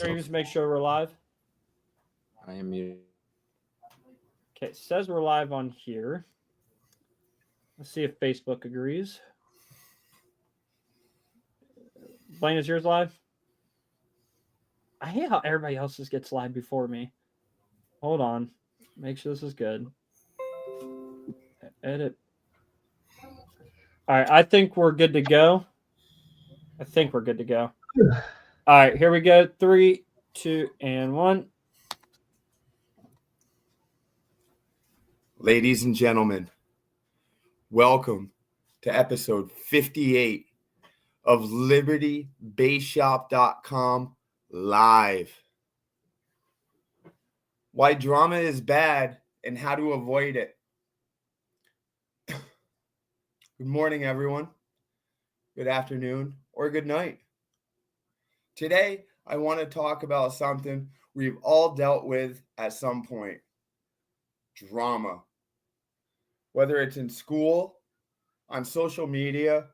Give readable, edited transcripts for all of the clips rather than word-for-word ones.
streams, make sure we're live. I am muted. Okay, it says we're live on here. Let's see if Facebook agrees. Blaine, is yours live? I hate how everybody else's gets live before me. Hold on. Make sure this is good. Edit. All right, I think we're good to go. All right, here we go. 3, 2, and 1. Ladies and gentlemen, welcome to episode 58 of LibertyBaseShop.com live. Why drama is bad and how to avoid it. Good morning, everyone. Good afternoon or good night. Today, I want to talk about something we've all dealt with at some point. Drama. Whether it's in school, on social media,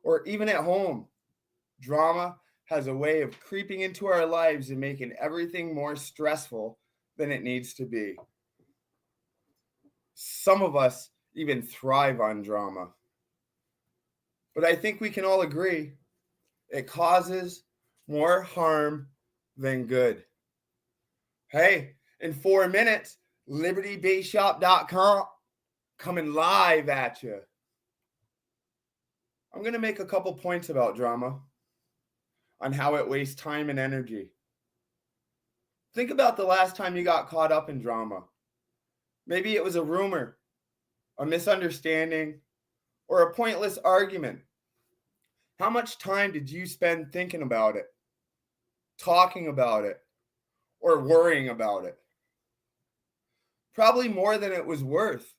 or even at home, drama has a way of creeping into our lives and making everything more stressful than it needs to be. Some of us even thrive on drama. But I think we can all agree it causes more harm than good. Hey, in 4 minutes, LibertyBaseShop.com coming live at you. I'm going to make a couple points about drama on how it wastes time and energy. Think about the last time you got caught up in drama. Maybe it was a rumor, a misunderstanding, or a pointless argument. How much time did you spend thinking about it, talking about it, or worrying about it? Probably more than it was worth.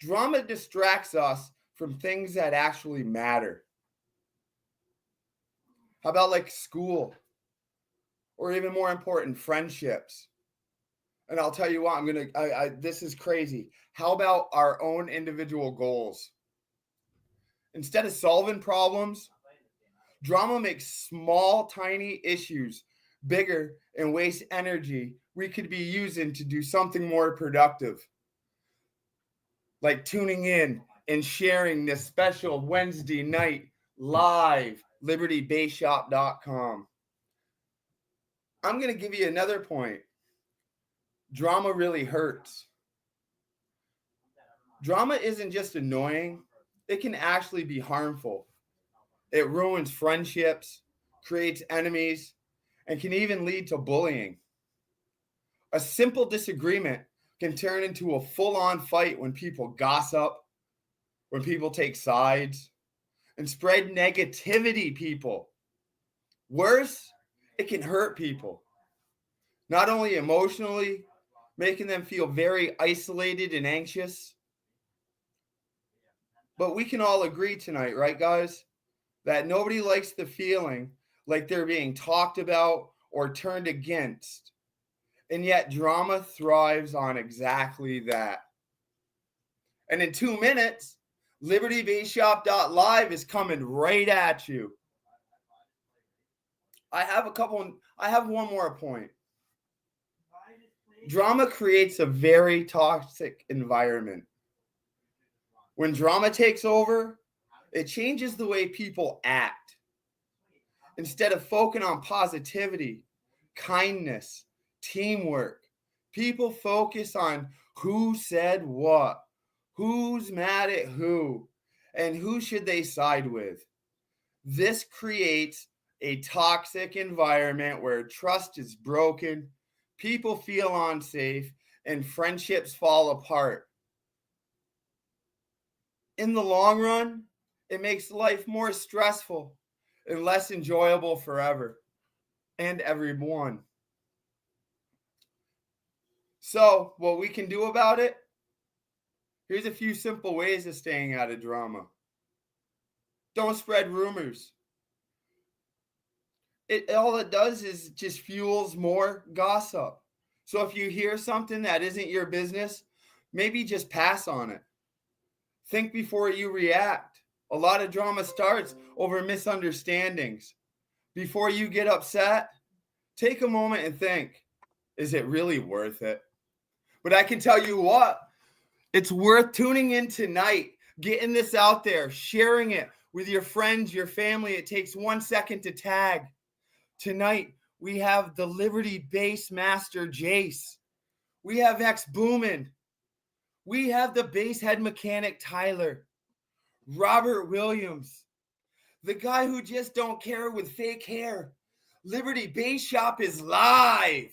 Drama distracts us from things that actually matter. How about like school? Or even more important, friendships? And I'll tell you what, this is crazy. How about our own individual goals? Instead of solving problems, drama makes small, tiny issues bigger and wastes energy we could be using to do something more productive. Like tuning in and sharing this special Wednesday night live LibertyBaseShop.com. I'm going to give you another point. Drama really hurts. Drama isn't just annoying, it can actually be harmful. It ruins friendships, creates enemies, and can even lead to bullying. A simple disagreement can turn into a full-on fight when people gossip, when people take sides, and spread negativity, people. Worse, it can hurt people. Not only emotionally, making them feel very isolated and anxious, but we can all agree tonight, right, guys, that nobody likes the feeling like they're being talked about or turned against. And yet drama thrives on exactly that. And in 2 minutes, LibertyBaseShop.live is coming right at you. I have one more point. Drama creates a very toxic environment. When drama takes over, it changes the way people act. Instead of focusing on positivity, kindness, teamwork, people focus on who said what, who's mad at who, and who should they side with. This creates a toxic environment where trust is broken, people feel unsafe, and friendships fall apart. In the long run, it makes life more stressful and less enjoyable forever and everyone. So, what we can do about it? Here's a few simple ways of staying out of drama. Don't spread rumors. All it does is just fuels more gossip. So if you hear something that isn't your business, maybe just pass on it. Think before you react. A lot of drama starts over misunderstandings. Before you get upset, take a moment and think, is it really worth it? But I can tell you what, it's worth tuning in tonight, getting this out there, sharing it with your friends, your family. It takes 1 second to tag. Tonight, we have the Liberty bass master, Jace. We have X Boomin. We have the bass head mechanic, Tyler. Robert Williams, the guy who just don't care with fake hair. Liberty Bass Shop is live.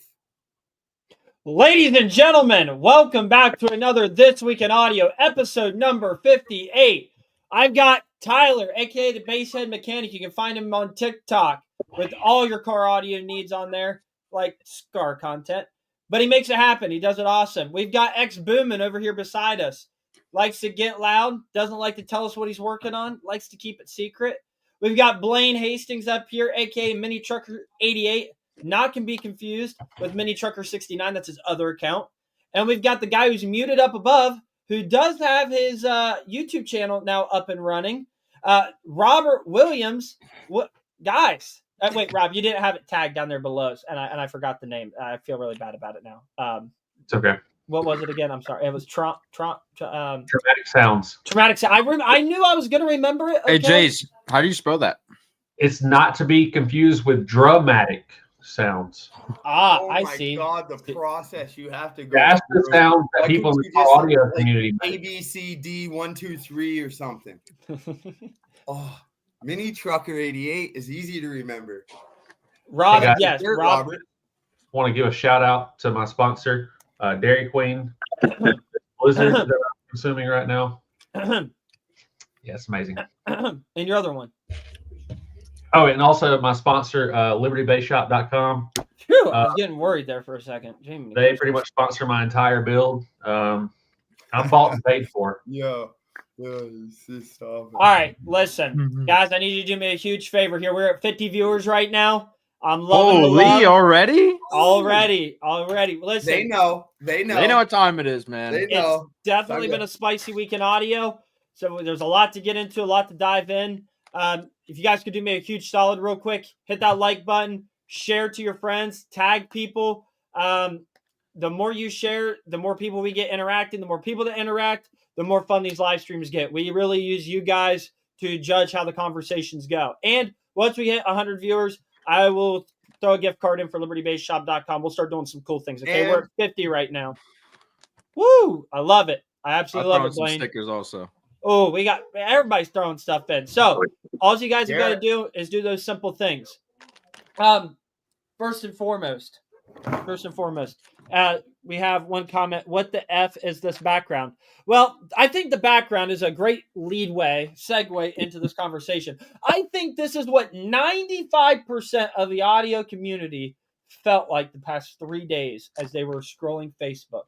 Ladies and gentlemen, welcome back to another This Week in Audio, episode number 58. I've got Tyler, aka the Basshead Mechanic. You can find him on TikTok with all your car audio needs on there, like SCAR content. But he makes it happen. He does it awesome. We've got X Boomin over here beside us. Likes to get loud, doesn't like to tell us what he's working on, likes to keep it secret. We've got Blaine Hastings up here, aka Mini Trucker 88. Not can be confused with Mini Trucker 69. That's his other account. And we've got the guy who's muted up above, who does have his YouTube channel now up and running. Robert Williams. What guys? Wait, Rob, you didn't have it tagged down there below, and I forgot the name. I feel really bad about it now. It's okay. What was it again? I'm sorry. It was Traumatic sounds. Traumatic sound. I knew I was going to remember it. Okay? Hey, Jace, how do you spell that? It's not to be confused with dramatic sounds. Oh I my see. God, the process you have to go That's the through. sound that Why people in couldn't the you just audio like community make. A, B, C, D, 1, 2, 3 or something? Oh, Mini Trucker 88 is easy to remember. Rob, Hey, guys. yes, Here, Robert. Want to give a shout out to my sponsor, Dairy Queen. Blizzard that I'm consuming right now. Yeah, it's amazing. And your other one. Oh, and also my sponsor, libertybassshop.com. Phew, I was getting worried there for a second. Jamie, They pretty much sponsor my entire build. I'm bought and paid for. Yeah. All right, listen, guys, I need you to do me a huge favor here. We're at 50 viewers right now. I'm loving the love. Already? Already. Listen, They know. They know. They know what time it is, man. They know. It's definitely been a spicy week in audio. So there's a lot to get into, a lot to dive in. If you guys could do me a huge solid real quick, hit that like button, share to your friends, tag people. The more you share, the more people we get interacting, the more people that interact, the more fun these live streams get. We really use you guys to judge how the conversations go. And once we hit 100 viewers, I will throw a gift card in for libertybassshop.com. We'll start doing some cool things. Okay, And we're at 50 right now. Woo! I love it. I absolutely love it, some Blaine. stickers also. Oh, everybody's throwing stuff in. So all you guys have got to do is do those simple things. First and foremost, we have one comment. What the F is this background? Well, I think the background is a great segue into this conversation. I think this is what 95% of the audio community felt like the past 3 days as they were scrolling Facebook.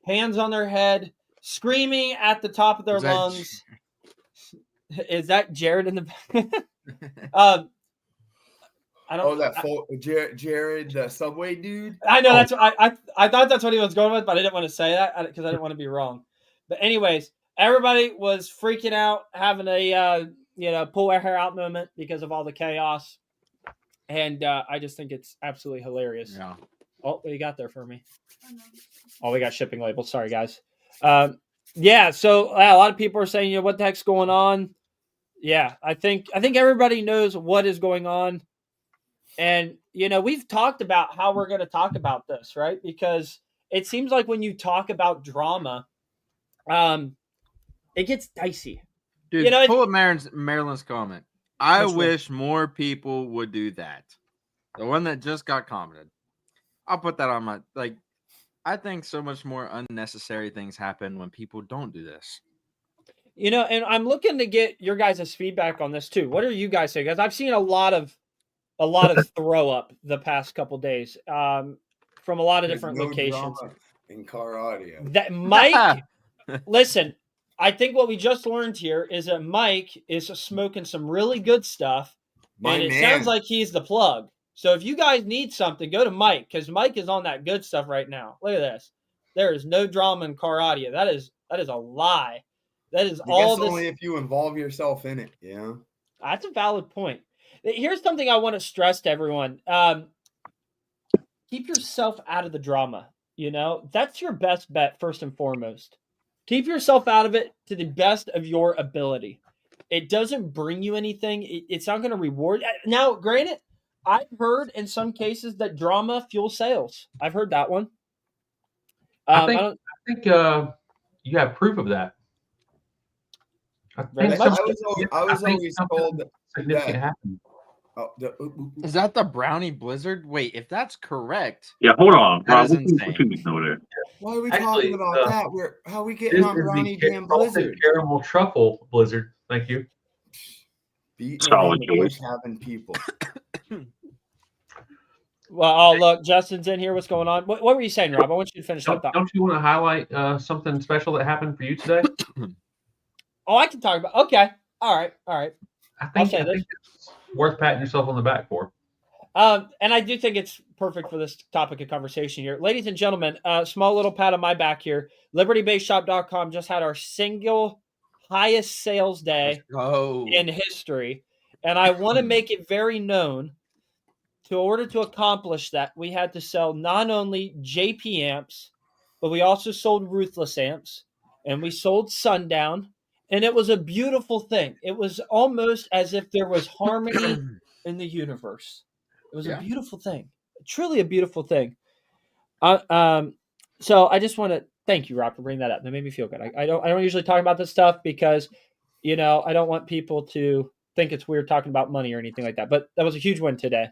Hands on their head, screaming at the top of their lungs. Is that Jared in the back? I don't. Jared, the Subway dude. I know that's what I thought that's what he was going with, but I didn't want to say that because I didn't want to be wrong. But anyways, everybody was freaking out, having a pull their hair out moment because of all the chaos, and I just think it's absolutely hilarious. Yeah. Oh, what you got there for me? Oh, we got shipping labels. Sorry, guys. Yeah. So a lot of people are saying, what the heck's going on? Yeah, I think everybody knows what is going on. And, we've talked about how we're going to talk about this, right? Because it seems like when you talk about drama, it gets dicey. Dude, pull up Marilyn's comment. I wish more people would do that. The one that just got commented. I'll put that on my, I think so much more unnecessary things happen when people don't do this. And I'm looking to get your guys' feedback on this too. What are you guys saying? Because I've seen a lot of throw up the past couple days from a lot of different locations. In car audio. That Mike, listen, I think what we just learned here is that Mike is smoking some really good stuff, and it sounds like he's the plug. So if you guys need something, go to Mike, because Mike is on that good stuff right now. Look at this. There is no drama in car audio. That is a lie. That is all this. Only if you involve yourself in it. Yeah. That's a valid point. Here's something I want to stress to everyone. keep yourself out of the drama. You know, that's your best bet first and foremost. Keep yourself out of it to the best of your ability. It doesn't bring you anything. It's not going to reward. Now, granted, I've heard in some cases that drama fuels sales. I've heard that one. I think you have proof of that. I Very think much. I was always told that significant happened. Is that the brownie blizzard? Wait, if that's correct, Yeah, hold on, that Rob. is What insane. you mean over there? why are we Actually, talking about that? How are we getting This on is brownie the jam salted blizzard? caramel truffle blizzard. Thank you. Beating Solid around the bush choice. having people. Well, oh, look, Justin's in here. What's going on? What were you saying, Rob? I want you to finish that thought. Don't you want to highlight something special that happened for you today? Oh, I can talk about. Okay, all right. I think say this. it's worth patting yourself on the back for. And I do think it's perfect for this topic of conversation here. Ladies and gentlemen, small little pat on my back here. LibertyBaseShop.com just had our single highest sales day in history. And I want to make it very known, in order to accomplish that, we had to sell not only JP amps, but we also sold Ruthless amps, and we sold Sundown. And it was a beautiful thing. It was almost as if there was harmony in the universe. It was a beautiful thing, truly a beautiful thing. So I just want to thank you, Rob, for bringing that up. That made me feel good. I don't usually talk about this stuff because, I don't want people to think it's weird talking about money or anything like that. But that was a huge win today.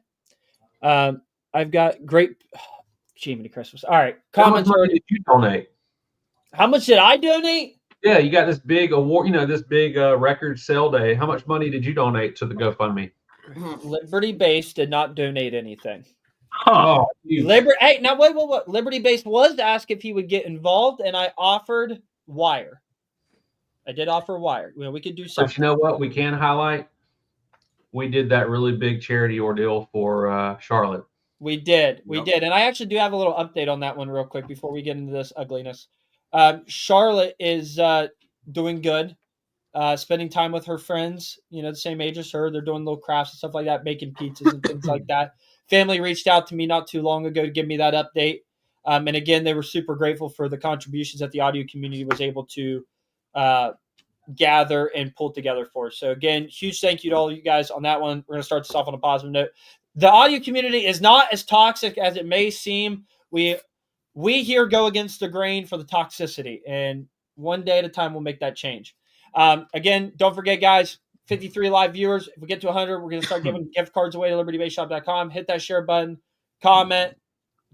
I've got great. Jiminy Christmas. All right, comments. How much money did you donate? How much did I donate? Yeah, you got this big award. this big record sale day. How much money did you donate to the GoFundMe? Liberty Base did not donate anything. Huh. Oh, Hey, now wait. Liberty Base was asked if he would get involved, and I offered wire. I did offer wire. We could do something. But you know what? We can highlight. We did that really big charity ordeal for Charlotte. We did, and I actually do have a little update on that one real quick before we get into this ugliness. Charlotte is doing good. Spending time with her friends, the same age as her. They're doing little crafts and stuff like that, making pizzas and things like that. Family reached out to me not too long ago to give me that update. And again, they were super grateful for the contributions that the audio community was able to gather and pull together for. So again, huge thank you to all of you guys on that one. We're going to start this off on a positive note. The audio community is not as toxic as it may seem. We here go against the grain for the toxicity, and one day at a time we'll make that change. Again, don't forget, guys, 53 live viewers. If we get to 100, we're going to start giving gift cards away to libertybaseshop.com. Hit that share button, comment,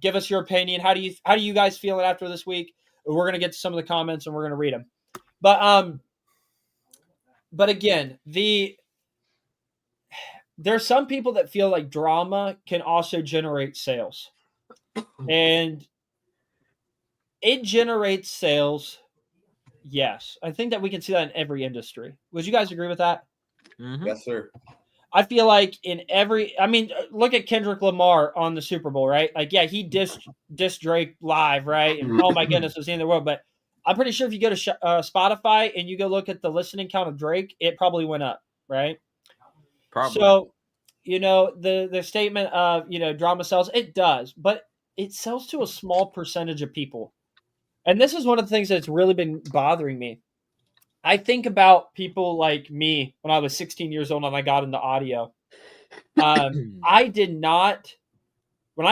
give us your opinion. How do you guys feeling after this week? We're going to get to some of the comments and we're going to read them. But again, there's some people that feel like drama can also generate sales. And it generates sales. Yes. I think that we can see that in every industry. Would you guys agree with that? Mm-hmm. Yes, sir. I feel like look at Kendrick Lamar on the Super Bowl, right? Like, yeah, he dissed Drake live, right? And oh my goodness, it was the end of the world. But I'm pretty sure if you go to Spotify and you go look at the listening count of Drake, it probably went up, right? Probably. So, the statement of, drama sells, it does, but it sells to a small percentage of people. And this is one of the things that's really been bothering me. I think about people like me when I was 16 years old and I got into audio. When I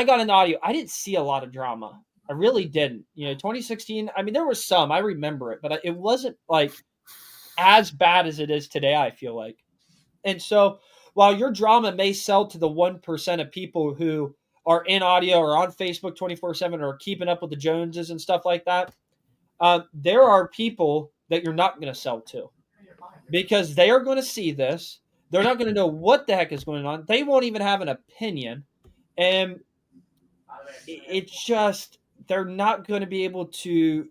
got into audio, I didn't see a lot of drama. I really didn't. 2016, there was some, I remember it, but it wasn't like as bad as it is today, I feel like. And so while your drama may sell to the 1% of people who are in audio or on Facebook 24/7 or keeping up with the Joneses and stuff like that, there are people that you're not going to sell to because they are going to see this. They're not going to know what the heck is going on. They won't even have an opinion. And it's just, they're not going to be able to,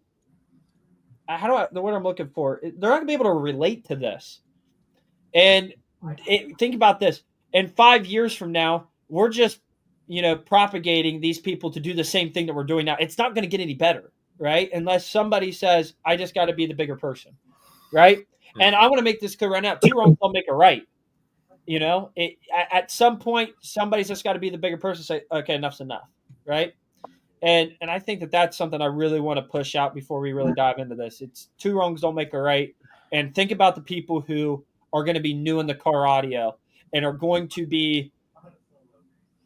the word I'm looking for, they're not going to be able to relate to this. And think about this. In 5 years from now, we're just, propagating these people to do the same thing that we're doing now. It's not going to get any better, right? Unless somebody says, I just got to be the bigger person, right? Mm-hmm. And I want to make this clear right now. 2 wrongs don't make a right. At some point, somebody's just got to be the bigger person. Say, okay, enough's enough. right? And I think that that's something I really want to push out before we really dive into this. It's two wrongs don't make a right. And think about the people who are going to be new in the car audio and are going to be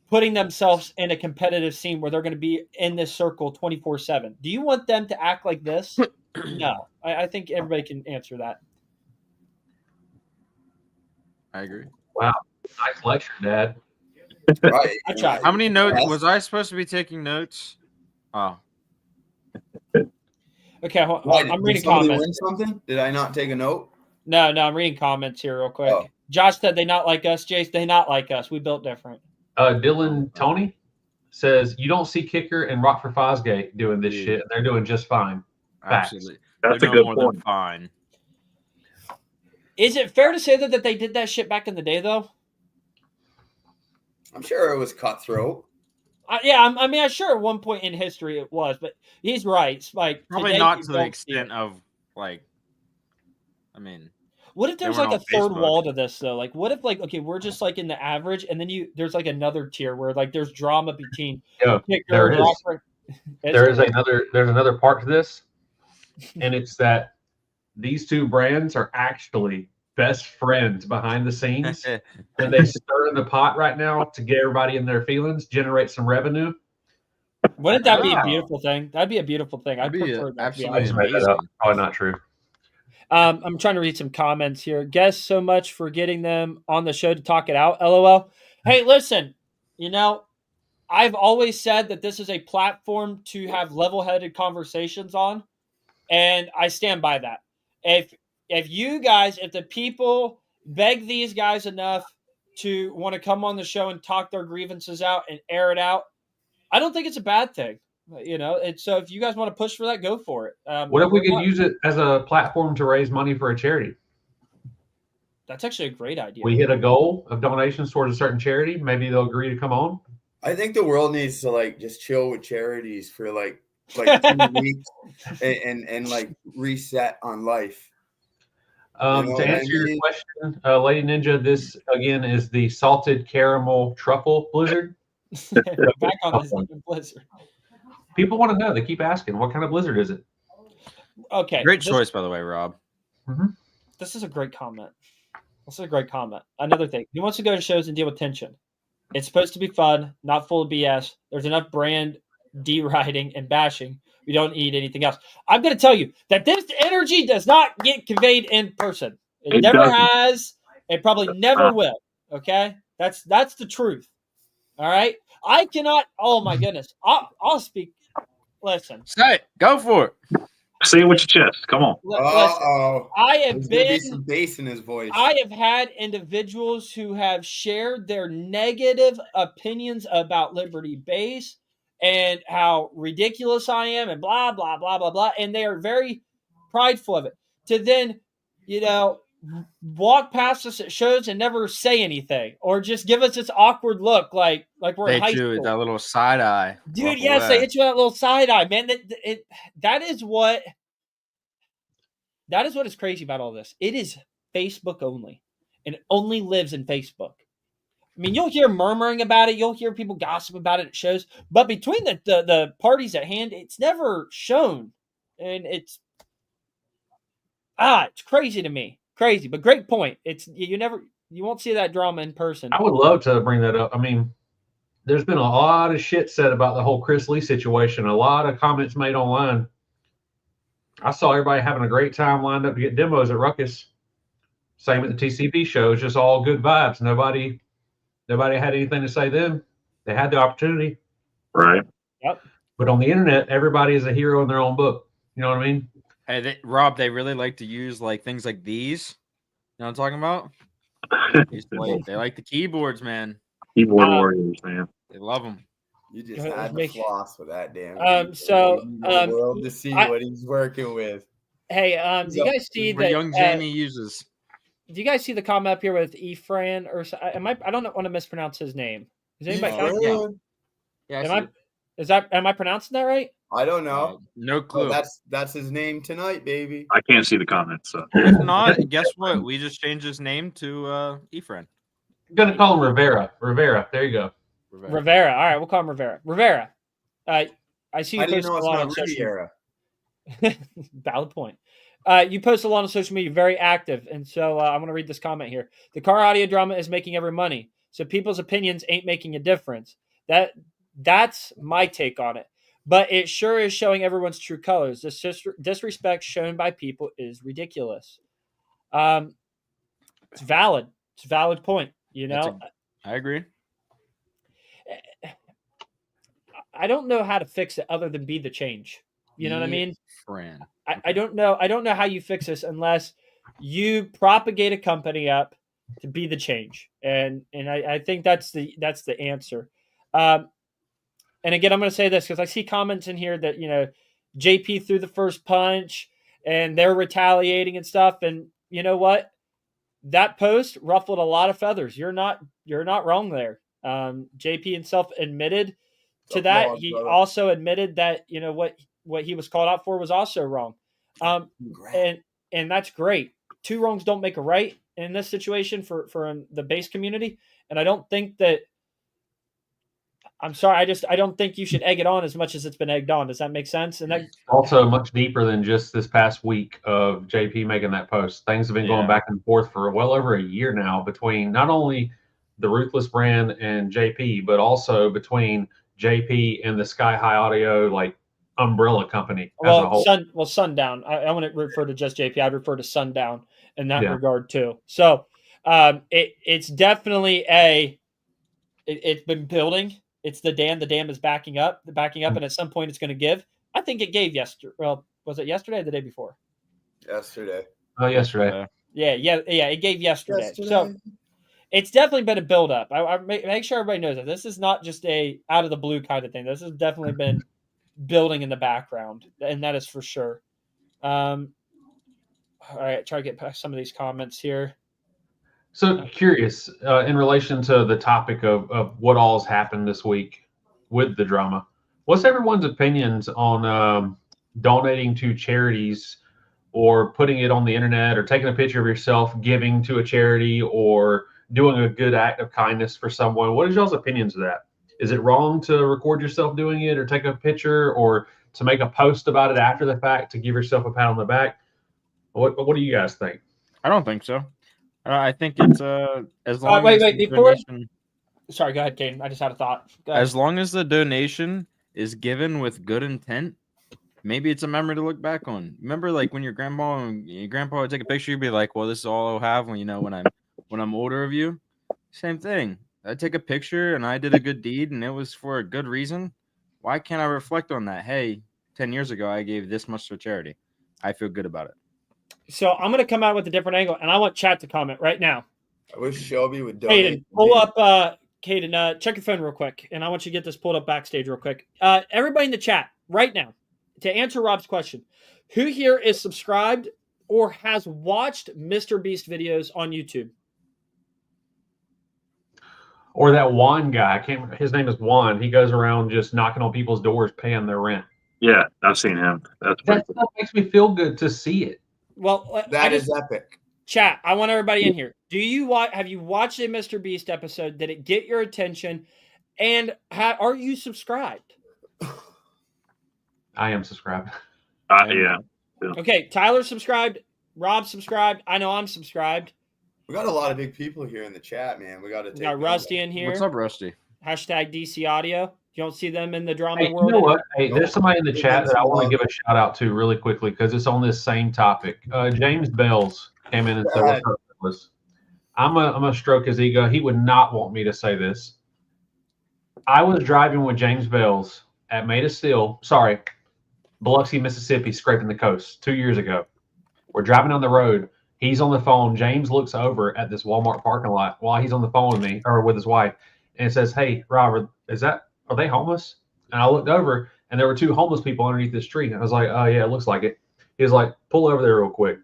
putting themselves in a competitive scene where they're going to be in this circle 24/7. Do you want them to act like this? No. I think everybody can answer that. I agree. Wow, nice lecture, Dad. Right. I tried. How many notes was I supposed to be taking notes? Oh, Okay, Why, I'm did reading somebody comments. win something? Did I not take a note? No, I'm reading comments here real quick. Oh. Josh said they not like us. Jace, they not like us. We built different. Dylan Tony says you don't see Kicker and Rockford Fosgate doing this Dude. shit. They're doing just fine. Facts. absolutely. That's They're a no good more point. than fine. Is it fair to say that they did that shit back in the day, though? I'm sure it was cutthroat. I mean, I'm sure at one point in history it was, but he's right. Like Probably today, not you to the don't see extent it. of like. I mean, What if there's weren't like a on third Facebook. wall to this though? Like, what if like okay, we're just like in the average, and then there's like another tier where like there's drama between Yeah, Kicker, there is. Rockford. There's another part to this, and it's that these two brands are actually best friends behind the scenes, and they stir in the pot right now to get everybody in their feelings, generate some revenue. Wouldn't that be a Wow. beautiful thing? That'd be a beautiful thing. I'd That'd be prefer that. To be absolutely I honest. just made that up. amazing. Probably not true. I'm trying to read some comments here. Guess so much for getting them on the show to talk it out. LOL. Hey, listen, I've always said that this is a platform to have level-headed conversations on, and I stand by that. If the people beg these guys enough to want to come on the show and talk their grievances out and air it out, I don't think it's a bad thing. And so if you guys want to push for that, go for it. What if we could use it as a platform to raise money for a charity? That's actually a great idea. We hit a goal of donations towards a certain charity. Maybe they'll agree to come on. I think the world needs to like just chill with charities for like 2 weeks and like reset on life. To answer your question, Lady Ninja, this again is the salted caramel truffle blizzard. Back on this blizzard. People want to know. They keep asking, what kind of blizzard is it? Okay. Great choice, by the way, Rob. This is a great comment. Another thing. He wants to go to shows and deal with tension. It's supposed to be fun, not full of BS. There's enough brand deriding and bashing. We don't need anything else. I'm going to tell you that this energy does not get conveyed in person. It never doesn't. has. It probably never will. Okay? That's the truth. All right? I cannot. Oh, my goodness. I'll speak. Listen. Say it. Go for it. Say it with your chest. Come on. Uh-oh. I have There's gonna be been. some bass in his voice. I have had individuals who have shared their negative opinions about Liberty Base and how ridiculous I am and blah, blah, blah, blah, blah. And they are very prideful of it. To then, walk past us at shows and never say anything or just give us this awkward look like we're They in high chew school. that little side eye. Dude, yes, they hit you with that little side eye, man. That is what is crazy about all this. It is Facebook only, and it only lives in Facebook. I mean, you'll hear murmuring about it. You'll hear people gossip about it at shows, but between the parties at hand, it's never shown, and it's crazy to me. Crazy, but great point. It's you won't see that drama in person. I would love to bring that up. I mean, there's been a lot of shit said about the whole Chris Lee situation. A lot of comments made online. I saw everybody having a great time lined up to get demos at Ruckus. Same at the TCB show. It's just all good vibes. Nobody had anything to say then. They had the opportunity. Right. Yep. But on the internet, everybody is a hero in their own book. You know what I mean? Hey, Rob, they really like to use like things like these. You know what I'm talking about? They like the keyboards, man. Keyboard warriors, man. They love them. You just had to floss with that damn. The world to see what he's working with. Hey, do you guys see that? Young Jamie uses. Do you guys see the comment up here with Efran or I don't want to mispronounce his name. Is anybody? Yeah. Am I pronouncing that right? I don't know. No clue. That's his name tonight, baby. I can't see the comments. So. If not, guess what? We just changed his name to Efren. I'm gonna call him Rivera. Rivera. There you go. Rivera. All right, we'll call him Rivera. Rivera. I see you How do you posting know a it's lot not on social Riviera? Valid point. You post a lot on social media, very active, and so I'm going to read this comment here. The car audio drama is making every money, so people's opinions ain't making a difference. That's my take on it. But it sure is showing everyone's true colors. This disrespect shown by people is ridiculous. It's valid. It's a valid point. You know, I agree. I don't know how to fix it other than be the change. You know what I mean? Friend. I don't know. I don't know how you fix this unless you propagate a company up to be the change, and I think that's the answer. And again, I'm going to say this because I see comments in here that JP threw the first punch and they're retaliating and stuff. And you know what? That post ruffled a lot of feathers. You're not wrong there. JP himself admitted to that. Applause, He brother. also admitted that what he was called out for was also wrong. And that's great. Two wrongs don't make a right in this situation for the base community. And I don't think that. I'm sorry. I don't think you should egg it on as much as it's been egged on. Does that make sense? And that Also much deeper than just this past week of JP making that post. Things have been going back and forth for well over a year now between not only the Ruthless brand and JP, but also between JP and the Sky High Audio umbrella company as a whole. Sundown. I want to refer to just JP. I'd refer to Sundown in that Yeah. regard too. So it's definitely it's been building. It's the dam. The dam is backing up, and at some point it's going to give. I think it gave yesterday. Well, was it yesterday or the day before? Yesterday. Oh, yesterday. Yeah. It gave yesterday. So it's definitely been a build-up. I make sure everybody knows that this is not just a out of the blue kind of thing. This has definitely been building in the background, and that is for sure. All right, try to get past some of these comments here. So curious, in relation to the topic of what all's happened this week with the drama, what's everyone's opinions on donating to charities or putting it on the internet or taking a picture of yourself giving to a charity or doing a good act of kindness for someone? What is y'all's opinions of that? Is it wrong to record yourself doing it or take a picture or to make a post about it after the fact to give yourself a pat on the back? What do you guys think? I don't think so. I think it's as long wait, as the donation. Sorry, go ahead, Caden. I just had a thought. As long as the donation is given with good intent, maybe it's a memory to look back on. Remember, like when your grandpa would take a picture, you'd be like, "Well, this is all I'll have when I'm older of you." Same thing. I take a picture and I did a good deed and it was for a good reason. Why can't I reflect on that? Hey, 10 years ago I gave this much to charity. I feel good about it. So I'm going to come out with a different angle, and I want chat to comment right now. I wish Shelby would donate. Caden, pull up. Caden, check your phone real quick, and I want you to get this pulled up backstage real quick. Everybody in the chat right now, to answer Rob's question, who here is subscribed or has watched Mr. Beast videos on YouTube? Or that Juan guy, I can't remember, his name is Juan. He goes around just knocking on people's doors, paying their rent. Yeah, I've seen him. That stuff makes me feel good to see it. Well, that is epic. Chat, I want everybody in here. Have you watched a Mr. Beast episode? Did it get your attention? And are you subscribed? I am subscribed. Yeah. Okay, Tyler subscribed. Rob subscribed. I know I'm subscribed. We got a lot of big people here in the chat, man. We got Rusty in here. What's up, Rusty? Hashtag DC Audio. You don't see them in the drama world. You know what? Hey, there's somebody in the chat that I want to give a shout out to really quickly because it's on this same topic. James Bells came in and said, "What's up, Douglas?" I'm gonna stroke his ego. He would not want me to say this. I was driving with James Bells at Biloxi, Mississippi, scraping the coast 2 years ago. We're driving on the road. He's on the phone. James looks over at this Walmart parking lot while he's on the phone with me or with his wife, and says, "Hey, Robert, are they homeless?" And I looked over, and there were two homeless people underneath this tree. And I was like, "Oh yeah, it looks like it." He was like, "Pull over there real quick."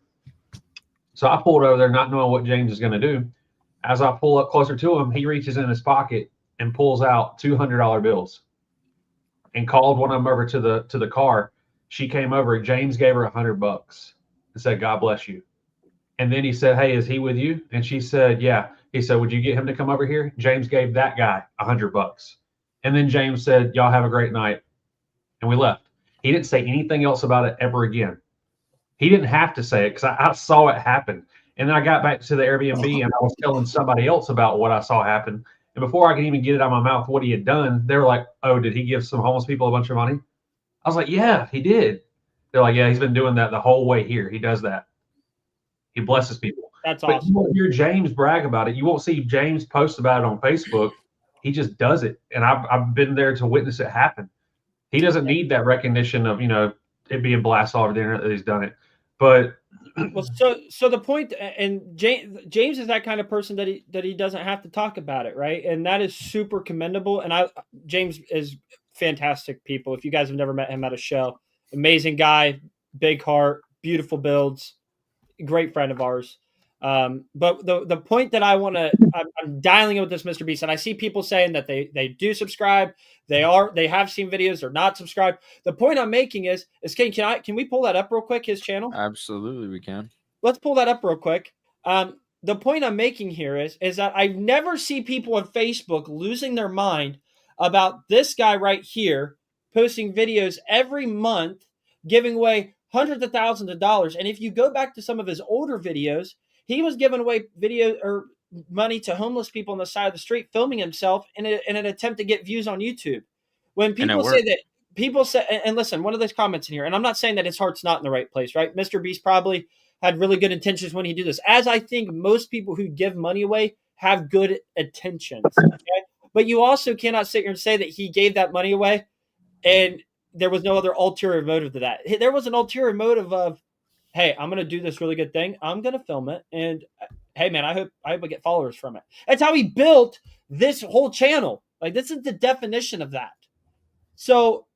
So I pulled over there, not knowing what James is going to do. As I pull up closer to him, he reaches in his pocket and pulls out $200 bills, and called one of them over to the car. She came over. James gave her $100 and said, "God bless you." And then he said, "Hey, is he with you?" And she said, "Yeah." He said, "Would you get him to come over here?" James gave that guy $100. And then James said, "Y'all have a great night." and we left. He didn't say anything else about it ever again. He didn't have to say it because I saw it happen. And then I got back to the Airbnb and I was telling somebody else about what I saw happen. And before I could even get it out of my mouth, what he had done, they were like, "Oh, did he give some homeless people a bunch of money?" I was like, "Yeah, he did." They're like, "Yeah, he's been doing that the whole way here. He does that. He blesses people." That's But awesome. you won't hear James brag about it. You won't see James post about it on Facebook. He just does it. And I've been there to witness it happen. He doesn't need that recognition of, it being blasted all over the internet that he's done it. But Well, so the point, and James is that kind of person that he doesn't have to talk about it, right? And that is super commendable. And James is fantastic people. If you guys have never met him at a show, amazing guy, big heart, beautiful builds, great friend of ours. But the point that I'm dialing in with this Mr. Beast, and I see people saying that they do subscribe, they have seen videos, they're not subscribed. The point I'm making is can we pull that up real quick? His channel. Absolutely, we can. Let's pull that up real quick. The point I'm making here is that I never see people on Facebook losing their mind about this guy right here posting videos every month, giving away hundreds of thousands of dollars. And if you go back to some of his older videos, he was giving away video or money to homeless people on the side of the street, filming himself in an attempt to get views on YouTube. When people say that, people say, and listen, one of those comments in here, and I'm not saying that his heart's not in the right place, right? Mr. Beast probably had really good intentions when he did this, as I think most people who give money away have good intentions. Okay? But you also cannot sit here and say that he gave that money away and there was no other ulterior motive to that. There was an ulterior motive of, hey, I'm going to do this really good thing. I'm going to film it. And hey, man, I hope I get followers from it. That's how he built this whole channel. Like, this is the definition of that. So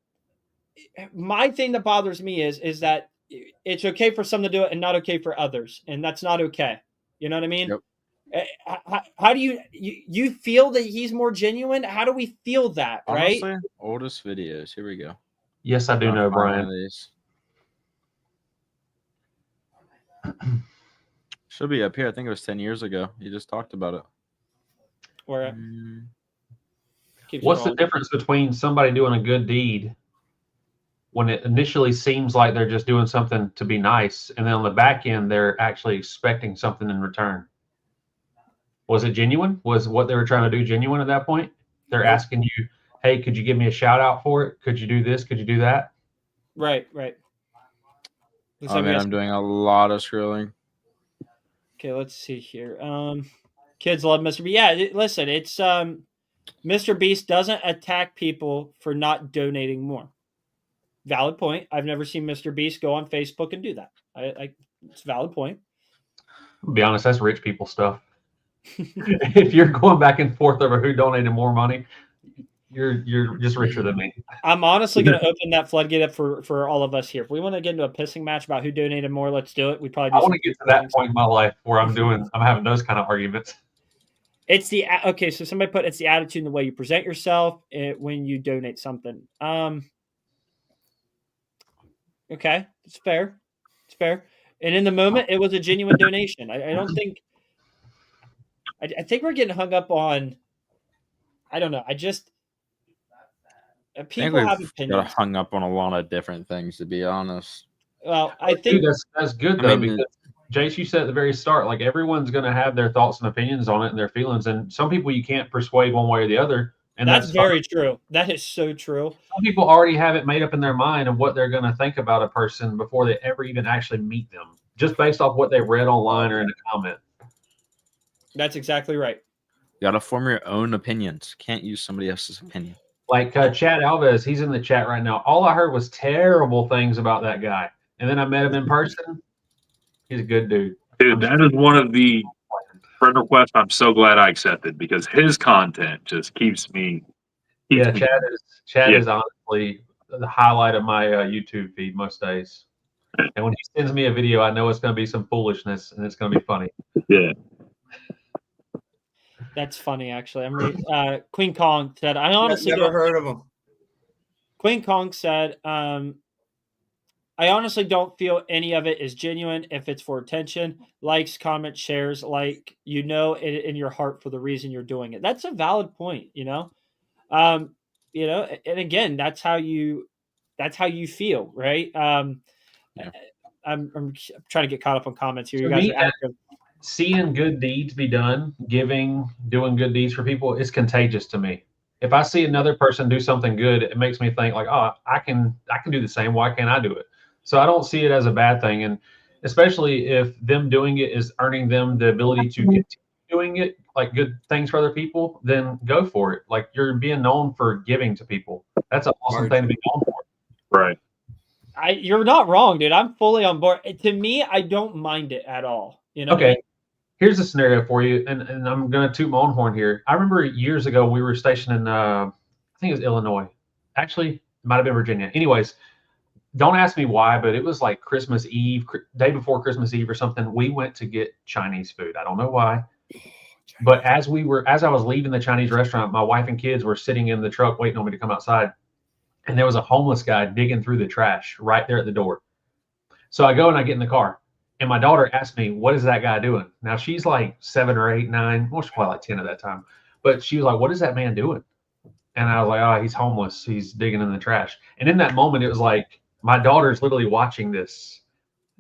my thing that bothers me is that it's okay for some to do it and not okay for others. And that's not okay. You know what I mean? Yep. How do you feel that he's more genuine? How do we feel that, right? Honestly, oldest videos. Here we go. yes, I do know, Brian. Should be up here. I think it was 10 years ago. You just talked about it. Where What's the difference between somebody doing a good deed when it initially seems like they're just doing something to be nice, and then on the back end they're actually expecting something in return? Was it genuine? Was what they were trying to do genuine at that point? They're asking you, "Hey, could you give me a shout out for it? Could you do this? Could you do that?" Right. Oh man, I'm doing a lot of scrolling. Okay, let's see here. Kids love Mr. Beast. Yeah, listen, it's Mr. Beast doesn't attack people for not donating more. Valid point. I've never seen Mr. Beast go on Facebook and do that. It's a valid point. I'll be honest, that's rich people stuff. If you're going back and forth over who donated more money, you're just richer than me. I'm honestly going to open that floodgate up for all of us here. If we want to get into a pissing match about who donated more, let's do it. We probably do. I want to get to that point in my life where I'm having those kind of arguments. It's okay. So somebody put it's the attitude and the way you present yourself when you donate something. Okay, it's fair. It's fair. And in the moment, it was a genuine donation. I don't think. I think we're getting hung up on. I don't know. People have opinions. Got hung up on a lot of different things, to be honest. Well, I think that's good though, because Jace, you said at the very start, like everyone's going to have their thoughts and opinions on it and their feelings, and some people you can't persuade one way or the other. And that's very true. That is so true. Some people already have it made up in their mind of what they're going to think about a person before they ever even actually meet them, just based off what they read online or in a comment. That's exactly right. You got to form your own opinions. Can't use somebody else's opinion. Like Chad Alves, he's in the chat right now. All I heard was terrible things about that guy. And then I met him in person. He's a good dude. Dude, that is one of the friend requests I'm so glad I accepted, because his content just keeps me. Chad is honestly the highlight of my YouTube feed most days. And when he sends me a video, I know it's going to be some foolishness and it's going to be funny. Yeah. That's funny, actually. Queen Kong said, I honestly never heard of him. Queen Kong said, I honestly don't feel any of it is genuine if it's for attention, likes, comments, shares, like, in your heart for the reason you're doing it. That's a valid point, And again, that's how you that's how you feel, right? Yeah. I'm trying to get caught up on comments here. You To guys me, are active. seeing good deeds be done, doing good deeds for people is contagious to me. If I see another person do something good, it makes me think like, oh, I can do the same. Why can't I do it? So I don't see it as a bad thing, and especially if them doing it is earning them the ability to continue doing it, like good things for other people, then go for it. Like you're being known for giving to people. That's an awesome thing to be known for. Right. You're not wrong, dude. I'm fully on board. To me, I don't mind it at all. You know what I Okay. mean? Here's a scenario for you, and I'm going to toot my own horn here. I remember years ago we were stationed in, I think it was Illinois. Actually, it might have been Virginia. Anyways, don't ask me why, but it was like Christmas Eve, day before Christmas Eve or something. We went to get Chinese food. I don't know why, but as I was leaving the Chinese restaurant, my wife and kids were sitting in the truck waiting on me to come outside, and there was a homeless guy digging through the trash right there at the door. So I go and I get in the car. And my daughter asked me, what is that guy doing? Now she's like 7 or 8, 9, well, she's probably like 10 at that time. But she was like, what is that man doing? And I was like, oh, he's homeless. He's digging in the trash. And in that moment, it was like, my daughter's literally watching this.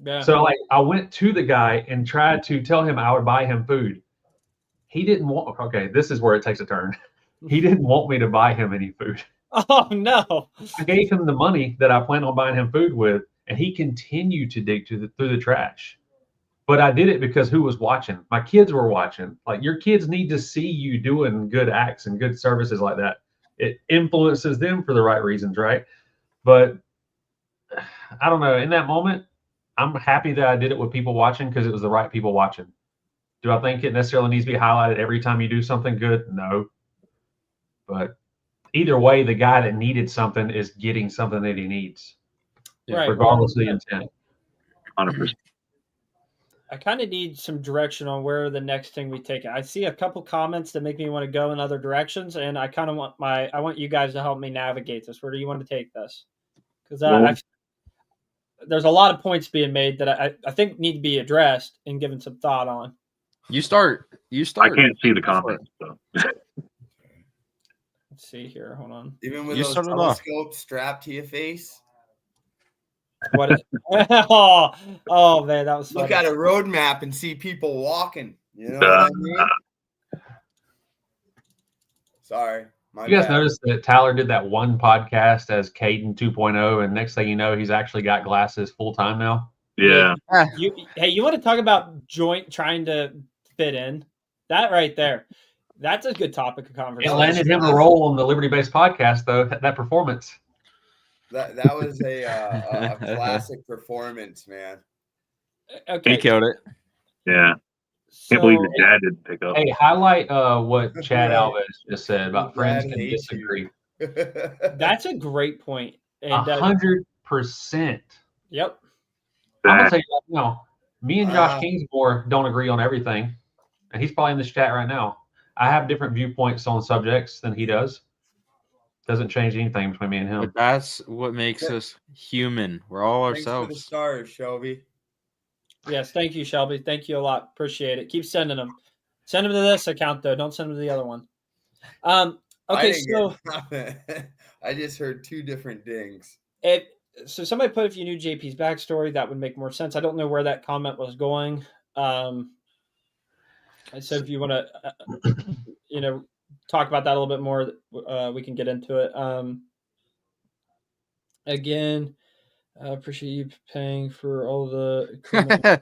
Yeah. So like I went to the guy and tried to tell him I would buy him food. He didn't want, okay, this is where it takes a turn. He didn't want me to buy him any food. Oh no. I gave him the money that I planned on buying him food with, and he continued to dig through the trash. But I did it because who was watching? My kids were watching. Like your kids need to see you doing good acts and good services like that. It influences them for the right reasons, right? But I don't know. In that moment, I'm happy that I did it with people watching because it was the right people watching. Do I think it necessarily needs to be highlighted every time you do something good? No. But either way, the guy that needed something is getting something that he needs, Right. regardless of the intent. 100%. I kind of need some direction on where the next thing we take it. I see a couple comments that make me want to go in other directions, and I kind of want you guys to help me navigate this. Where do you want to take this? Because there's a lot of points being made that I think need to be addressed and given some thought on. You start. I can't see the comments. So. Let's see here. Hold on. Even with You those started off. telescopes strapped to your face. What is oh man, that was funny. Look at a road map and see people walking. You know what I mean? Sorry. My You guys bad. noticed that Tyler did that one podcast as Caden 2.0, and next thing you know, he's actually got glasses full time now. Yeah. You want to talk about trying to fit in? That right there. That's a good topic of It conversation. landed him a role on the Liberty Based podcast, though. That performance. That was a classic performance, man. Okay. He killed it. Yeah. So, Can't believe his dad didn't pick up. Hey, highlight what Chad Right. Alves just said about friends Dad can hates disagree. that's a great point. And 100%. yep. I'm gonna That, tell you right now, me and Josh Kingsmore don't agree on everything, and he's probably in this chat right now. I have different viewpoints on subjects than he does. Doesn't change anything between me and him. But that's what makes us human. We're all Thanks for the ourselves. stars, Shelby. Yes. Thank you, Shelby. Thank you a lot. Appreciate it. Keep sending them. Send them to this account though. Don't send them to the other one. Okay. I So I just heard two different dings. so somebody put if you knew JP's backstory, that would make more sense. I don't know where that comment was going. I said if you want to, talk about that a little bit more, we can get into it. Again, I appreciate you paying for all the.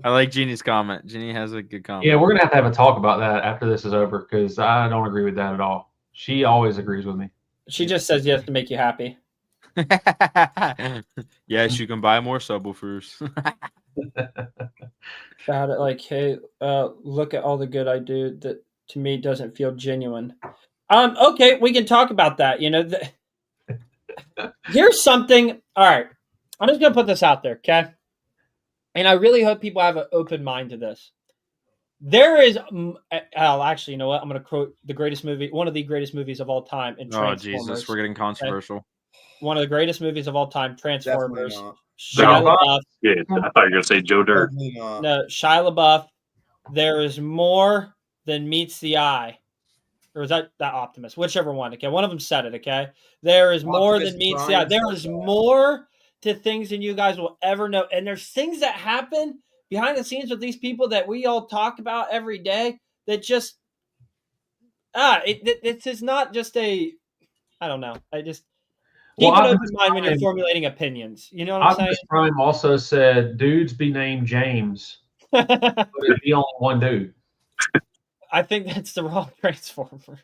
I like Jeannie's comment. Jeannie has a good comment. Yeah, we're gonna have a talk about that after this is over because I don't agree with that at all. She always agrees with me. She just says yes to make you happy. Yes, you can buy more subwoofers. About it, like, hey, look at all the good I do that to me doesn't feel genuine. Okay, we can talk about that. Here's something. All right, I'm just gonna put this out there, okay? And I really hope people have an open mind to this. There is, actually, you know what? I'm gonna quote the greatest movie, one of the greatest movies of all time, in Oh Transformers. Jesus, we're getting controversial. One of the greatest movies of all time, Transformers. Definitely not. Shia LaBeouf. yeah, I thought you were going to say Joe Dirt. Definitely not. No, Shia LaBeouf. There is more than meets the eye. Or was that Optimus? Whichever one. Okay, one of them said it. Okay, there is more Optimus than meets the Prime eye. There said is that. more to things than you guys will ever know. And there's things that happen behind the scenes with these people that we all talk about every day that just it's just not just a. I don't know. I just Well, keep an open Optimus mind when you're Prime, formulating opinions. You know what I'm saying? Optimus Prime also said, "Dudes be named James, but it'd be only one dude." I think that's the wrong Transformers.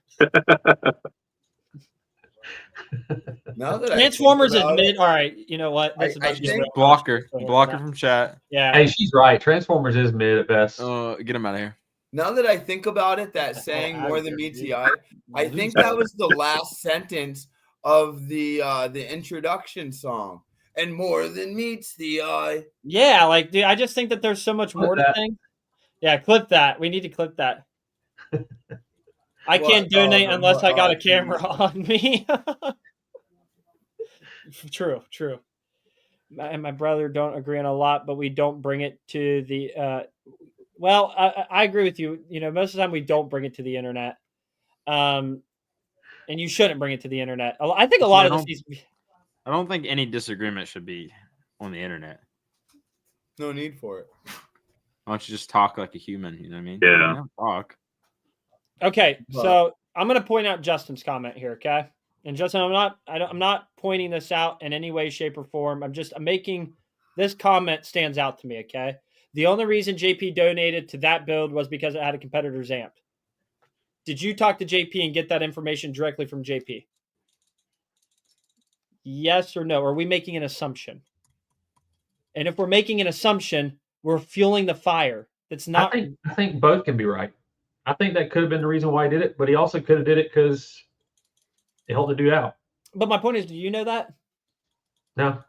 Now that Transformers I is think about mid. it, All right, you know what? This is I about to get think real Blocker controversial. from chat. Yeah. Hey, she's right. Transformers is mid at best. Get him out of here. now that I think about it, that saying out more of than here, meets dude. the eye, I think that was the last sentence of the introduction song. And more than meets the eye. Yeah, like, dude, I just think that there's so much more to that. things. Yeah, clip that. We need to clip that. I can't donate unless I got a camera on me. True. And my brother don't agree on a lot, but we don't bring it to the. Well, I agree with you. You know, most of the time we don't bring it to the internet. And you shouldn't bring it to the internet. I think a lot of this needs to be. I don't think any disagreement should be on the internet. No need for it. Why don't you just talk like a human? You know what I mean? Yeah. You don't talk. Okay, so I'm going to point out Justin's comment here. Okay, and Justin, I'm not pointing this out in any way, shape, or form. I'm making this comment stands out to me. Okay, the only reason JP donated to that build was because it had a competitor's amp. Did you talk to JP and get that information directly from JP? Yes or no? Are we making an assumption? And if we're making an assumption, we're fueling the fire. That's not. I think both can be right. I think that could have been the reason why he did it, but he also could have did it because it helped the dude out. But my point is, do you know that? No,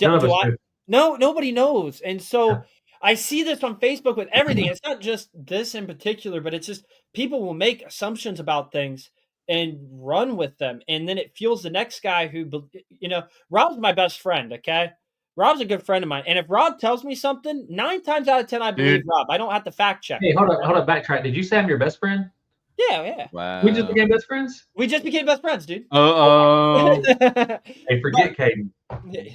none of us do. No, nobody knows. And so I see this on Facebook with everything. It's not just this in particular, but it's just people will make assumptions about things and run with them. And then it fuels the next guy who, you know, Rob's my best friend. Okay. Rob's a good friend of mine. And if Rob tells me something, 9 times out of 10, I believe Rob. I don't have to fact check. Hey, hold up, backtrack. Did you say I'm your best friend? Yeah. Wow. We just became best friends? We just became best friends, dude. Oh. Hey, forget Caden.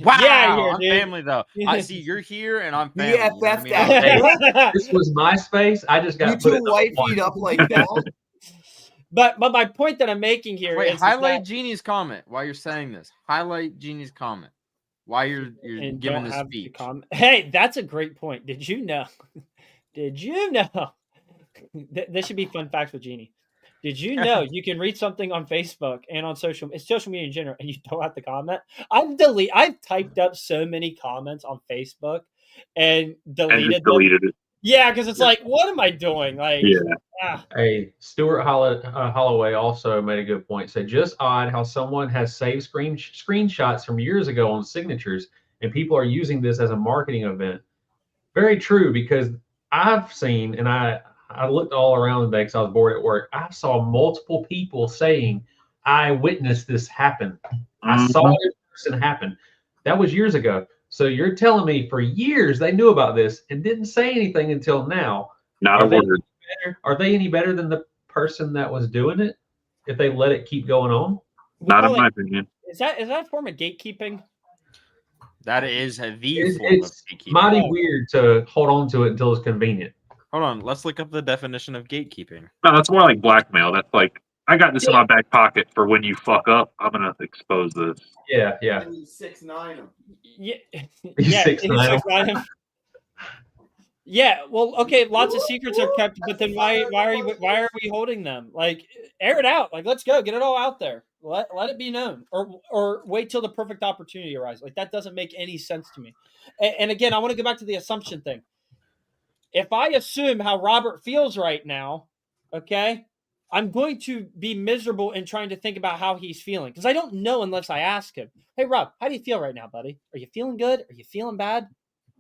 Wow. Yeah, here, I'm dude. family though. I see you're here and I'm family. Yeah, you know what I mean? that. This was my space. I just got You put two in white feet up like that. But my point that I'm making here Wait, is highlight that, Jeannie's comment while you're saying this. Highlight Jeannie's comment while you're and giving don't this have speech. Hey, that's a great point. Did you know? Did you know? This should be fun facts with Jeannie. Did you know you can read something on Facebook and on social media in general, and you don't have to comment? I've typed up so many comments on Facebook and deleted them. It. Yeah, because it's like, what am I doing? Like, yeah. Hey, Stuart Holloway also made a good point. Said just odd how someone has saved screenshots from years ago on signatures, and people are using this as a marketing event. Very true, because I've seen, and I looked all around today because I was bored at work. I saw multiple people saying, "I witnessed this happen. I saw it in person happen." That was years ago. So you're telling me for years they knew about this and didn't say anything until now. Not a word. Are they any better than the person that was doing it if they let it keep going on? Not in my opinion. Is that a form of gatekeeping? That is the It's form of gatekeeping. mighty weird to hold on to it until it's convenient. Hold on, let's look up the definition of gatekeeping. No, that's more like blackmail. That's like, I got this in my back pocket for when you fuck up. I'm gonna expose this. Yeah. And you 6'9" them. Yeah, You 6'9". Yeah, well, okay, lots of secrets are kept, but then why are we holding them? Like, air it out. Like, let's go, get it all out there. Let it be known, or wait till the perfect opportunity arises. Like, that doesn't make any sense to me. And again, I want to go back to the assumption thing. If I assume how Robert feels right now, okay, I'm going to be miserable in trying to think about how he's feeling because I don't know unless I ask him. Hey, Rob, how do you feel right now, buddy? Are you feeling good? Are you feeling bad?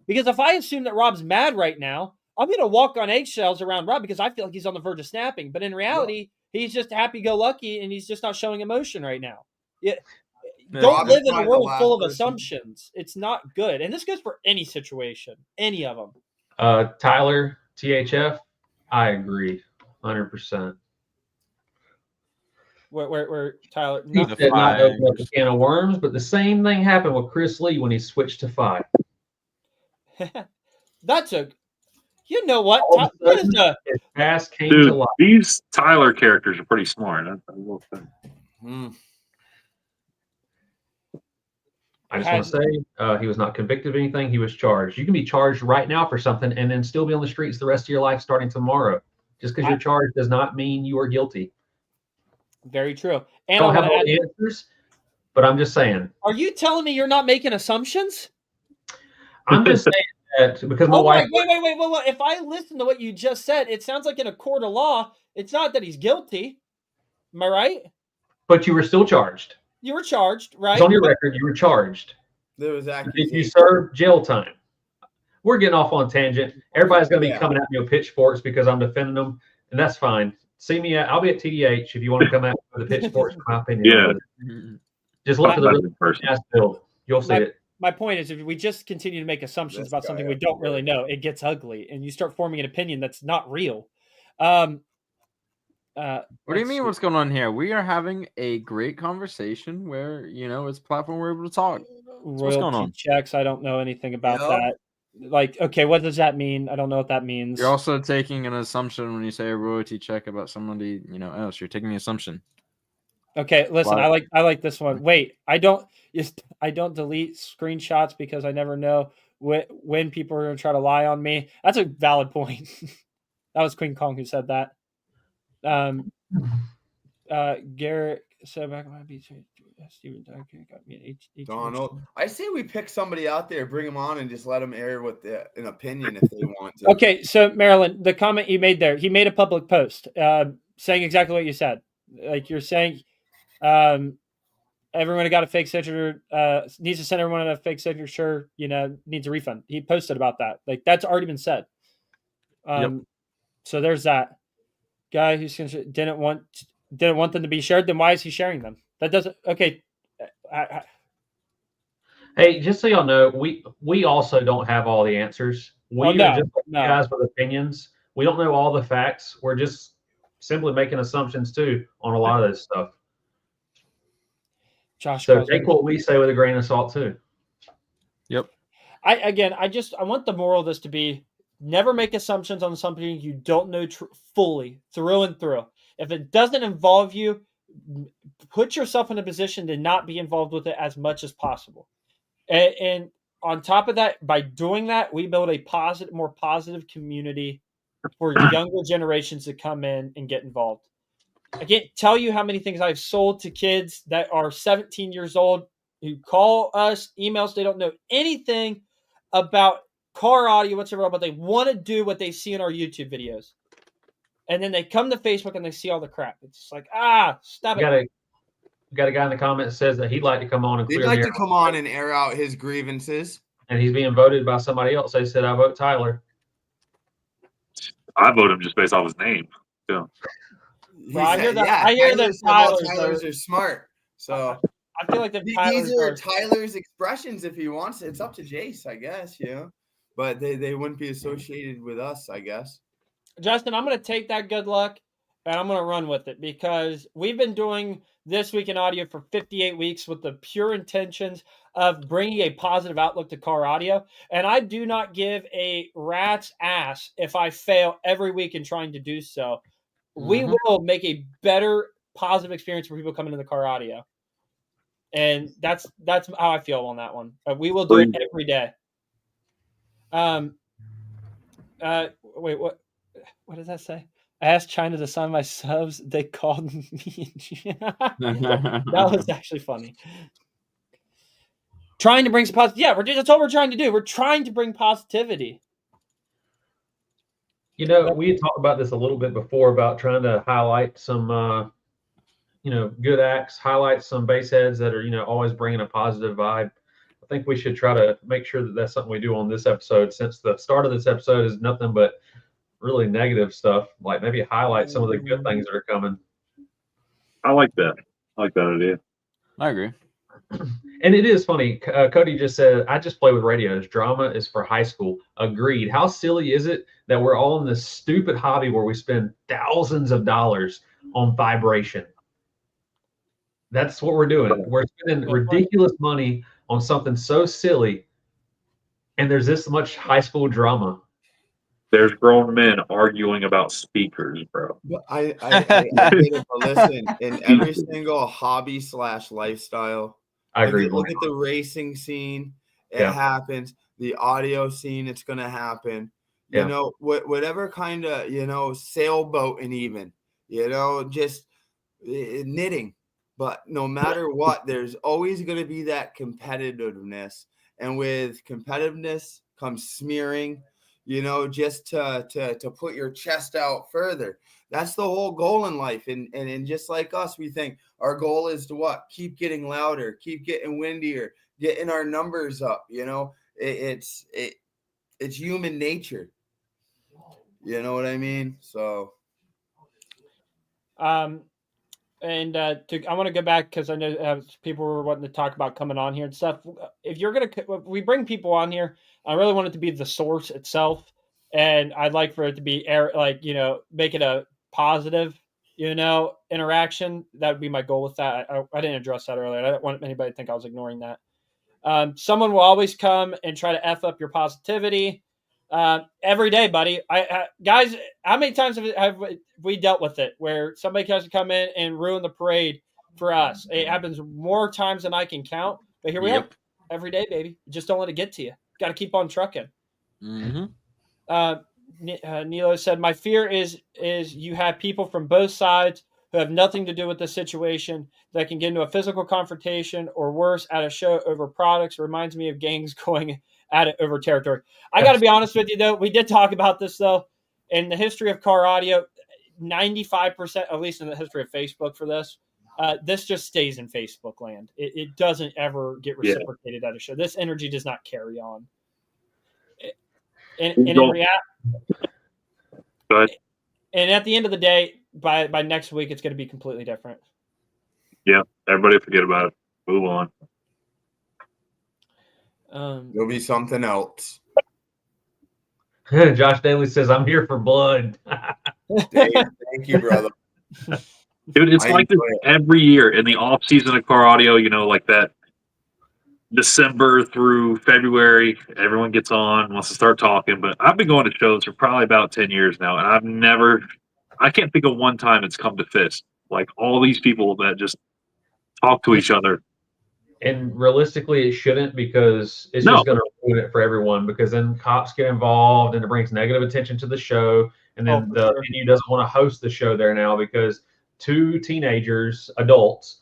Because if I assume that Rob's mad right now, I'm going to walk on eggshells around Rob because I feel like he's on the verge of snapping. But in reality, he's just happy-go-lucky and he's just not showing emotion right now. Yeah. Don't live in a world full of assumptions. It's not good. And this goes for any situation, any of them. Tyler, THF, I agree, 100%. Where Tyler? He No, said not to open up a can of worms, but the same thing happened with Chris Lee when he switched to 5. that's a. You know what? All of a What is sudden, the? his past came Dude, to life. these Tyler characters are pretty smart. I will say. I just want to say he was not convicted of anything. He was charged. You can be charged right now for something and then still be on the streets the rest of your life starting tomorrow. Just because you're charged does not mean you are guilty. Very true. And I don't have all the answers, but I'm just saying. Are you telling me you're not making assumptions? I'm just saying that because my wife. Wait. If I listen to what you just said, it sounds like in a court of law, it's not that he's guilty. Am I right? But you were still charged. You were charged, right? It's on your record. You were charged. There was Did you serve jail time? We're getting off on a tangent. Everybody's going to be coming at me with pitchforks because I'm defending them, and that's fine. See me I'll be at TDH if you want to come at me with the pitchforks. My opinion. Yeah. Just look for the ass build. You'll see it. My point is, if we just continue to make assumptions about something we don't really know, it gets ugly, and you start forming an opinion that's not real. What do you mean? What's going on here? We are having a great conversation where it's a platform we're able to talk. What's going on? Checks. I don't know anything about that. Like, okay, what does that mean? I don't know what that means. You're also taking an assumption when you say a royalty check about somebody else. You're taking the assumption. Okay, listen. I like this one. Wait, I don't delete screenshots because I never know when people are going to try to lie on me. That's a valid point. That was Queen Kong who said that. Garrett said back on my Steven got me an Donald. I say we pick somebody out there, bring them on, and just let them air with an opinion if they want to. Okay, so Marilyn, the comment you made there, he made a public post saying exactly what you said. Like you're saying, everyone who got a fake signature needs to send everyone a fake signature. Needs a refund. He posted about that. Like that's already been said. So there's that guy who didn't want them to be shared. Then why is he sharing them? That doesn't. Okay. Hey, just so y'all know, we also don't have all the answers. We are just guys with opinions. We don't know all the facts. We're just simply making assumptions too on a lot of this stuff. Josh, so take what we say with a grain of salt too. Yep. I want the moral of this to be: never make assumptions on something you don't know fully through and through. If it doesn't involve you, put yourself in a position to not be involved with it as much as possible. And on top of that, by doing that, we build a more positive community for younger generations to come in and get involved. I can't tell you how many things I've sold to kids that are 17 years old who call us, emails. They don't know anything about car audio whatsoever, but they want to do what they see in our YouTube videos. And then they come to Facebook and they see all the crap. It's just like, stop it. We got a guy in the comments that says that he'd like to come on and he'd like to come on and air out his grievances. And he's being voted by somebody else. They said, I vote Tyler. I vote him just based off his name. So. Well, I hear that Tyler's are smart. So I feel like these are Tyler's expressions if he wants. It's up to Jace, I guess, But they wouldn't be associated with us, I guess. Justin, I'm going to take that good luck and I'm going to run with it because we've been doing This Week in Audio for 58 weeks with the pure intentions of bringing a positive outlook to car audio. And I do not give a rat's ass if I fail every week in trying to do so. Mm-hmm. We will make a better positive experience for people coming into the car audio. And that's how I feel on that one. We will do it every day. Wait, what does that say? I asked China to sign my subs. They called me. That was actually funny. Trying to bring some positive. Yeah, that's all we're trying to do. We're trying to bring positivity. We had talked about this a little bit before about trying to highlight some, good acts, highlight some base heads that are, always bringing a positive vibe. I think we should try to make sure that that's something we do on this episode, since the start of this episode is nothing but really negative stuff. Like maybe highlight some of the good things that are coming. I like that. I like that idea. I agree. And it is funny. Cody just said, I just play with radios. Drama is for high school. Agreed. How silly is it that we're all in this stupid hobby where we spend thousands of dollars on vibration? That's what we're doing. We're spending ridiculous money on something so silly, and there's this much high school drama. There's grown men arguing about speakers, bro. But I get it, but listen, in every single hobby / lifestyle, I agree. Look at the racing scene. It Yeah. happens. The audio scene, it's going to happen. You Yeah. know, whatever kind of, sailboating even, just knitting. But no matter what, there's always going to be that competitiveness. And with competitiveness comes smearing, just to put your chest out further. That's the whole goal in life. And just like us, we think our goal is to what? Keep getting louder, keep getting windier, getting our numbers up. It's human nature. You know what I mean? So. And I want to go back because I know people were wanting to talk about coming on here and stuff. If you're we bring people on here, I really want it to be the source itself, and I'd like for it to be make it a positive, interaction. That would be my goal with that. I didn't address that earlier. I don't want anybody to think I was ignoring that. Someone will always come and try to F up your positivity. Every day, buddy. Guys, how many times have we dealt with it where somebody has to come in and ruin the parade for us? It happens more times than I can count, but here we are every day, baby. Just don't let it get to you. Got to keep on trucking. Nilo said, my fear is you have people from both sides who have nothing to do with the situation that can get into a physical confrontation or worse at a show over products. Reminds me of gangs going at it over territory. I got to be honest with you, though. We did talk about this, though. In the history of car audio, 95%, at least in the history of Facebook for this just stays in Facebook land. It doesn't ever get reciprocated at a show. This energy does not carry on. And at the end of the day, by next week, it's going to be completely different. Yeah, everybody forget about it. Move on. There'll be something else. Josh Daly says, I'm here for blood. Dave, thank you, brother. Dude, it's like this every year in the off season of car audio, like that December through February, everyone gets on, wants to start talking. But I've been going to shows for probably about 10 years now, and I can't think of one time it's come to fist. Like all these people that just talk to each other. And realistically, it shouldn't, because it's just going to ruin it for everyone, because then cops get involved and it brings negative attention to the show. And then the venue doesn't want to host the show there now because two teenagers, adults,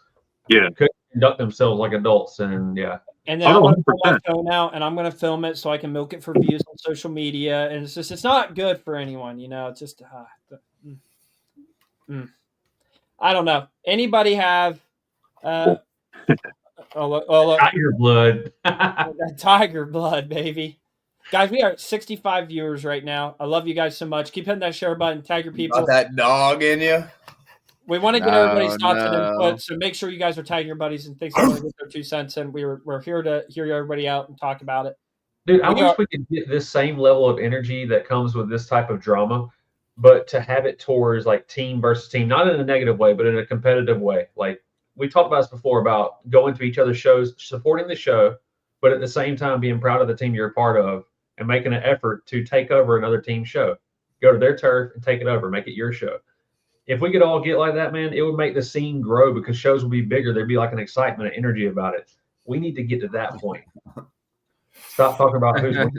could conduct themselves like adults. And and then I want to pull my phone out and I'm going to film it so I can milk it for views on social media. And it's not good for anyone, It's just, I don't know. Anybody have, look. Tiger blood. Tiger blood, baby. Guys, we are at 65 viewers right now. I love you guys so much. Keep hitting that share button. Tag your people. Got that dog in you? We want to get everybody's thoughts and input, so make sure you guys are tagging your buddies and things that want to get their 2 cents. And we're here to hear everybody out and talk about it. Dude, I wish we could get this same level of energy that comes with this type of drama, but to have it towards like team versus team, not in a negative way, but in a competitive way. Like we talked about this before about going to each other's shows, supporting the show, but at the same time being proud of the team you're a part of and making an effort to take over another team's show. Go to their turf and take it over, make it your show. If we could all get like that, man, it would make the scene grow because shows would be bigger. There'd be like an excitement and energy about it. We need to get to that point. Stop talking about who's winning.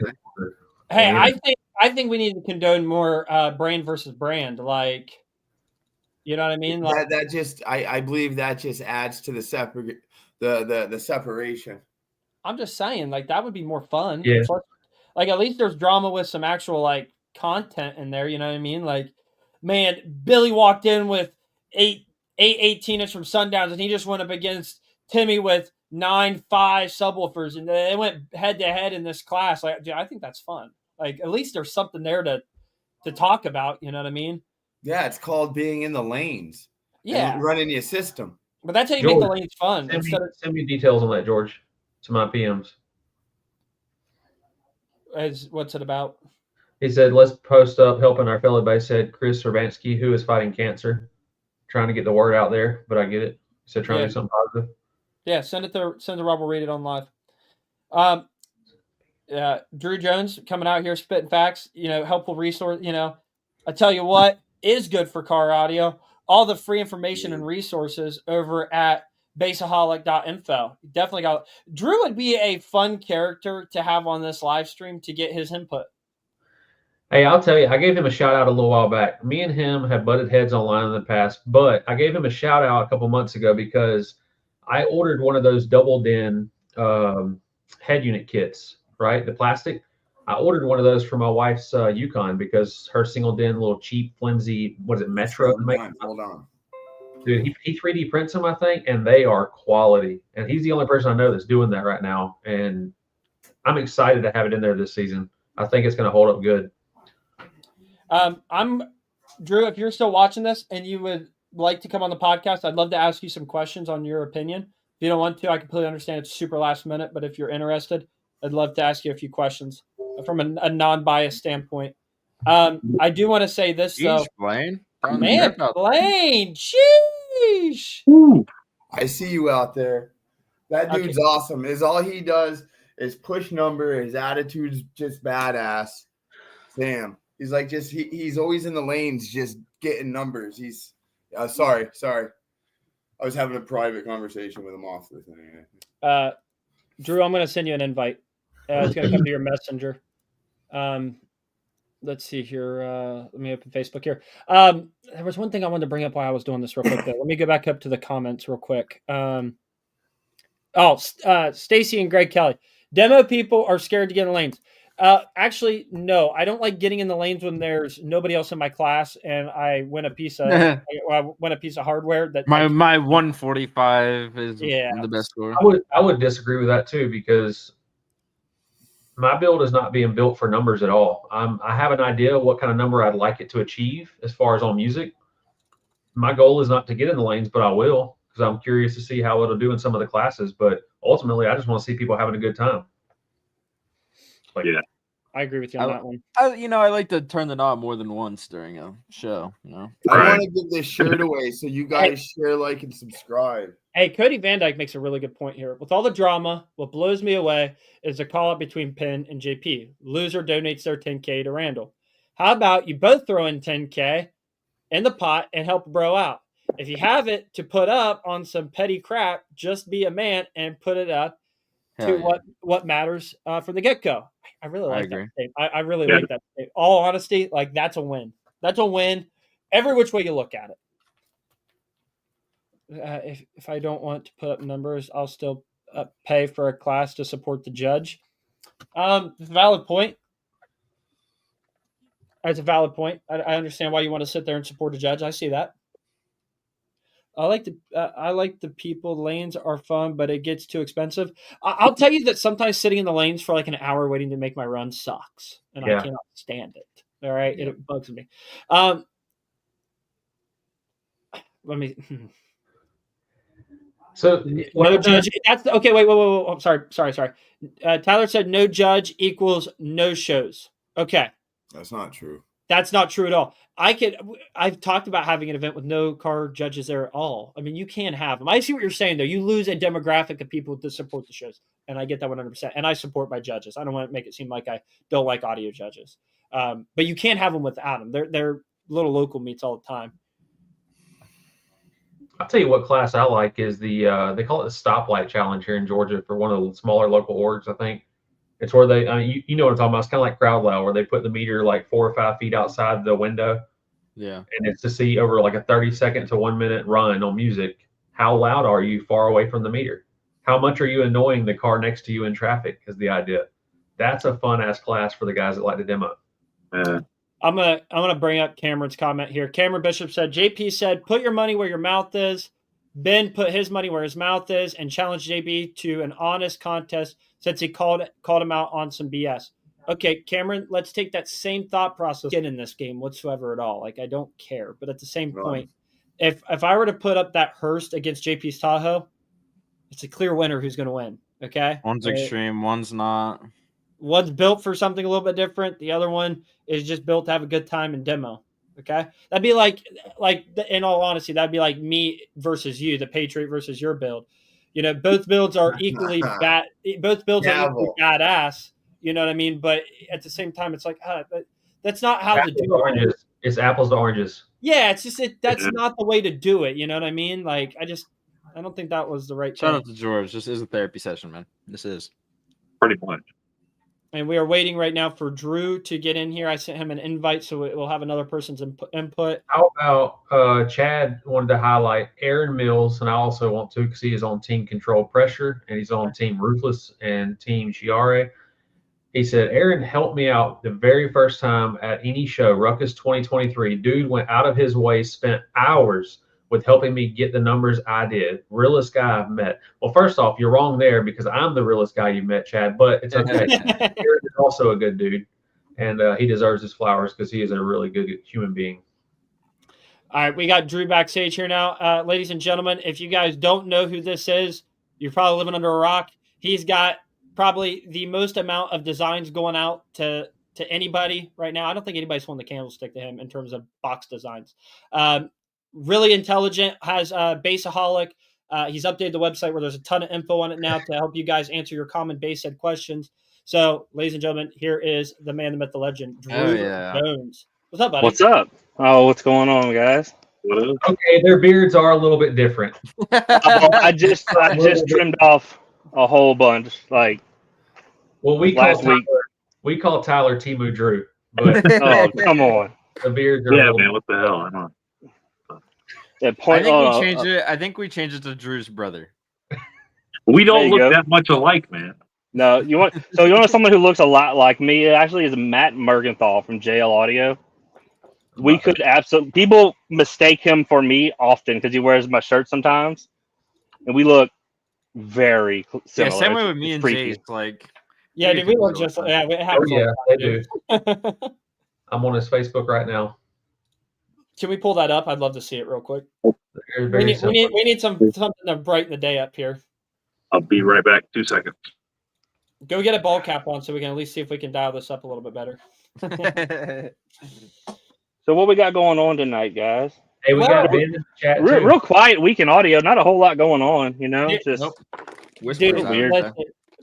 Hey, I think we need to condone more brand versus brand. Like, you know what I mean? Like, that just I believe that just adds to the separation. I'm just saying, like, that would be more fun. Yeah. Like, at least there's drama with some actual like content in there. You know what I mean? Like, man, Billy walked in with eight 18-inch from Sundowns, and he just went up against Timmy with 9.5 subwoofers, and they went head to head in this class. Like, dude, I think that's fun. Like, at least there's something there to talk about. You know what I mean? Yeah, it's called being in the lanes. Yeah, running your system. But that's how you make the lanes fun. Send me details on that, George, to my PMs. What's it about? He said, let's post up helping our fellow basehead Chris Urbanski, who is fighting cancer. Trying to get the word out there, but I get it. So trying to do something positive. Yeah, send it to Rob. We'll read it on live. Drew Jones coming out here spitting facts. Helpful resource. I tell you what is good for car audio. All the free information and resources over at baseaholic.info. Definitely got Drew would be a fun character to have on this live stream to get his input. Hey, I'll tell you, I gave him a shout out a little while back. Me and him have butted heads online in the past, but I gave him a shout out a couple months ago because I ordered one of those double din head unit kits, right? The plastic. I ordered one of those for my wife's Yukon because her single din, little cheap, flimsy, what is it, Metro? Hold on. Dude, he 3D prints them, I think, and they are quality. And he's the only person I know that's doing that right now. And I'm excited to have it in there this season. I think it's going to hold up good. I'm Drew. If you're still watching this and you would like to come on the podcast, I'd love to ask you some questions on your opinion. If you don't want to, I completely understand. It's super last minute, but if you're interested, I'd love to ask you a few questions from a non-biased standpoint. I do want to say this though. Blaine. Man, Blaine, sheesh. I see you out there. That dude's awesome. All he does is push number. His attitude's just badass. Damn. He's like he's always in the lanes just getting numbers. He's sorry. I was having a private conversation with him off the thing. Drew, I'm going to send you an invite. It's going to come to your messenger. Let's see here. Let me open Facebook here. There was one thing I wanted to bring up while I was doing this real quick. Let me go back up to the comments real quick. Stacy and Greg Kelly. Demo people are scared to get in lanes. Actually, no. I don't like getting in the lanes when there's nobody else in my class and I win a piece of hardware. That my 145 is the best score. I would disagree with that too because my build is not being built for numbers at all. I have an idea of what kind of number I'd like it to achieve as far as on music. My goal is not to get in the lanes, but I will because I'm curious to see how it'll do in some of the classes. But ultimately, I just want to see people having a good time. Yeah, I agree with you on that one. I like to turn the knob more than once during a show. I want to give this shirt away, so you guys share, like, and subscribe. Hey, Cody Van Dyke makes a really good point here. With all the drama, what blows me away is the call-up between Penn and JP. Loser donates their 10K to Randall. How about you both throw in 10K in the pot and help bro out? If you have it to put up on some petty crap, just be a man and put it up to what matters from the get-go. I really like that statement. I really like that statement. All honesty, like that's a win. That's a win every which way you look at it. If I don't want to put up numbers, I'll still pay for a class to support the judge. It's a valid point. It's a valid point. I understand why you want to sit there and support the judge. I see that. I like the people. Lanes are fun, but it gets too expensive. I'll tell you that sometimes sitting in the lanes for like an hour waiting to make my run sucks, and I cannot stand it. All right, it bugs me. Let me. So no judge. That's okay. Wait. I'm sorry. Tyler said no judge equals no shows. Okay, that's not true. That's not true at all. I've talked about having an event with no car judges there at all. I mean, you can have them. I see what you're saying, though. You lose a demographic of people to support the shows, and I get that 100%. And I support my judges. I don't want to make it seem like I don't like audio judges. But you can't have them without them. They're little local meets all the time. I'll tell you what class I like is the they call it the stoplight challenge here in Georgia for one of the smaller local orgs, I think. It's where they, you know what I'm talking about. It's kind of like crowd loud, where they put the meter like 4 or 5 feet outside the window. Yeah. And it's to see over like a 30-second to 1 minute run on music. How loud are you far away from the meter? How much are you annoying the car next to you in traffic is the idea. That's a fun ass class for the guys that like to demo. I'm gonna bring up Cameron's comment here. Cameron Bishop said, JP said, put your money where your mouth is. Ben put his money where his mouth is and challenged JB to an honest contest since he called him out on some BS. Okay, Cameron, let's take that same thought process in this game whatsoever at all. Like, I don't care. But at the same point, if I were to put up that Hearst against JP's Tahoe, it's a clear winner who's going to win. Okay? One's extreme, one's not. One's built for something a little bit different. The other one is just built to have a good time and demo. Okay, that'd be like in all honesty, that'd be like me versus you, the Patriot versus your build. You know, both builds are equally bad. Both builds are equally Gavel. badass. You know what I mean? But at the same time, it's like, but that's not how to Apples do to it. oranges. It's apples to oranges. Yeah, it's just that's Yeah. not the way to do it. You know what I mean? Like, I don't think that was the right Shout thing. out to George. This is a therapy session, man. This is. Pretty much. And we are waiting right now for Drew to get in here. I sent him an invite, so we'll have another person's input. How about Chad wanted to highlight Aaron Mills, and I also want to because he is on Team Control Pressure, and he's on Team Ruthless and Team Chiare. He said, Aaron helped me out the very first time at any show, Ruckus 2023. Dude went out of his way, spent hours with helping me get the numbers I did. Realest guy I've met. Well, first off, you're wrong there because I'm the realest guy you've met, Chad, but it's okay. Aaron is also a good dude, and he deserves his flowers because he is a really good human being. All right, we got Drew backstage here now. Ladies and gentlemen, if you guys don't know who this is, you're probably living under a rock. He's got probably the most amount of designs going out to anybody right now. I don't think anybody's holding the candlestick to him in terms of box designs. Really intelligent, has Baseaholic. He's updated the website where there's a ton of info on it now to help you guys answer your common base head questions. So, ladies and gentlemen, here is the man, the myth, the legend, Drew Jones. What's up, buddy? What's up? Oh, what's going on, guys? Okay, their beards are a little bit different. I just trimmed off a whole bunch. Like, well, we call Tyler Timu Drew, but oh, come on. The beards are man, what the hell? I know. I think we changed it to Drew's brother. We don't look that much alike, man. No, you want someone who looks a lot like me? It actually is Matt Mergenthal from JL Audio. We could absolutely. People mistake him for me often because he wears my shirt sometimes, and we look very similar. Yeah, same way with me and Jay. Like, yeah, dude, we look just. Yeah, they do. I'm on his Facebook right now. Can we pull that up? I'd love to see it real quick. We need something to brighten the day up here. I'll be right back. 2 seconds. Go get a ball cap on so we can at least see if we can dial this up a little bit better. So what we got going on tonight, guys? Hey, we got Ben in the chat too. Real quiet week in audio. Not a whole lot going on, you know. Dude, weird.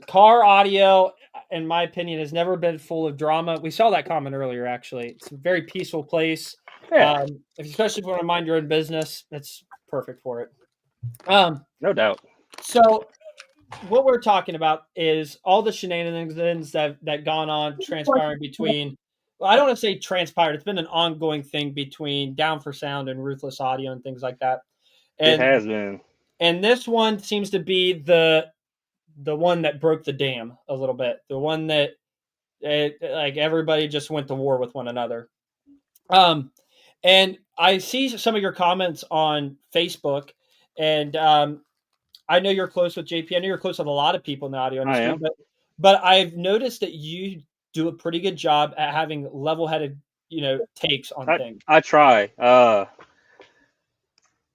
Car audio, in my opinion, has never been full of drama. We saw that comment earlier. Actually, it's a very peaceful place. Yeah. Especially if you want to mind your own business, that's perfect for it. No doubt. So, what we're talking about is all the shenanigans that gone on, transpiring between. Well, I don't want to say transpired. It's been an ongoing thing between Down for Sound and Ruthless Audio and things like that. And, it has been. And this one seems to be the one that broke the dam a little bit. The one that like everybody just went to war with one another. And I see some of your comments on Facebook, and I know you're close with JP. I know you're close with a lot of people in the audio industry, but I've noticed that you do a pretty good job at having level-headed, takes on things. I try. I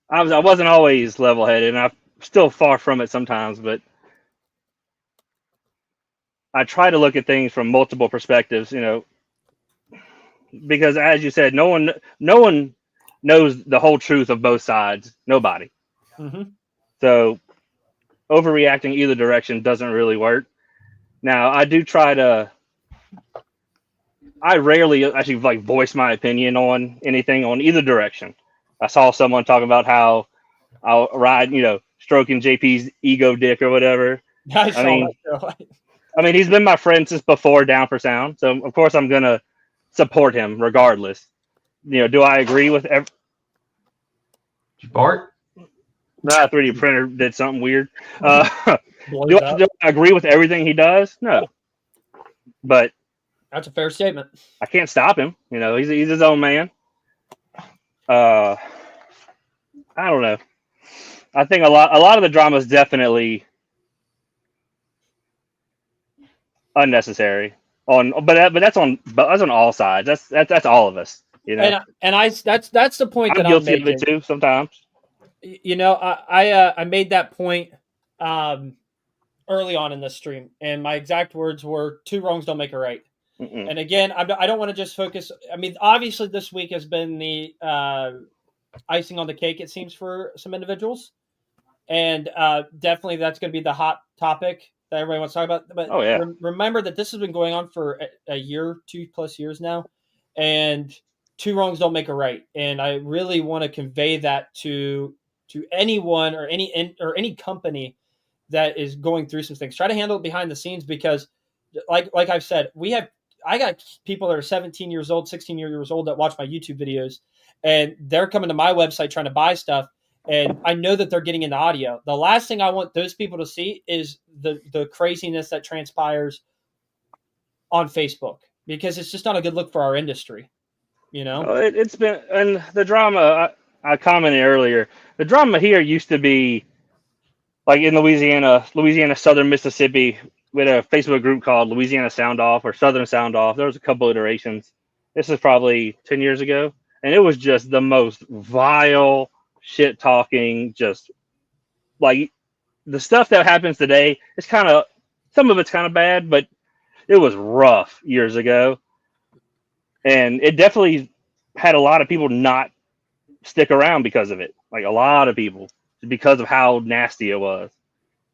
wasn't always level-headed, and I'm still far from it sometimes, but I try to look at things from multiple perspectives, because as you said, no one knows the whole truth of both sides. Nobody. Mm-hmm. So overreacting either direction doesn't really work. Now, I rarely actually voice my opinion on anything on either direction. I saw someone talk about how I'll ride, stroking JP's ego dick or whatever. I mean, he's been my friend since before Down for Sound, so of course I'm gonna support him regardless. Do I agree with Bart? Nah, 3D printer did something weird. Do I agree with everything he does? No, but that's a fair statement. I can't stop him. He's his own man. I don't know. I think a lot of the drama is definitely unnecessary. But that's on all sides. That's all of us. And that's the point I'm that guilty I'm making. of it too sometimes. I made that point early on in this stream, and my exact words were 2 wrongs don't make a right. And again, I don't want to just focus. I mean, obviously, this week has been the icing on the cake, it seems, for some individuals. And definitely that's going to be the hot topic that everybody wants to talk about. But remember that this has been going on for a year, 2+ years now. And two wrongs don't make a right. And I really want to convey that to anyone or any company that is going through some things. Try to handle it behind the scenes, because like I've said, I got people that are 17 years old, 16 years old that watch my YouTube videos, and they're coming to my website trying to buy stuff. And I know that they're getting into audio. The last thing I want those people to see is the craziness that transpires on Facebook, because it's just not a good look for our industry. You know, it's been, and the drama I commented earlier. The drama here used to be like in Louisiana, Southern Mississippi. We had a Facebook group called Louisiana Sound Off or Southern Sound Off. There was a couple iterations. This is probably 10 years ago, and it was just the most vile shit talking. Just like the stuff that happens today, it's kind of, some of it's kind of bad, but it was rough years ago. And it definitely had a lot of people not stick around because of it. Like a lot of people, because of how nasty it was.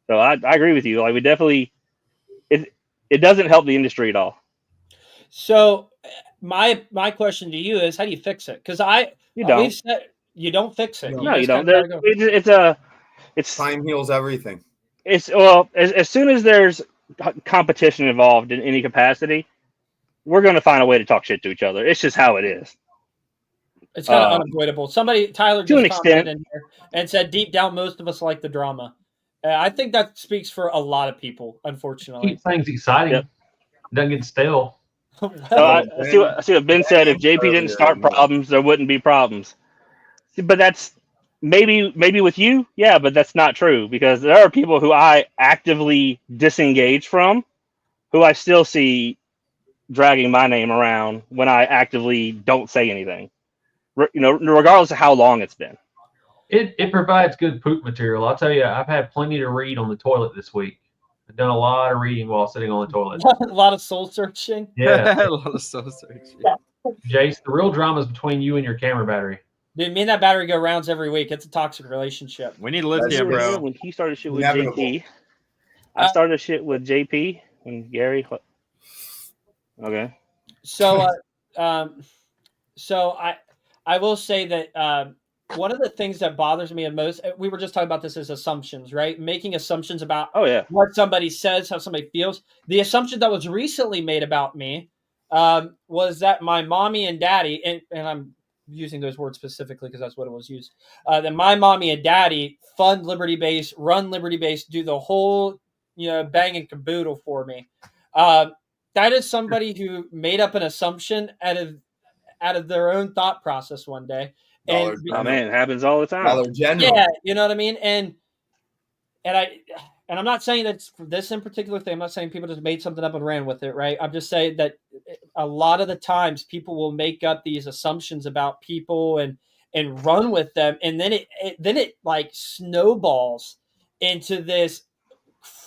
So I agree with you. Like we definitely, it doesn't help the industry at all. So my question to you is, how do you fix it? Because we've said you don't fix it. No, you don't. Go. It's time heals everything. As soon as there's competition involved in any capacity, we're going to find a way to talk shit to each other. It's just how it is. It's kind of unavoidable. Tyler to an just commented extent, in here and said, deep down, most of us like the drama. I think that speaks for a lot of people, unfortunately. Keep things exciting. Yep. Doesn't get stale. I see what Ben said. If JP didn't start problems, there wouldn't be problems. But that's maybe with you, yeah, but that's not true, because there are people who I actively disengage from, who I still see dragging my name around when I actively don't say anything, regardless of how long it's been. It provides good poop material. I'll tell you, I've had plenty to read on the toilet this week. I've done a lot of reading while sitting on the toilet. A lot of soul searching. Yeah, a lot of soul searching. Jace, the real drama is between you and your camera battery. Dude, me and that battery go rounds every week. It's a toxic relationship. We need lithium, bro. When he started shit with JP, I started shit with JP and Gary. Okay. So, I will say that one of the things that bothers me the most, we were just talking about this, is assumptions, right? Making assumptions about what somebody says, how somebody feels. The assumption that was recently made about me was that my mommy and daddy, and I'm using those words specifically because that's what it was used, that my mommy and daddy fund Liberty Base, run Liberty Base, do the whole, bang and caboodle for me. That is somebody who made up an assumption out of their own thought process one day. And it happens all the time. Yeah, you know what I mean? And I'm not saying that's for this in particular thing. I'm not saying people just made something up and ran with it, right? I'm just saying that a lot of the times people will make up these assumptions about people and run with them, and then it like snowballs into this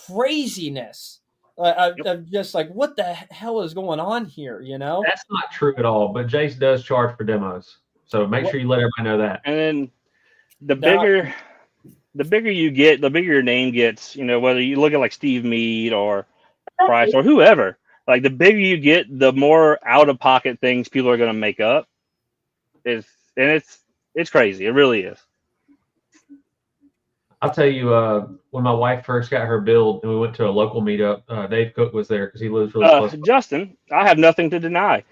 craziness of just like, what the hell is going on here? That's not true at all. But Jace does charge for demos. So make sure you let everybody know that. And then the bigger you get, the bigger your name gets, whether you look at like Steve Meade or Price or whoever, like the bigger you get, the more out of pocket things people are going to make up. It's crazy. It really is. I'll tell you, when my wife first got her build and we went to a local meetup, Dave Cook was there because he lives really close. Justin, I have nothing to deny.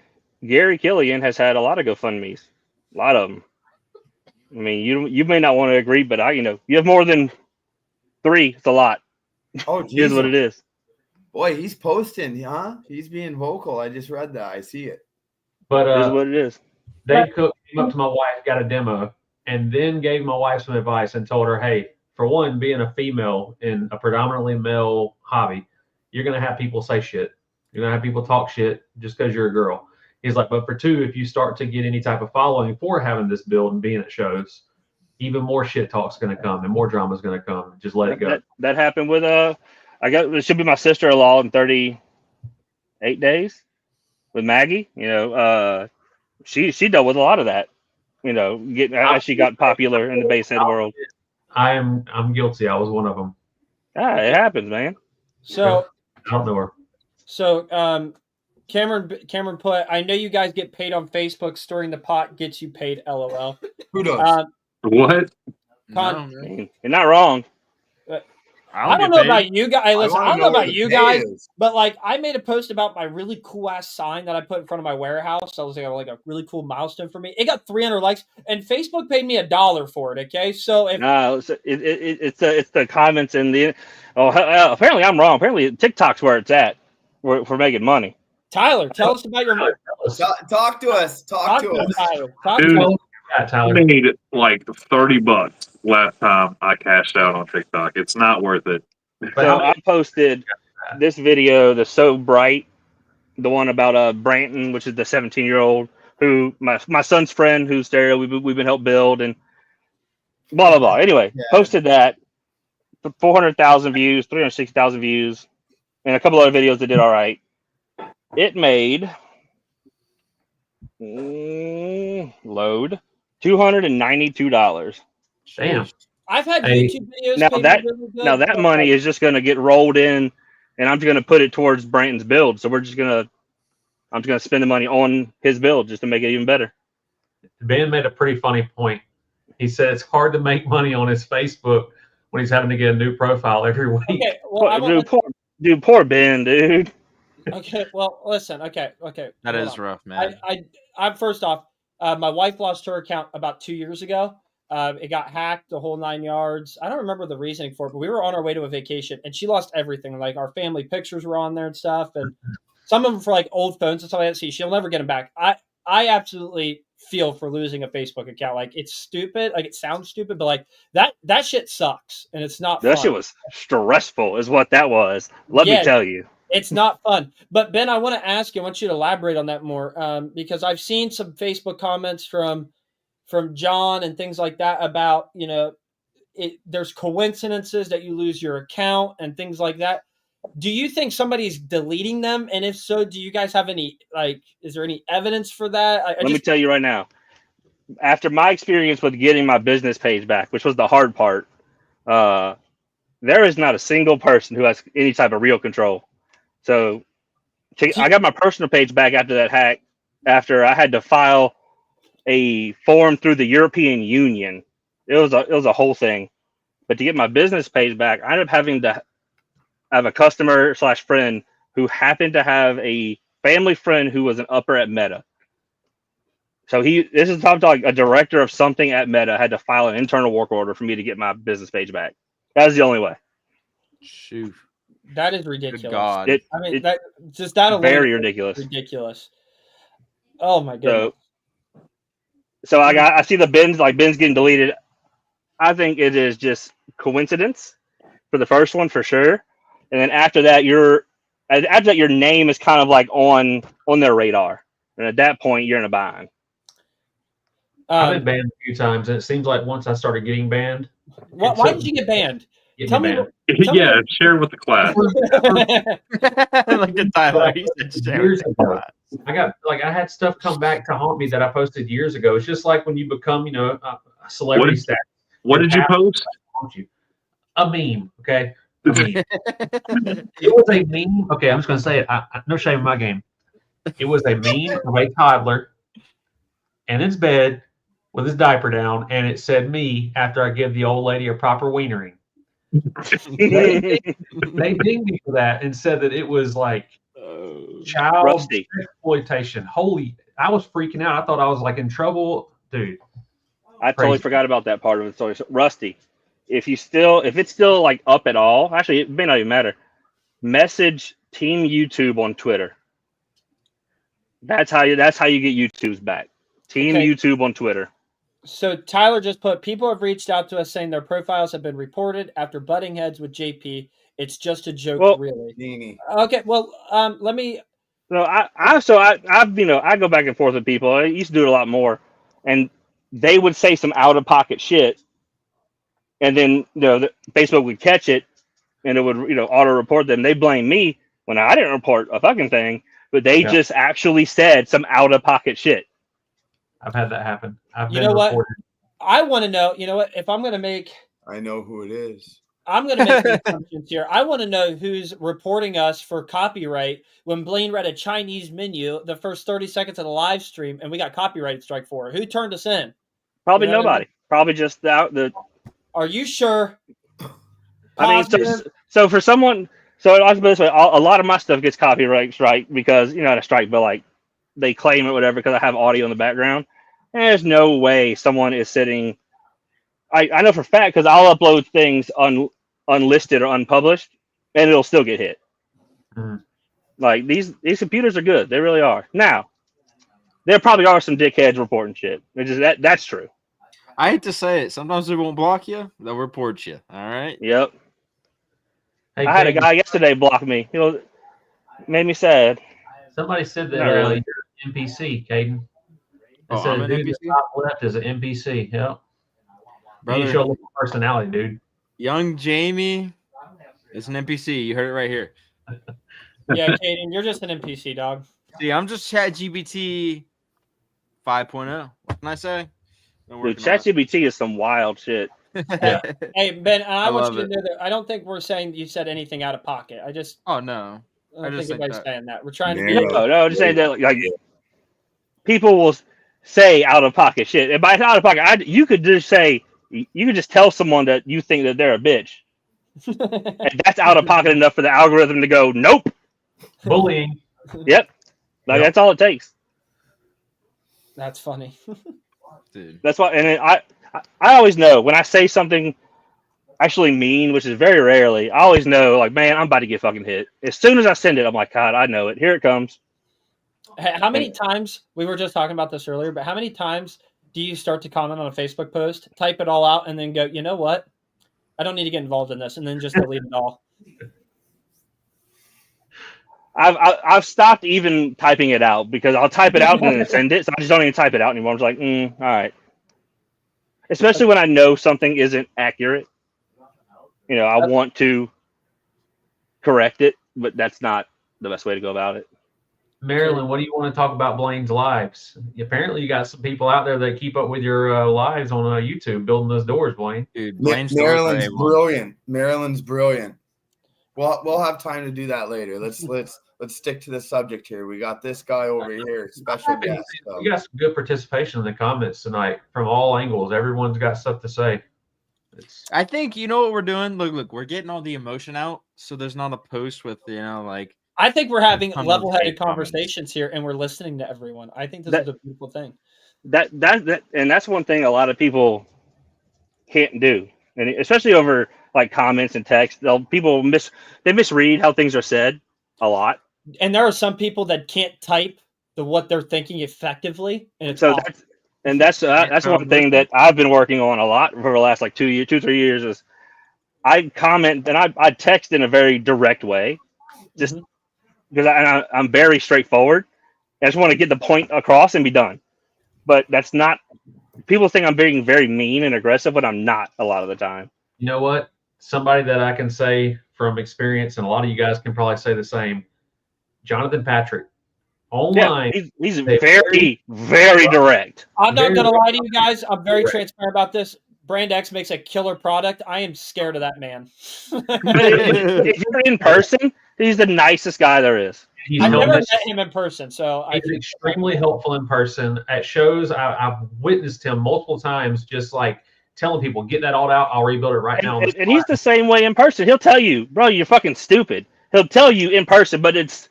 Gary Killian has had a lot of GoFundMes. A lot of them. I mean, you may not want to agree, but you have more than 3. It's a lot. Oh, geez. Here's what it is. Boy, he's posting, huh? He's being vocal. I just read that. I see it. But here's what it is. Dave Cook came up to my wife, got a demo, and then gave my wife some advice and told her, hey, for one, being a female in a predominantly male hobby, you're going to have people say shit. You're going to have people talk shit just because you're a girl. He's like, but for 2, if you start to get any type of following for having this build and being at shows, even more shit talk's going to come and more drama's going to come. Just let it go. That happened with it should be my sister-in-law in 38 days. with Maggie. She dealt with a lot of that. As she got popular in the Basehead world. I'm guilty. I was one of them. It happens, man. So I don't know her. So Cameron put, I know you guys get paid on Facebook. Stirring the pot gets you paid. LOL. Who does? What? Con- No, man. You're not wrong. I don't know about you guys. Hey, listen, I don't know about you guys, is. but like I made a post about my really cool ass sign that I put in front of my warehouse. That was like a really cool milestone for me. It got 300 likes, and Facebook paid me $1 for it. Okay, so if No, it's the comments in the. Apparently I'm wrong. Apparently TikTok's where it's at. For making money. Tyler, tell us about your. Talk to us. Talk to us. Tyler. Talk Dude, to us. Yeah, Tyler. I made like $30 last time I cashed out on TikTok. It's not worth it. So I posted this video, the So Bright, the one about Branton, which is the 17-year-old who my son's friend whose stereo we've been helped build and blah blah blah. Anyway, posted that 400,000 views, 360,000 views, and a couple other videos that did all right. It made load $292. Damn. I've had Hey. YouTube videos. Now pay me that really good, now that but, money like, is just going to get rolled in, and I'm just going to put it towards Branton's build. So I'm just going to spend the money on his build just to make it even better. Ben made a pretty funny point. He said it's hard to make money on his Facebook when he's having to get a new profile every week. Okay, well, I won't Poor Ben, dude. Okay, well, listen. Okay. That hold is on. rough, man. I'm first off. My wife lost her account about 2 years ago. It got hacked, the whole 9 yards. I don't remember the reasoning for it, but we were on our way to a vacation, and she lost everything. Like our family pictures were on there and stuff, and some of them for like old phones and stuff like that. See, she'll never get them back. I absolutely feel for losing a Facebook account. Like it's stupid. Like it sounds stupid, but like that shit sucks, and it's not. That fun. shit was stressful, is what that was. Let me tell you. It's not fun. But Ben, I want to ask you, I want you to elaborate on that more, because I've seen some Facebook comments from John and things like that about, there's coincidences that you lose your account and things like that. Do you think somebody's deleting them? And if so, do you guys have any, is there any evidence for that? Let me tell you right now, after my experience with getting my business page back, which was the hard part, there is not a single person who has any type of real control. So I got my personal page back after that hack, after I had to file a form through the European Union. It was a whole thing. But to get my business page back, I ended up having to have a customer / friend who happened to have a family friend who was an upper at Meta. So this is like a director of something at Meta had to file an internal work order for me to get my business page back. That was the only way. Shoot. That is ridiculous. Good God. That alone very is ridiculous. Ridiculous. Oh my goodness. So I see the Ben's getting deleted. I think it is just coincidence for the first one for sure, and then after that your name is kind of like on their radar, and at that point you're in a bind. I've been banned a few times, and it seems like once I started getting banned. Why did you get banned? Tell me. Yeah, share with the class. Like the Tyler, he said share with the class. I had stuff come back to haunt me that I posted years ago. It's just like when you become, a celebrity status. What did you post? A meme, okay? A meme. It was a meme. Okay, I'm just going to say it. No shame in my game. It was a meme of a toddler in his bed with his diaper down, and it said me after I give the old lady a proper wienering. They dinged me for that and said that it was like child exploitation. I was freaking out. I thought I was like in trouble, dude. I totally forgot about that part of the story. So, Rusty, if it's still like up at all, actually it may not even matter. Message Team YouTube on Twitter. That's how you get YouTube's back. Team YouTube on Twitter. So Tyler just put, people have reached out to us saying their profiles have been reported after butting heads with JP. It's just a joke, really. Okay, well, let me. No, I go back and forth with people. I used to do it a lot more, and they would say some out of pocket shit, and then Facebook would catch it, and it would auto report them. They blame me when I didn't report a fucking thing. but they Yeah. just actually said some out of pocket shit. I've had that happen. I've You been know what? reported. I want to know. You know what? If I'm going to make I know who it is. I'm going to make some assumptions here. I want to know who's reporting us for copyright when Blaine read a Chinese menu the first 30 seconds of the live stream and we got copyright strike for it. Who turned us in? Probably You know what I nobody. mean? Probably just the. Are you sure? I mean, Positive? so for someone, so I'll put it this way: a lot of my stuff gets copyright strike because not a strike, but like they claim it, whatever, because I have audio in the background. And there's no way someone is sitting. I know for a fact because I'll upload things unlisted or unpublished, and it'll still get hit. Mhm. Like these computers are good; they really are. Now, there probably are some dickheads reporting shit. It's just that's true. I hate to say it. Sometimes they won't block you. They'll report you. All right. Yep. Hey, I had a Caden, guy yesterday block me. Made me sad. somebody said that Not really. you're an NPC, Caden. They Oh, said I'm a an dude NPC? at top left is an NPC. Yep. You need to Brother, show a little personality, dude. young Jamie is an NPC. You heard it right here. Yeah, Caden, you're just an NPC, dog. See, I'm just ChatGPT 5.0. What can I say? Been Dude, working on it. ChatGPT is some wild shit. Yeah. Hey, Ben, and I want love you to it. know that I don't think we're saying you said anything out of pocket. I Oh, no. don't I just think think anybody's that- saying that. We're trying to Yeah. be. No, I'm just saying that like people will say out of pocket shit. And by out of pocket, you could just say you could just tell someone that you think that they're a bitch, and that's out of pocket enough for the algorithm to go, nope. Bullying. Yep. Like Yep. that's all it takes. That's funny. Dude. That's why, and I always know when I say something actually mean, which is very rarely. I always know, like, man, I'm about to get fucking hit. As soon as I send it, I'm like, God, I know it. Here it comes. How many times, we were just talking about this earlier, but how many times do you start to comment on a Facebook post, type it all out, and then go, you know what? I don't need to get involved in this, and then just delete it all. I've stopped even typing it out because I'll type it out and then send it. So I just don't even type it out anymore. I'm just like, all right. Especially when I know something isn't accurate. I want to correct it, but that's not the best way to go about it. Marilyn, what do you want to talk about Blaine's lives? Apparently, you got some people out there that keep up with your lives on YouTube, building those doors, Blaine. Dude, Blaine's story Maryland's for A1. brilliant. Maryland's brilliant. We'll have time to do that later. Let's stick to the subject here. We got this guy over here, special guest. So. We got some good participation in the comments tonight from all angles. Everyone's got stuff to say. I think you know what we're doing. Look, we're getting all the emotion out, so there's not a post with like. I think we're having Tons of level-headed great comments. conversations here, and we're listening to everyone. I think this is a beautiful thing. That and that's one thing a lot of people can't do, and especially over like comments and text. People misread how things are said a lot. And there are some people that can't type what they're thinking effectively, and it's So awesome. that's one thing that I've been working on a lot for the last like 3 years is I comment and I text in a very direct way, just because I'm very straightforward. I just want to get the point across and be done. But that's not. People think I'm being very mean and aggressive, but I'm not a lot of the time. You know what? Somebody that I can say from experience, and a lot of you guys can probably say the same. Jonathan Patrick, online. Yeah, he's very, very direct. I'm not going to lie to you guys. I'm very transparent about this. Brand X makes a killer product. I am scared of that man. If you're in person, he's the nicest guy there is. I've never met him in person, so he's extremely helpful in person. At shows, I've witnessed him multiple times, just like telling people, get that all out, I'll rebuild it right now. And he's the same way in person. He'll tell you, bro, you're fucking stupid. He'll tell you in person, but it's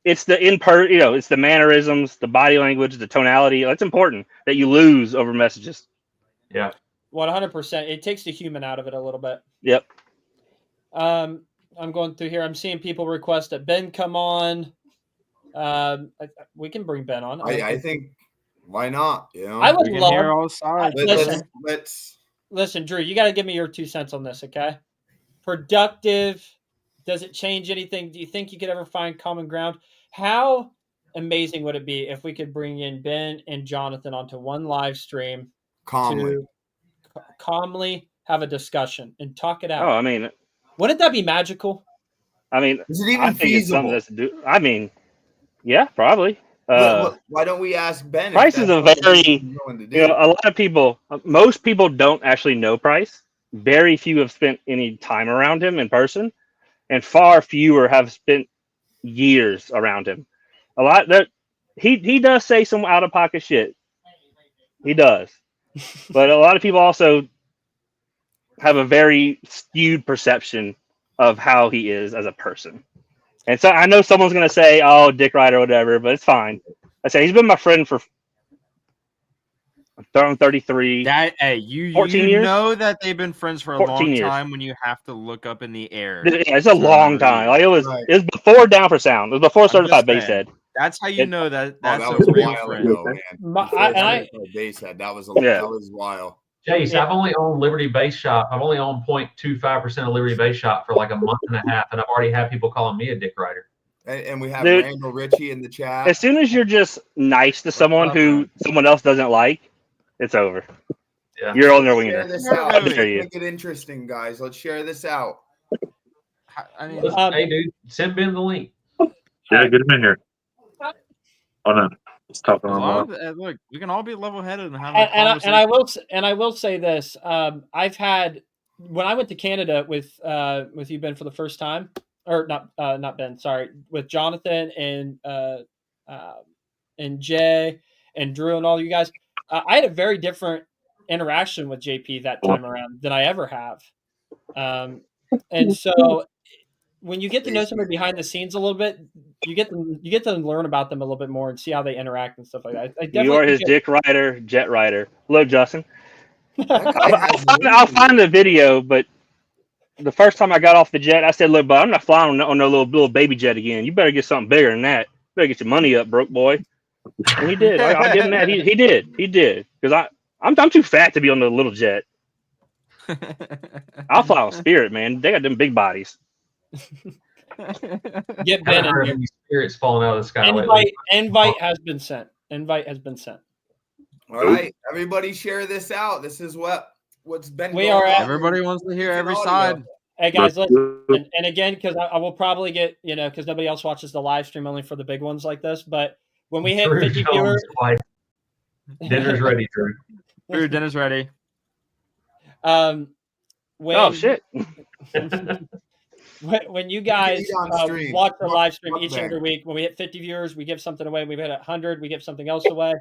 the it's the mannerisms, the body language, the tonality. It's important that you lose over messages. Yeah. 100%. It takes the human out of it a little bit. Yep. I'm going through here. I'm seeing people request that Ben come on. We can bring Ben on. I think why not? You know, I would We can love. hear all sides. Listen, Drew. You got to give me your 2 cents on this, okay? Productive. Does it change anything? Do you think you could ever find common ground? How amazing would it be if we could bring in Ben and Jonathan onto one live stream calmly have a discussion and talk it out? Oh, I mean, wouldn't that be magical? I mean, is it even feasible? Yeah, probably. Why don't we ask Ben? Price is a very, a lot of people, most people don't actually know Price. Very few have spent any time around him in person, and far fewer have spent years around him. A lot that he does say some out of pocket shit. He does, but a lot of people also have a very skewed perception of how he is as a person. And so I know someone's gonna say, "Oh, Dick Rider," or whatever, but it's fine. I say he's been my friend for. I'm 33. That you 14 years? know that they've been friends for a 14 long years. time when you have to look up in the air. Yeah, it's a long time. Like it was Right. before Down for Sound. It was before I'm Certified just saying. Basshead. That's how you know that that's that a was a real while friend. ago, man. They said that was wild. Jace, I've only owned Liberty Bass Shop. I've only owned 0.25% of Liberty Bass Shop for like a month and a half, and I've already had people calling me a dick rider. And we have Dude, Randall Ritchie in the chat. As soon as you're just nice to someone who someone else doesn't like, it's over. Yeah. You're on their Share wiener. this out. How Let's dare you. make it interesting, guys. Let's share this out. I mean, Hey, dude, send Ben the link. Yeah, get him in here. Oh no, it's talking on. look, we can all be level-headed and have And I will say this. I've had when I went to Canada with you, Ben, for the first time, or not Ben, sorry, with Jonathan and Jay and Drew and all you guys. I had a very different interaction with JP that time around than I ever have. And so when you get to know somebody behind the scenes a little bit, you get to learn about them a little bit more and see how they interact and stuff like that. You are his dick rider, jet rider. Look, Justin. I'll I'll find the video, but the first time I got off the jet, I said, "Look, but I'm not flying on no little baby jet again. You better get something bigger than that. You better get your money up, broke boy." And he did. I'll give him that. He did. Because I'm too fat to be on the little jet. I'll fly on Spirit, man. They got them big bodies. Get Ben in here. Spirits falling out of the sky. Invite has been sent. Invite has been sent. All right, everybody, share this out. This is what's been. We are at. Everybody wants to hear every side. Hey guys, listen, and again, because I will probably get because nobody else watches the live stream, only for the big ones like this. But when we hit 50 viewers, dinner's ready, Drew. Drew, dinner's ready. Oh shit. When you guys watch the live stream each and every week, when we hit 50 viewers, we give something away. We've hit 100, we give something else away.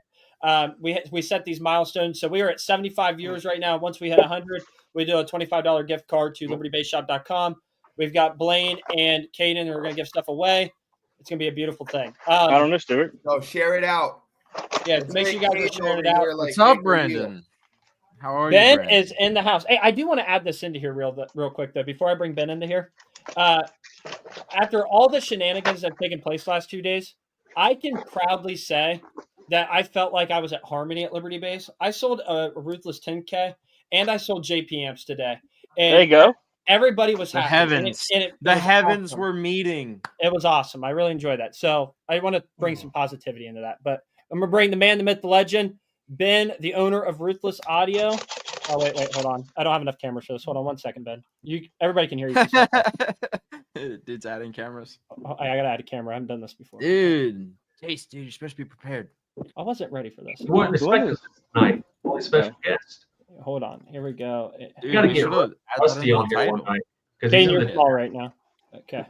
We set these milestones. So we are at 75 viewers right now. Once we hit 100, we do a $25 gift card to libertybassshop.com. We've got Blaine and Caden who are going to give stuff away. It's going to be a beautiful thing. I don't know, Stuart. So share it out. Yeah, make sure you guys are sharing it out. What's up, Brandon? How are Ben you, Brandon? is in the house. Hey, I do want to add this into here real quick, though, before I bring Ben into here. After all the shenanigans that have taken place last 2 days, I can proudly say that I felt like I was at Harmony at Liberty Base. I sold a Ruthless 10K, and I sold JP amps today. And there you go. Everybody was the happy. Heavens. It the heavens awesome. Were meeting. It was awesome. I really enjoyed that. So I want to bring some positivity into that. But I'm going to bring the man, the myth, the legend, Ben, the owner of Ruthless Audio. Oh, wait, hold on. I don't have enough cameras for this. Hold on 1 second, Ben. Everybody can hear you. Dude's adding cameras. I got to add a camera. I haven't done this before. Dude, you're supposed to be prepared. I wasn't ready for this. You weren't expecting tonight. Only special guest. Hold on. Here we go. You got to get Rusty on here one night. Kane, you're small right now. Okay.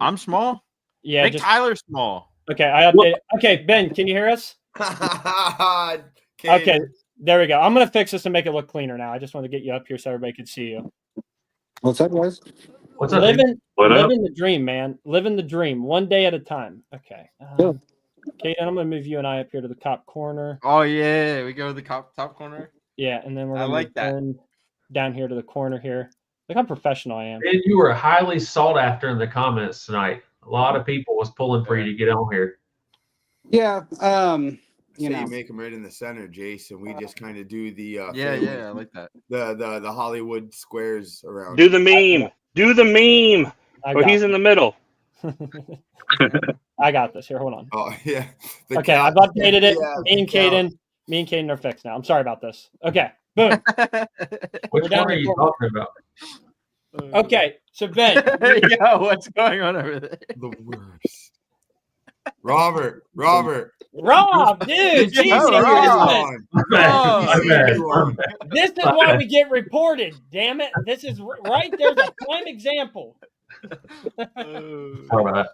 I'm small? Yeah. Make Tyler small. Okay, I updated. Okay, Ben, can you hear us? Okay, there we go. I'm going to fix this and make it look cleaner now. I just want to get you up here so everybody can see you. What's up, guys? What's up? Living the dream, man. Living the dream, one day at a time. Okay. Okay, and I'm going to move you and I up here to the top corner. Oh, yeah. We go to the top corner. Yeah, and then we're I like that. Down here to the corner here. Look how professional I am. And you were highly sought after in the comments tonight. A lot of people was pulling for you to get on here. Yeah. You make them right in the center, Jason. We just kind of do the I like that. The Hollywood squares around. Do the meme. Or he's in the middle. I got this. Here, hold on. Oh yeah. Okay, I've updated it. Me and Caden are fixed now. I'm sorry about this. Okay, boom. Which one are you talking about? Okay, so Ben. Yo, what's going on over there? The worst. Robert. Rob, dude, Yeah, Jesus, Rob. My You bad. on. this is why we get reported. Damn it! This is right. There's a prime example. Sorry about that.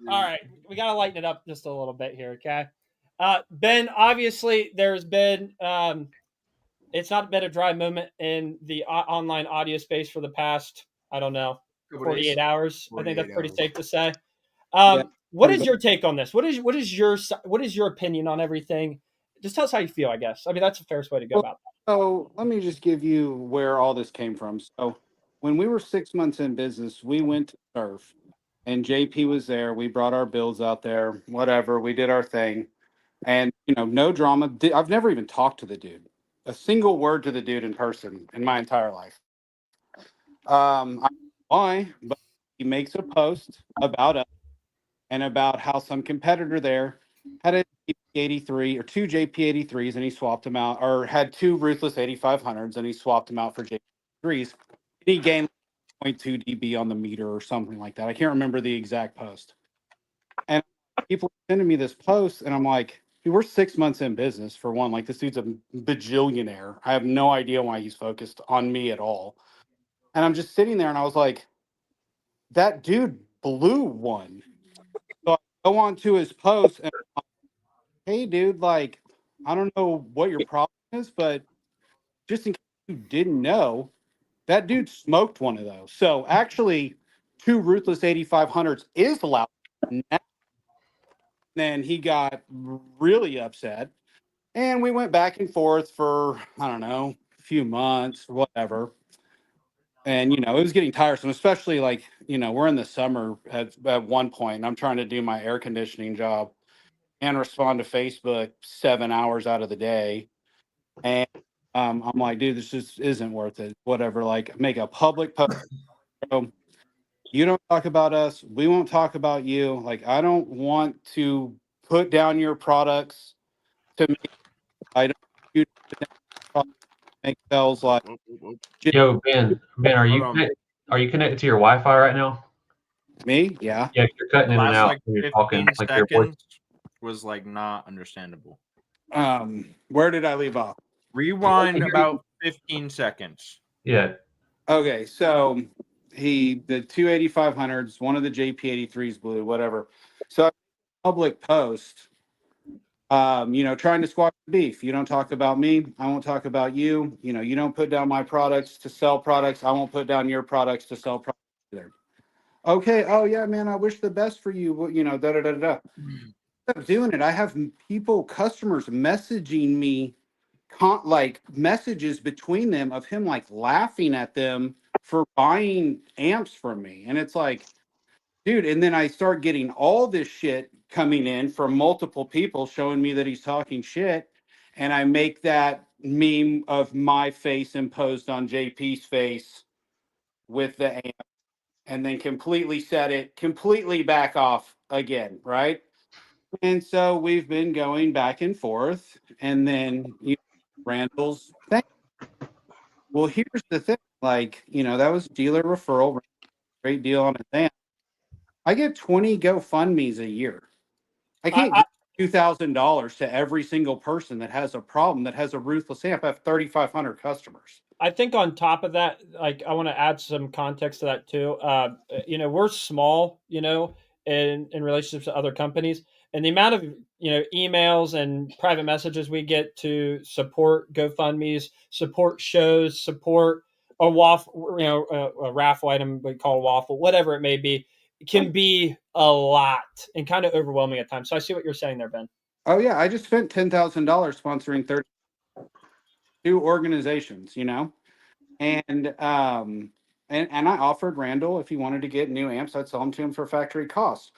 All right, we gotta lighten it up just a little bit here, okay? Ben, obviously, there's been it's not been a dry moment in the online audio space for the past, I don't know, 48 hours. I think that's 48 pretty hours. safe to say. Yeah. What is your take on this? What is your opinion on everything? Just tell us how you feel, I guess. I mean, that's a fair way to go about that. So let me just give you where all this came from. So when we were 6 months in business, we went to surf and JP was there. We brought our bills out there, whatever. We did our thing. And, no drama. I've never even talked to the dude, a single word to the dude in person in my entire life. I don't know why, but he makes a post about us and about how some competitor there had a JP83 or two JP83s and he swapped them out, or had two Ruthless 8500s and he swapped them out for JP3s. He gained 0.2 dB on the meter or something like that. I can't remember the exact post. And people are sending me this post, and I'm like, dude, we're 6 months in business for one. Like, this dude's a bajillionaire. I have no idea why he's focused on me at all. And I'm just sitting there, and I was like, that dude blew one. So I go on to his post, and I'm like, hey, dude, like, I don't know what your problem is, but just in case you didn't know, that dude smoked one of those. So actually, two Ruthless 8500s is allowed now. Then he got really upset. And we went back and forth for, I don't know, a few months, whatever. And, it was getting tiresome, especially like, we're in the summer at one point, and I'm trying to do my air conditioning job and respond to Facebook 7 hours out of the day. And I'm like, dude, this just isn't worth it. Whatever. Like, make a public post. You don't talk about us. We won't talk about you. Like, I don't want to put down your products to make, I don't want you to put down products to make sales like, Yo, Ben, are you connected to your Wi-Fi right now? me? Yeah. Yeah, you're cutting in and Last out like when you're 15 talking. Like your voice. seconds was like not understandable. Where did I leave off? Rewind about 15 seconds. Yeah. Okay, so the 28500s, one of the JP83s blew, whatever. So public post, trying to squash the beef. You don't talk about me, I won't talk about you. You don't put down my products to sell products, I won't put down your products to sell products either. Okay, oh yeah, man, I wish the best for you. Da da da da. Stop doing it. I have customers messaging me, like messages between them of him like laughing at them for buying amps from me, and it's like, dude. And then I start getting all this shit coming in from multiple people showing me that he's talking shit, and I make that meme of my face imposed on JP's face with the amp, and then completely back off again, right? And so we've been going back and forth, and then Randall's thing. Well, here's the thing, like, that was dealer referral, great deal on his amp. I get 20 GoFundMe's a year. I can't give $2,000 to every single person that has a problem that has a Ruthless amp. I have 3,500 customers. I think on top of that, like I want to add some context to that too. We're small, in relationships to other companies, and the amount of emails and private messages we get to support GoFundMe's, support shows, support a waffle, a raffle item we call a waffle, whatever it may be, can be a lot and kind of overwhelming at times. So I see what you're saying there, Ben. Oh yeah, I just spent $10,000 sponsoring 32 organizations, and and I offered Randall, if he wanted to get new amps, I'd sell them to him for factory costs,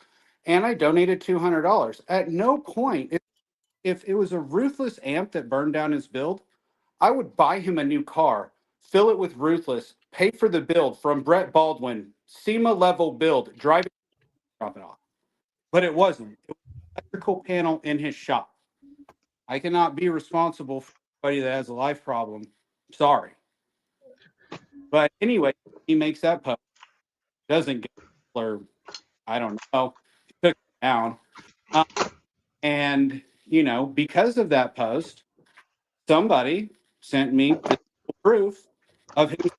and I donated $200. At no point, if it was a Ruthless amp that burned down his build, I would buy him a new car, fill it with Ruthless, pay for the build from Brett Baldwin, SEMA level build, drive it, drop it off. But it wasn't. It was an electrical panel in his shop. I cannot be responsible for anybody that has a life problem. Sorry. But anyway, he makes that post. Doesn't get, or I don't know. He took it down. And, because of that post, somebody sent me proof of him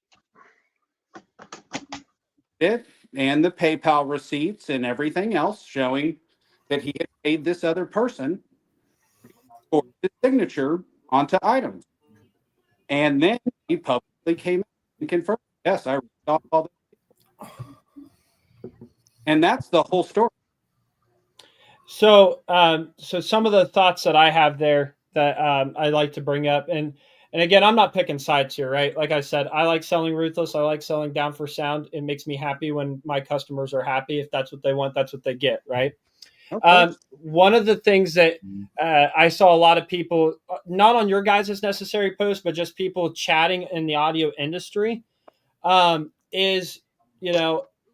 it and the PayPal receipts and everything else showing that he had paid this other person for his signature onto items. And then he publicly came out and confirmed, yes, I ripped off all this. And that's the whole story. So, so some of the thoughts that I have there that I like to bring up, and again, I'm not picking sides here, right? Like I said, I like selling Ruthless. I like selling Down for Sound. It makes me happy when my customers are happy. If that's what they want, that's what they get, right? One of the things that I saw a lot of people, not on your guys' necessary post, but just people chatting in the audio industry, is,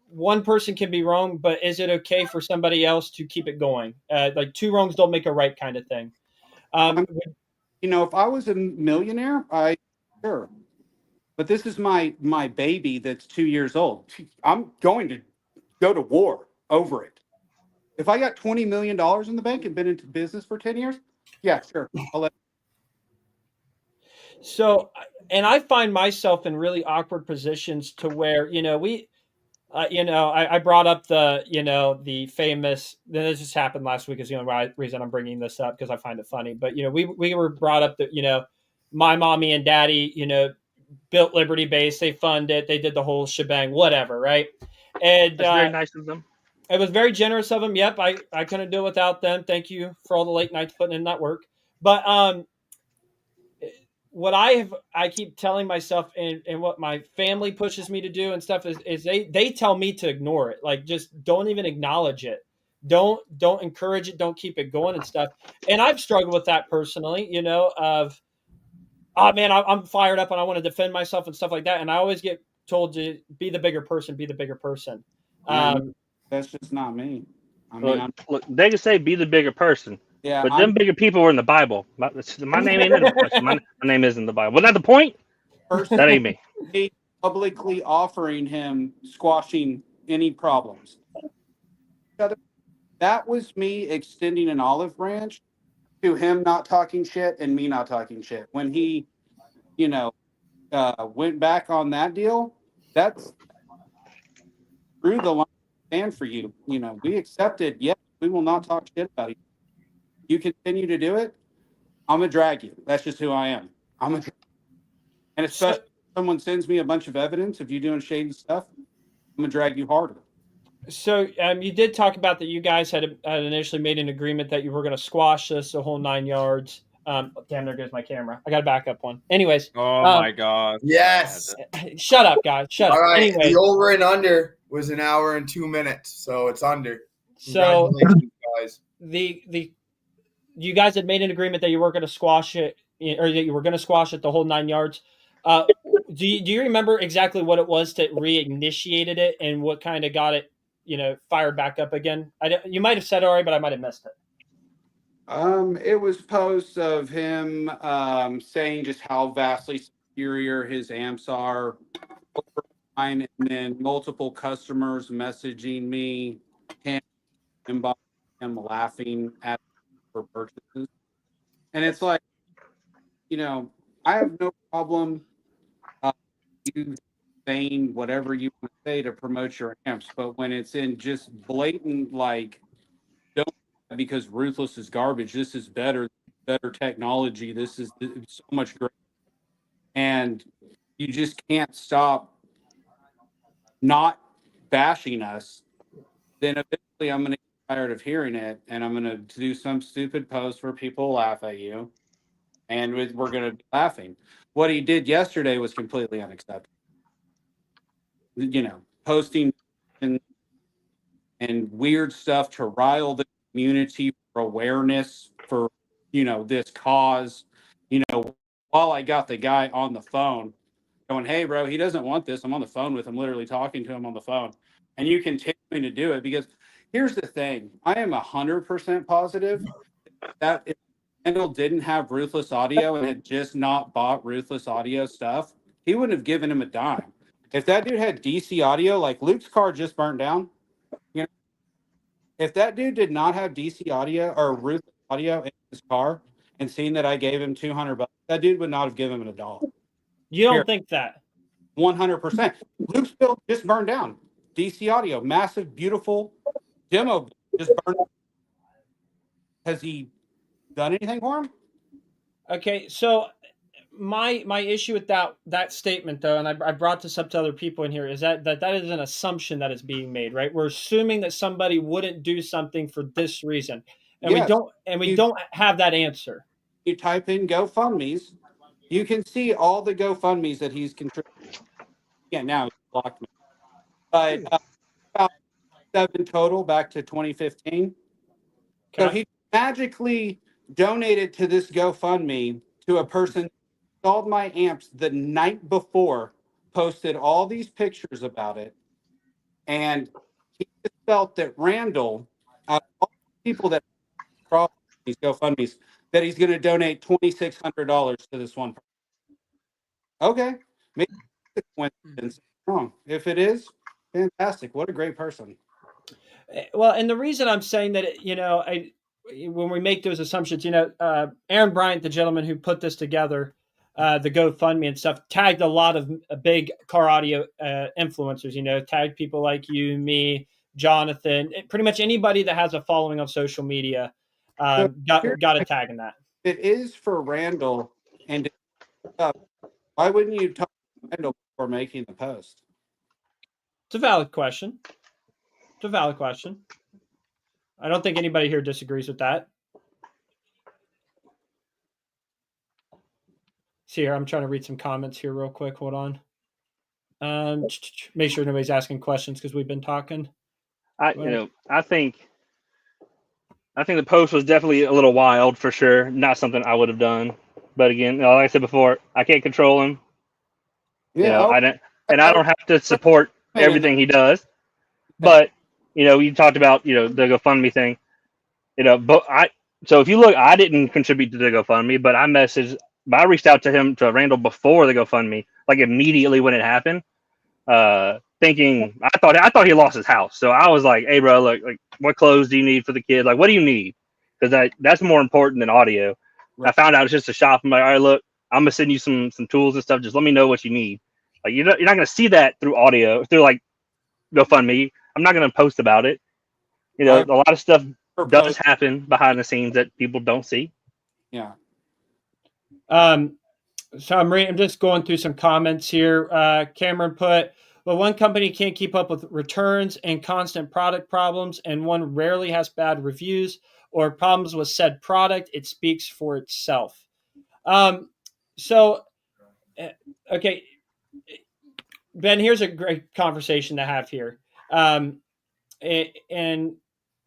one person can be wrong, but is it okay for somebody else to keep it going? Like two wrongs don't make a right kind of thing. If I was a millionaire, sure. But this is my baby that's 2 years old. I'm going to go to war over it. If I got $20 million in the bank and been into business for 10 years, yeah, sure. So, and I find myself in really awkward positions to where, I brought up the famous, this just happened last week is the only reason I'm bringing this up because I find it funny. But, we were brought up that, my mommy and daddy, built Liberty Base. They funded it. They did the whole shebang, whatever. Right. And that's very nice of them. It was very generous of them. Yep. I couldn't do it without them. Thank you for all the late nights putting in that work. But, what I keep telling myself and what my family pushes me to do and stuff is they tell me to ignore it. Like, just don't even acknowledge it. Don't encourage it. Don't keep it going and stuff. And I've struggled with that personally, of, oh man, I'm fired up and I want to defend myself and stuff like that. And I always get told to be the bigger person, be the bigger person. That's just not me. I mean, look, they can say be the bigger person. Yeah, but them bigger people were in the Bible. My name ain't in the Bible. My name is in the Bible. Wasn't that the point? That ain't me. Publicly offering him squashing any problems. That was me extending an olive branch to him not talking shit and me not talking shit. When he, went back on that deal, that's through the line stand for you. We accepted, yes, we will not talk shit about you. You continue to do it, I'm gonna drag you. That's just who I am. And especially if someone sends me a bunch of evidence of you doing shady stuff, I'm gonna drag you harder. So you did talk about that you guys had initially made an agreement that you were going to squash this the whole 9 yards. Damn, there goes my camera. I got a backup one. Anyways. Oh my God. Yes. Shut up, guys. Shut up. All right. Anyways. The over and under was 1 hour and 2 minutes, so it's under. So guys. You guys had made an agreement that you were going to squash it, or that you were going to squash it the whole 9 yards. Do you remember exactly what it was that reinitiated it and what kind of got it, fired back up again? You might have said it already, but I might have missed it. It was posts of him saying just how vastly superior his amps are, and then multiple customers messaging me, him laughing at for purchases, and it's like, I have no problem you saying whatever you want to say to promote your amps, but when it's in just blatant don't, because Ruthless is garbage, this is better technology, this is so much great, and you just can't stop not bashing us, then eventually I'm going to get tired of hearing it, and I'm going to do some stupid post where people laugh at you, and we're going to be laughing. What he did yesterday was completely unacceptable. Posting and weird stuff to rile the community for awareness for, this cause. While I got the guy on the phone going, hey, bro, he doesn't want this. I'm on the phone with him, literally talking to him on the phone. And you continuing to do it, because here's the thing. I am 100% positive that if Kendall didn't have Ruthless Audio and had just not bought Ruthless Audio stuff, he wouldn't have given him a dime. If that dude had DC audio, like Luke's car just burnt down, If that dude did not have DC audio or ruthless audio in his car and seen that I gave him $200, that dude would not have given him $1. You don't Here. think that? 100%. Luke's build just burned down. DC audio, massive, beautiful demo just burned. Has he done anything for him? Okay, so my issue with that statement though, and I brought this up to other people in here, is that is an assumption that is being made, right? We're assuming that somebody wouldn't do something for this reason, and Yes. we don't have that answer. You type in GoFundMe's, you can see all the GoFundMe's that he's contributed. Yeah, now he blocked me, but about 7 total back to 2015. So he magically donated to this GoFundMe to a person who installed my amps the night before, posted all these pictures about it, and he just felt that Randall, out of all the people that cross these GoFundMe's, that he's going to donate $2,600 to this one person. Okay, maybe it's a coincidence. Wrong. If it is, fantastic. What a great person. Well, and the reason I'm saying that, when we make those assumptions, Aaron Bryant, the gentleman who put this together, the GoFundMe and stuff, tagged a lot of big car audio influencers, tagged people like you, me, Jonathan, pretty much anybody that has a following on social media got a tag in that. It is for Randall, and why wouldn't you talk to Randall before making the post? It's a valid question. I don't think anybody here disagrees with that. See here, I'm trying to read some comments here real quick. Hold on. Make sure nobody's asking questions because we've been talking. I think the post was definitely a little wild for sure. Not something I would have done. But again, like I said before, I can't control him. Yeah, I don't have to support everything he does. But you talked about the GoFundMe thing. So if you look, I didn't contribute to the GoFundMe, but I reached out to Randall before the GoFundMe, like immediately when it happened, thinking I thought he lost his house. So I was like, "Hey, bro, look, like, what clothes do you need for the kid? Like, what do you need? Because that's more important than audio." Right. I found out it's just a shop. I'm like, "All right, look, I'm gonna send you some tools and stuff. Just let me know what you need." Like, you're not gonna see that through audio, through like GoFundMe. I'm not gonna post about it. A lot of stuff does happen behind the scenes that people don't see. Yeah. So I'm just going through some comments here. Cameron put, well, one company can't keep up with returns and constant product problems, and one rarely has bad reviews or problems with said product. It speaks for itself. Okay, Ben, here's a great conversation to have here. And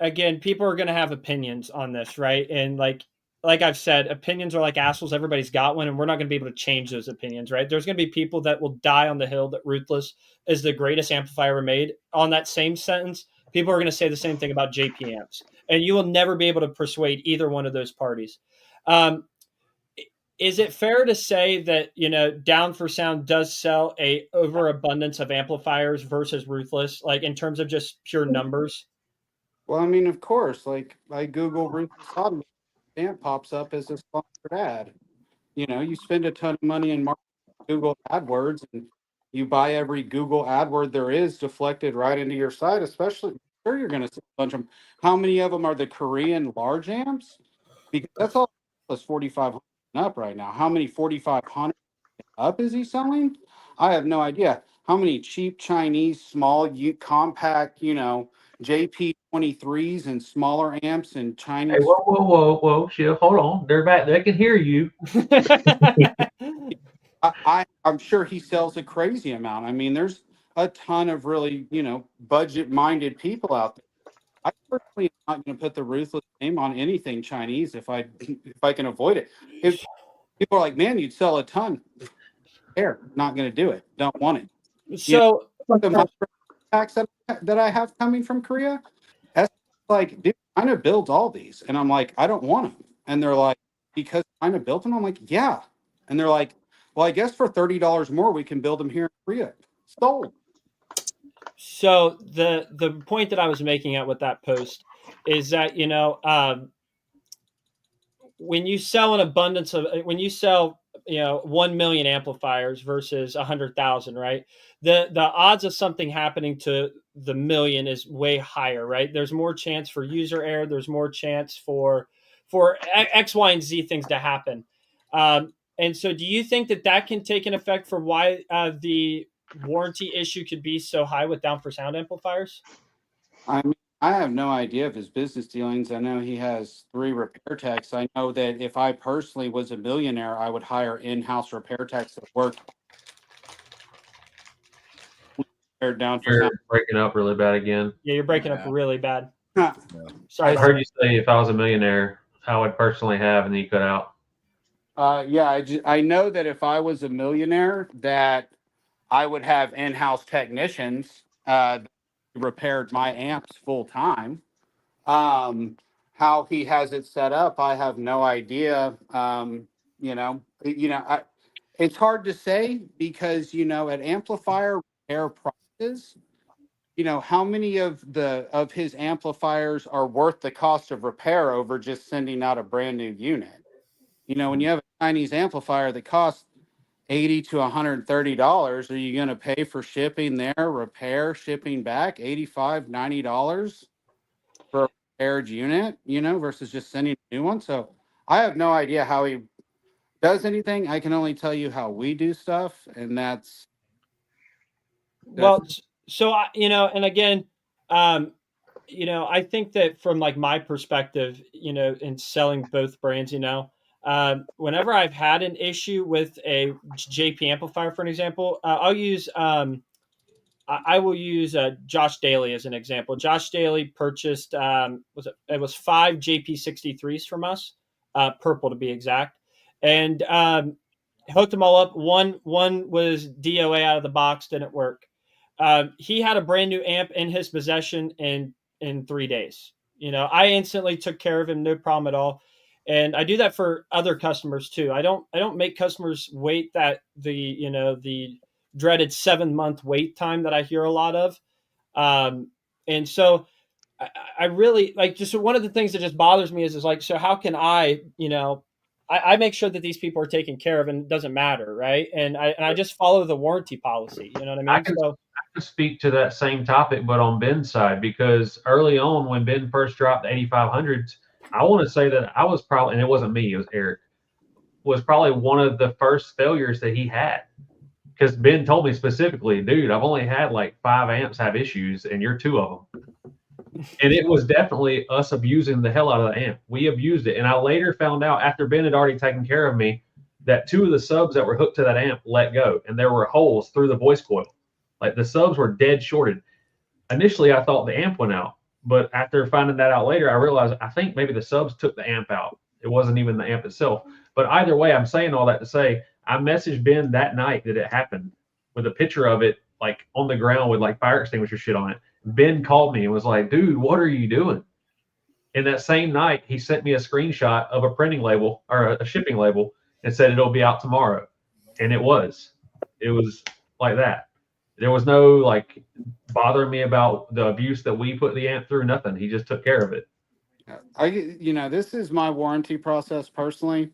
again, people are going to have opinions on this, right? And like I've said, opinions are like assholes. Everybody's got one, and we're not going to be able to change those opinions, right? There's going to be people that will die on the hill that Ruthless is the greatest amplifier ever made. On that same sentence, people are going to say the same thing about JP amps, and you will never be able to persuade either one of those parties. Is it fair to say that, Down for Sound does sell a overabundance of amplifiers versus Ruthless, like in terms of just pure numbers? Well, I mean, of course, like I Google Ruthless Audio, amp pops up as a sponsored ad. You spend a ton of money in Google AdWords, and you buy every Google AdWord there is deflected right into your site, especially sure you're going to see a bunch of them. How many of them are the Korean large amps? Because that's all plus 4,500 up right now. How many 4,500 up is he selling? I have no idea. How many cheap Chinese small compact, JP23s and smaller amps and Chinese. Hey, whoa, shit, hold on. They're back. They can hear you. I'm sure he sells a crazy amount. I mean, there's a ton of really, budget-minded people out there. I personally am not going to put the Ruthless name on anything Chinese if I can avoid it. If people are like, man, you'd sell a ton. Here, not going to do it. Don't want it. So the packs that I have coming from Korea, that's like, dude, China builds all these, and I'm like, I don't want them. And they're like, because China built them. I'm like, yeah. And they're like, well, I guess for $30 more, we can build them here in Korea. Sold. So the point that I was making out with that post is that when you sell an abundance of when you sell 1 million amplifiers versus 100,000, right? The odds of something happening to the million is way higher, right? There's more chance for user error. There's more chance for X, Y, and Z things to happen. And so, do you think that can take an effect for why the warranty issue could be so high with down for sound amplifiers? I mean, I have no idea of his business dealings. I know he has 3 repair techs. I know that if I personally was a millionaire, I would hire in-house repair techs that work down for You're sound. breaking up really bad again. Yeah, you're breaking up really bad. Huh. Sorry. I heard you say if I was a millionaire, I would personally have, and then you cut out. Yeah, I know that if I was a millionaire, that I would have in-house technicians that repaired my amps full time. How he has it set up, I have no idea. It's hard to say because at amplifier repair prices, how many of his amplifiers are worth the cost of repair over just sending out a brand new unit? When you have a Chinese amplifier that costs $80 to $130, are you going to pay for shipping there, repair, shipping back, $85, $90 for a repaired unit, versus just sending a new one? So I have no idea how he does anything. I can only tell you how we do stuff, and that's well. So and again, I think that from like my perspective, in selling both brands, whenever I've had an issue with a JP amplifier, for an example, I'll use I will use Josh Daly as an example. Josh Daly purchased it was 5 JP63s from us, purple to be exact, and hooked them all up. One was DOA out of the box, didn't work. He had a brand new amp in his possession in 3 days. I instantly took care of him, no problem at all. And I do that for other customers too. I don't make customers wait that the dreaded 7-month wait time that I hear a lot of. And so I really like, just one of the things that just bothers me is like, so how can I make sure that these people are taken care of, and it doesn't matter, right? And I just follow the warranty policy. You know what I mean? I can speak to that same topic, but on Ben's side, because early on when Ben first dropped the 8500s, I want to say that I was probably, and it wasn't me, it was Eric, was probably one of the first failures that he had. Because Ben told me specifically, dude, I've only had like 5 amps have issues, and you're 2 of them. And it was definitely us abusing the hell out of the amp. We abused it. And I later found out, after Ben had already taken care of me, that 2 of the subs that were hooked to that amp let go, and there were holes through the voice coil. Like the subs were dead shorted. Initially, I thought the amp went out, but after finding that out later, I realized I think maybe the subs took the amp out. It wasn't even the amp itself. But either way, I'm saying all that to say, I messaged Ben that night that it happened with a picture of it, like on the ground with like fire extinguisher shit on it. Ben called me and was like, dude, what are you doing? And that same night, he sent me a screenshot of a printing label or a shipping label and said it'll be out tomorrow. And it was like that. There was no like bothering me about the abuse that we put the amp through, nothing. He just took care of it. This is my warranty process personally.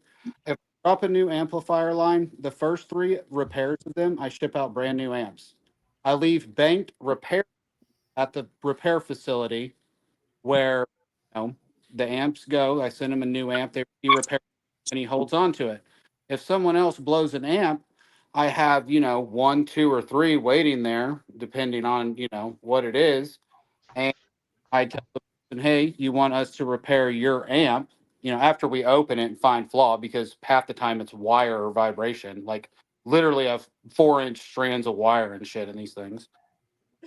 If I drop a new amplifier line, the first 3 repairs of them, I ship out brand new amps. I leave banked repair at the repair facility where the amps go. I send him a new amp, they repair, and he holds on to it. If someone else blows an amp, I have 1, 2, or 3 waiting there, depending on what it is, and I tell them, hey, you want us to repair your amp? After we open it and find flaw, because half the time it's wire or vibration, like literally have 4-inch strands of wire and shit in these things.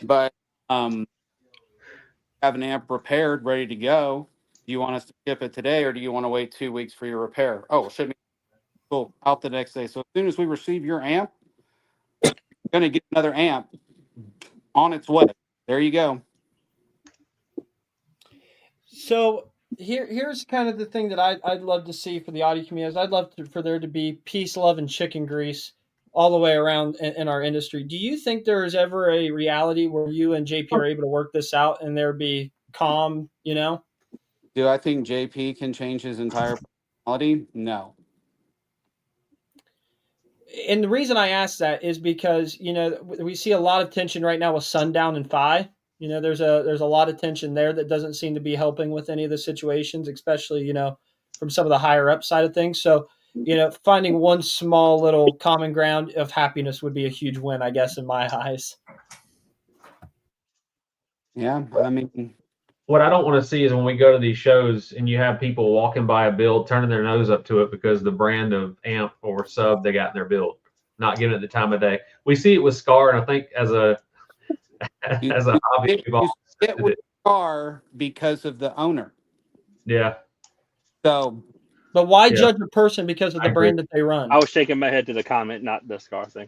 But have an amp repaired, ready to go. Do you want us to ship it today, or do you want to wait 2 weeks for your repair? Oh, ship me cool out the next day. So as soon as we receive your amp, you're gonna get another amp on its way. There you go. So here's kind of the thing that I'd love to see for the audio community. I'd love for there to be peace, love, and chicken grease all the way around in our industry. Do you think there is ever a reality where you and JP are able to work this out and there be calm? Do I think JP can change his entire personality? No. And the reason I ask that is because we see a lot of tension right now with Sundown and Phi. There's a lot of tension there that doesn't seem to be helping with any of the situations, especially from some of the higher up side of things. So finding one small little common ground of happiness would be a huge win, I guess, in my eyes. Yeah, I mean, What I don't want to see is when we go to these shows and you have people walking by a build, turning their nose up to it because the brand of amp or sub they got in their build, not giving it the time of day. We see it with Scar, and I think as a you, as a hobby, we've all get accepted with it. the car because of the owner. Yeah, So, But why Yeah. judge a person because of the I agree. brand that they run? I was shaking my head to the comment, not the Scar thing.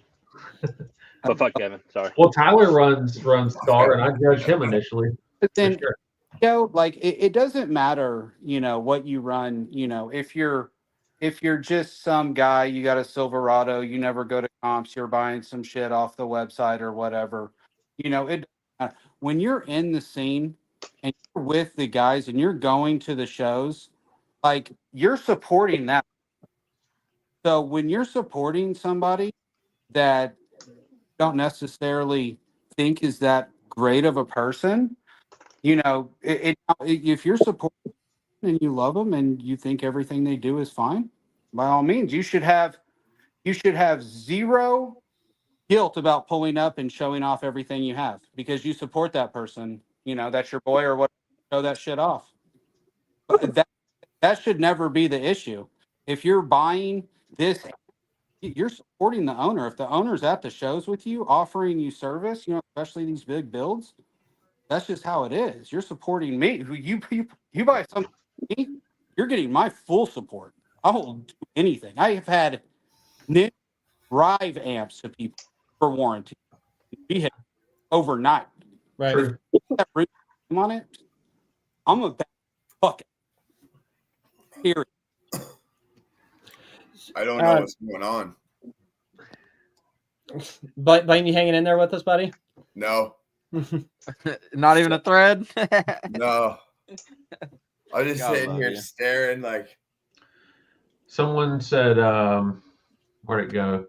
But fuck Kevin, sorry. Well, Tyler runs Scar, and I judged him initially. but For then sure. like it doesn't matter, what you run. If you're just some guy, you got a Silverado, you never go to comps, you're buying some shit off the website or whatever. When you're in the scene and you're with the guys and you're going to the shows, like you're supporting that. So when you're supporting somebody that you don't necessarily think is that great of a person, if you're supporting and you love them and you think everything they do is fine, by all means, you should have zero guilt about pulling up and showing off everything you have because you support that person. That's your boy or what. Show that shit off. But that should never be the issue. If you're buying this, you're supporting the owner. If the owner's at the shows with you, offering you service, especially these big builds, that's just how it is. You're supporting me. You buy something from me, you're getting my full support. I will do anything. I have had drive amps to people for warranty. We had overnight. Right. True. That ring on it, I'm a bad bucket. Period. I don't know what's going on. But Blaine, you hanging in there with us, buddy? No, Not even a thread. no. I'm just God sitting love here you. staring like. Someone said, where'd it go?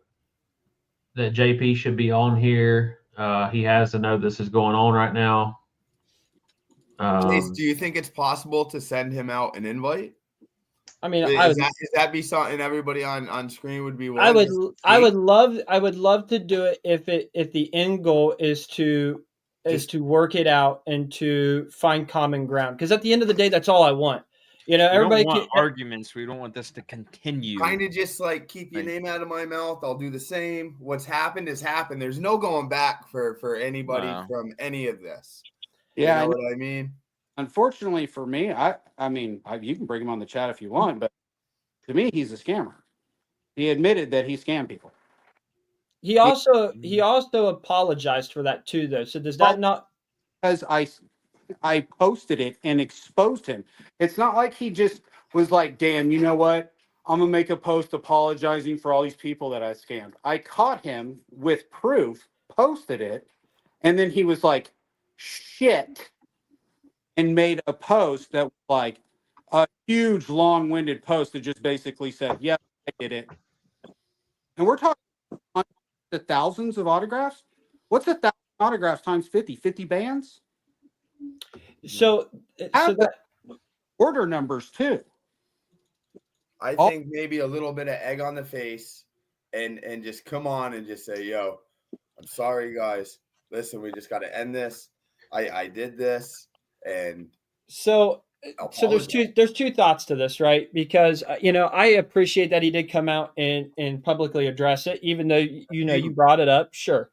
That JP should be on here. He has to know this is going on right now. Chase, do you think it's possible to send him out an invite? I mean, Is that be something everybody on screen would be willing I would to love to do it if the end goal is to work it out and to find common ground, because at the end of the day, that's all I want. Everybody we don't want arguments. We don't want this to continue. kind of just like keep your name out of my mouth. I'll do the same. What's happened has happened. There's no going back for anybody Wow. from any of this. Yeah, You know what I mean? Unfortunately for me, I mean, you can bring him on the chat if you want, but to me, he's a scammer. He admitted that he scammed people. He also apologized for that too, though. So does that not? Because I posted it and exposed him. It's not like he just was like, "Damn, you know what? I'm gonna make a post apologizing for all these people that I scammed." I caught him with proof, posted it, and then he was like, "Shit," and made a post that was like a huge, long-winded post that just basically said, "Yeah, I did it." And we're talking the thousands of autographs. What's 1,000 autographs times 50? 50 bands? So that Order numbers too. I think maybe a little bit of egg on the face and just come on and just say, "Yo, I'm sorry, guys. Listen, we just got to end this. I did this." And so there's two thoughts to this, right? Because I appreciate that he did come out and publicly address it, even though you brought it up. Sure,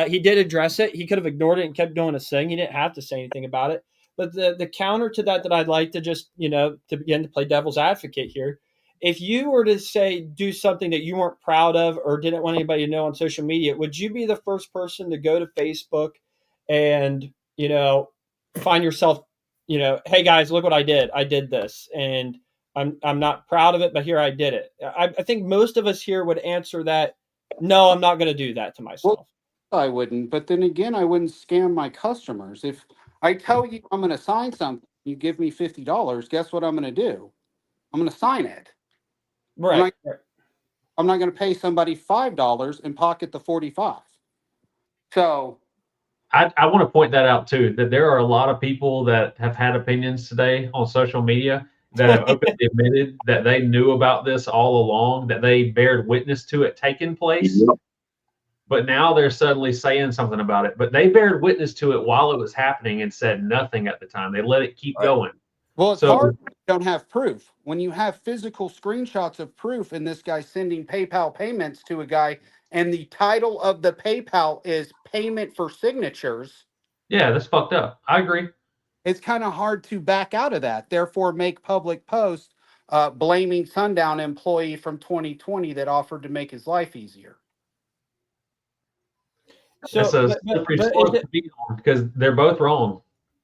he did address it. He could have ignored it and kept doing his thing. He didn't have to say anything about it. But the counter to that I'd like to just to begin to play devil's advocate here. If you were to say do something that you weren't proud of or didn't want anybody to know on social media, would you be the first person to go to Facebook and find yourself, hey guys, look what I did. I did this, and I'm not proud of it, but here I did it. I think most of us here would answer that. No, I'm not going to do that to myself. Well, I wouldn't, but then again, I wouldn't scam my customers. If I tell you I'm going to sign something, You give me $50. Guess what I'm going to do? I'm going to sign it. Right. I'm not going to pay somebody $5 and pocket the 45. So I want to point that out too, that there are a lot of people that have had opinions today on social media that have openly admitted that they knew about this all along, that they bared witness to it taking place. Yep. But now they're suddenly saying something about it. But they bared witness to it while it was happening and said nothing at the time. They let it keep going. well, it's So- hard when you don't have proof. When you have physical screenshots of proof and this guy sending PayPal payments to a guy and the title of the PayPal is payment for signatures, Yeah, that's fucked up. I agree. it's kind of hard to back out of that. Therefore, make public posts blaming Sundown employee from 2020 that offered to make his life easier. So, That's a but slippery is slope it, to be on because they're both wrong.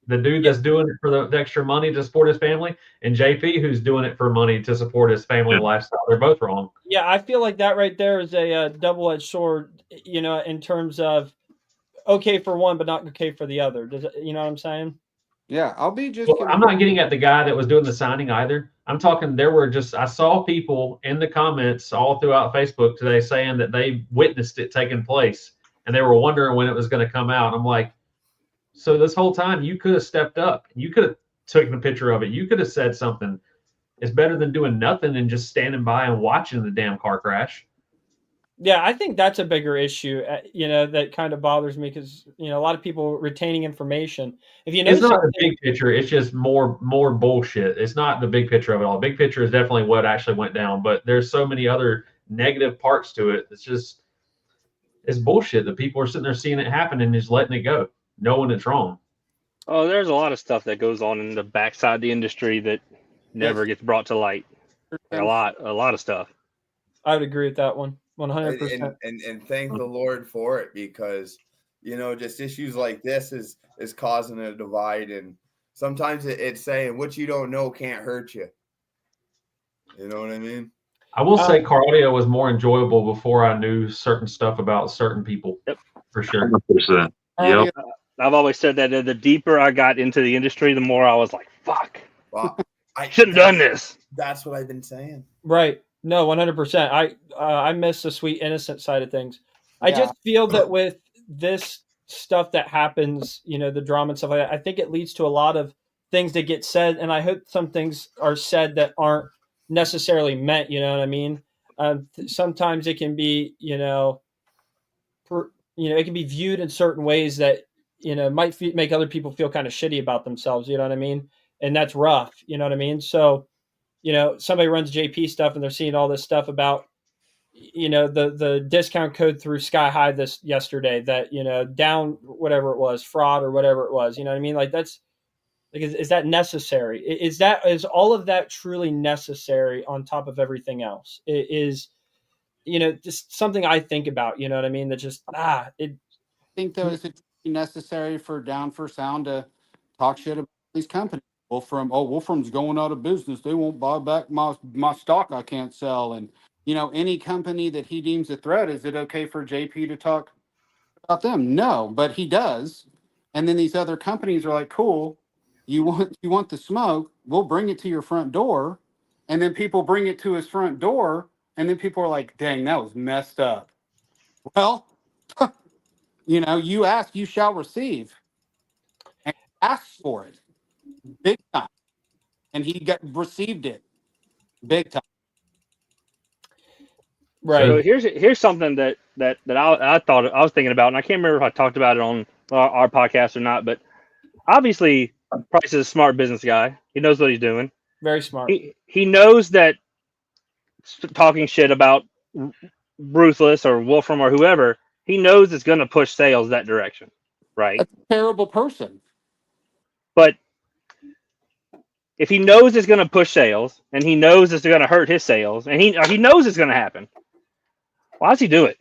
The dude that's doing it for the extra money to support his family, and JP who's doing it for money to support his family and lifestyle. They're both wrong. yeah, I feel like that right there is a double-edged sword, you know, in terms of okay for one, but not okay for the other. Does it, you know what I'm saying? Yeah, I'll be just. Well, I'm not getting at the guy that was doing the signing either. I'm talking there were just I saw people in the comments all throughout Facebook today saying that they witnessed it taking place and they were wondering when it was going to come out. I'm like, so this whole time you could have stepped up. You could have taken a picture of it. You could have said something. It's better than doing nothing and just standing by and watching the damn car crash. Yeah, I think that's a bigger issue, you know, that kind of bothers me because, you know, a lot of people retaining information. If you know It's not something, the big picture. It's just more bullshit. It's not the big picture of it all. Big picture is definitely what actually went down, but there's so many other negative parts to it. It's bullshit that people are sitting there seeing it happen and just letting it go, knowing it's wrong. Oh, there's a lot of stuff that goes on in the backside of the industry that never gets brought to light. Like a lot of stuff. I would agree with that one, 100%. And thank the Lord for it because, you know, just issues like this is causing a divide, and sometimes it's saying what you don't know can't hurt you. You know what I mean? I will say car audio was more enjoyable before I knew certain stuff about certain people. Yep. For sure. 100%. Yep. I've always said that the deeper I got into the industry, the more I was like, fuck. Well, I should have done this. That's what I've been saying. Right. No, 100%. I miss the sweet innocent side of things. I just feel that with this stuff that happens, you know, the drama and stuff like that, I think it leads to a lot of things that get said, and I hope some things are said that aren't necessarily meant. You know what I mean? Sometimes it can be, you know, it can be viewed in certain ways that, you know, might make other people feel kind of shitty about themselves. You know what I mean? And that's rough. You know what I mean? So, you know, somebody runs JP stuff and they're seeing all this stuff about, you know, the discount code through Sky High this yesterday that, you know, down whatever it was, fraud or whatever it was. You know what I mean? Like that's like, is that necessary? Is all of that truly necessary on top of everything else? It is, you know, just something I think about, you know what I mean? That just, I think though, is it necessary for Down for Sound to talk shit about these companies? Wolfram's going out of business. They won't buy back my stock I can't sell. And, you know, any company that he deems a threat, is it okay for JP to talk about them? No, but he does. And then these other companies are like, cool, you want the smoke, we'll bring it to your front door. And then people bring it to his front door, and then people are like, dang, that was messed up. Well, you know, you ask, you shall receive. And he asked for it big time. And he received it big time. right. So here's something that I thought I was thinking about, and I can't remember if I talked about it on our podcast or not. But obviously, Price is a smart business guy. He knows what he's doing. Very smart. He knows that talking shit about Ruthless or Wolfram or whoever, he knows it's going to push sales that direction, right? That's a terrible person. But if he knows it's going to push sales, and he knows it's going to hurt his sales, and he knows it's going to happen, why does he do it?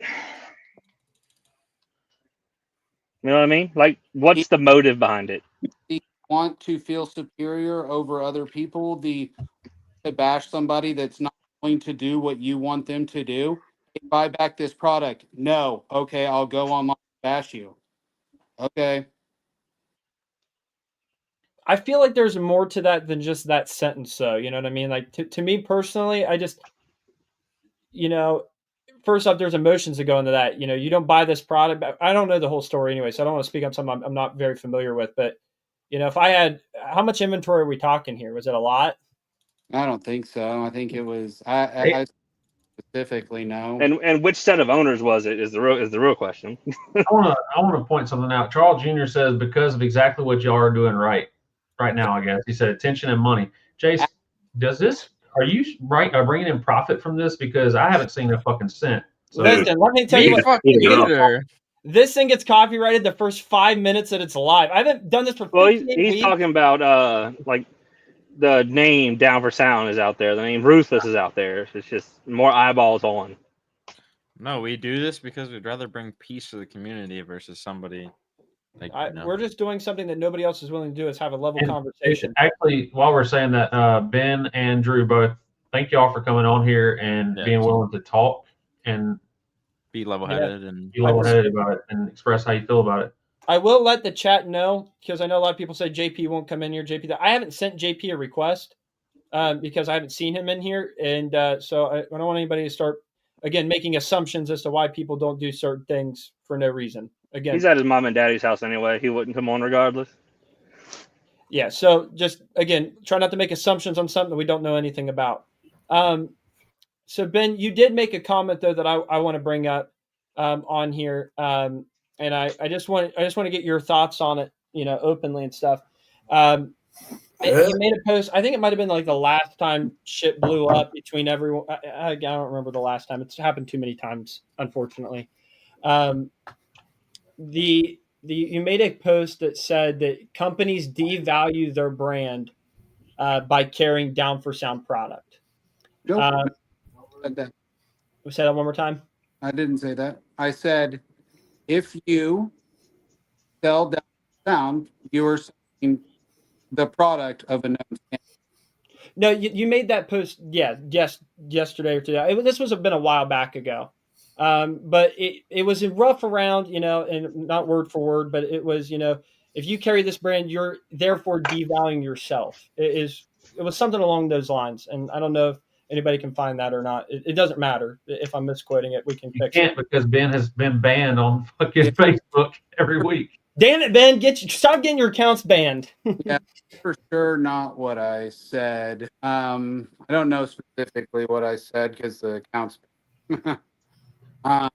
You know what I mean? Like, what's the motive behind it? You want to feel superior over other people, to bash somebody that's not going to do what you want them to do. Hey, buy back this product. No. Okay, I'll go online and bash you. Okay. I feel like there's more to that than just that sentence, though. You know what I mean? Like to me personally, I just, first off, there's emotions that go into that. You don't buy this product. I don't know the whole story anyway, so I don't want to speak on something I'm not very familiar with. But if I had, how much inventory are we talking here? Was it a lot? I don't think so. I think it was. I specifically know. And which set of owners was it? Is the real question. I want to point something out. Charles Jr. says because of exactly what y'all are doing right now. I guess he said attention and money. Jace, are you bringing in profit from this? Because I haven't seen a fucking cent. So, listen, let me tell you what. This thing gets copyrighted the first 5 minutes that it's live. I haven't done this for 58 he's weeks. talking about like the name Down for Sound is out there. The name Ruthless is out there. It's just more eyeballs on. No, we do this because we'd rather bring peace to the community versus somebody. We're just doing something that nobody else is willing to do. Is have a level conversation. Actually, while we're saying that, Ben and Drew both, thank y'all for coming on here and being willing to talk and be level-headed about it and express how you feel about it. I will let the chat know because I know a lot of people say JP won't come in here. I haven't sent JP a request because I haven't seen him in here, and so I don't want anybody to start again making assumptions as to why people don't do certain things for no reason. Again, he's at his mom and daddy's house anyway. He wouldn't come on regardless. Yeah, so just again, try not to make assumptions on something that we don't know anything about. So Ben, you did make a comment though that I want to bring up on here, and I just want to get your thoughts on it, openly and stuff. You made a post. I think it might have been like the last time shit blew up between everyone. I don't remember the last time. It's happened too many times, unfortunately. You made a post that said that companies devalue their brand by carrying Down for Sound product. Nope. Say that one more time. I didn't say that. I said if you sell Down for Sound, you are selling the product of a known scam. No, you made that post. Yeah, yesterday or today. This was been a while back ago. But it was rough around, and not word for word, but it was, if you carry this brand, you're therefore devaluing yourself. It was something along those lines. And I don't know if anybody can find that or not. It doesn't matter if I'm misquoting it. We can fix it. Because Ben has been banned on fucking Facebook every week. Damn it, Ben! Stop getting your accounts banned. Yeah, for sure not what I said. I don't know specifically what I said because the accounts. I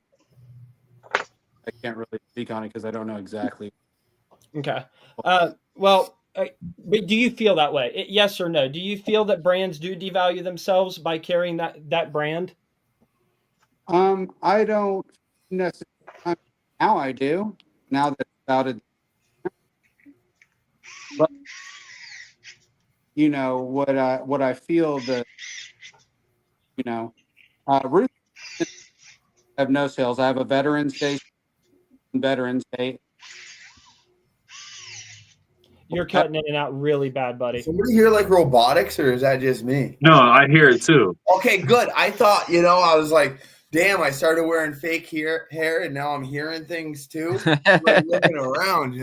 can't really speak on it because I don't know exactly. Okay. Well, but do you feel that way? Yes or no? Do you feel that brands do devalue themselves by carrying that brand? I don't necessarily. Now I do. Now that it's about it. But what I feel that Ruth have no sales. I have a Veterans Day. You're cutting in and out really bad, buddy. Somebody hear like robotics, or is that just me? No, I hear it too. Okay, good. I thought, I was like, damn, I started wearing fake hair and now I'm hearing things too. Like looking around,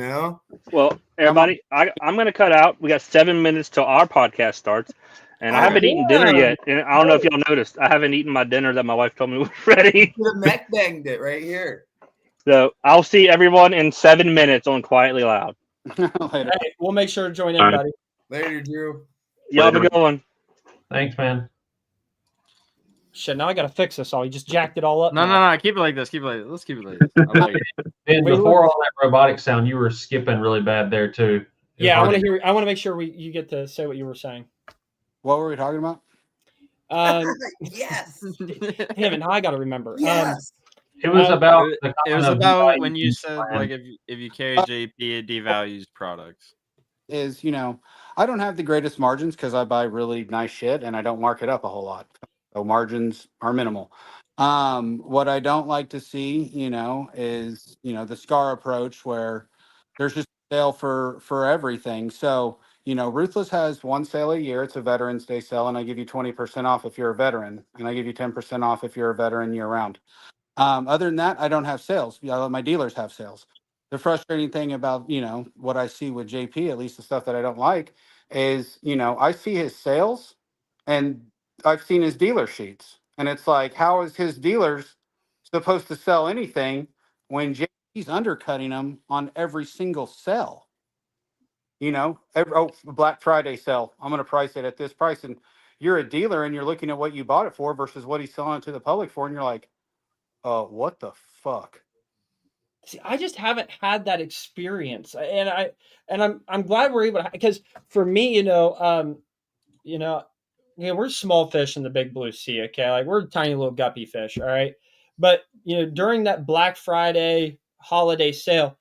Well, everybody, I'm going to cut out. We got 7 minutes till our podcast starts. And I haven't eaten dinner yet. And I don't know if y'all noticed. I haven't eaten my dinner that my wife told me was ready. You could have mech banged it right here. So I'll see everyone in 7 minutes on Quietly Loud. Hey, we'll make sure to join in, buddy. Later, Drew. Y'all have a good one. Thanks, man. Shit, now I gotta fix this all. You just jacked it all up. No. Keep it like this. Let's keep it like this. I like it. And before all that robotic sound, you were skipping really bad there too. Yeah, I want to make sure you get to say what you were saying. What were we talking about? Yes. Damn it, now I gotta remember. Yes. It was about. It was about when you said like if you carry JP, it devalues products. Is I don't have the greatest margins because I buy really nice shit and I don't mark it up a whole lot, so margins are minimal. What I don't like to see, is the SCAR approach where there's just a sale for everything. So Ruthless has one sale a year. It's a Veterans Day sale, and I give you 20% off if you're a veteran, and I give you 10% off if you're a veteran year round. Other than that, I don't have sales. I let my dealers have sales. the frustrating thing about, what I see with JP, at least the stuff that I don't like, is, I see his sales and I've seen his dealer sheets. And it's like, how is his dealers supposed to sell anything when JP's undercutting them on every single sell? Black Friday sale, I'm going to price it at this price. And you're a dealer and you're looking at what you bought it for versus what he's selling it to the public for. And you're like, what the fuck? See, I just haven't had that experience, and I'm glad we're able to, because for me, you know, we're small fish in the big blue sea. Okay, like we're tiny little guppy fish. All right, but during that Black Friday holiday sale,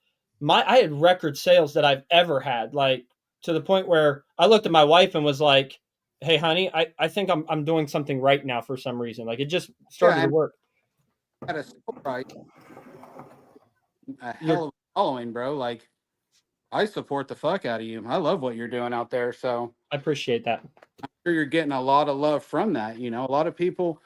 I had record sales that I've ever had, like to the point where I looked at my wife and was like, "Hey, honey, I think I'm doing something right now for some reason. Like it just started to work." At a sale price, a You're hell of a following, bro. Like, I support the fuck out of you. I love what you're doing out there. So I appreciate that. I'm sure you're getting a lot of love from that. A lot of people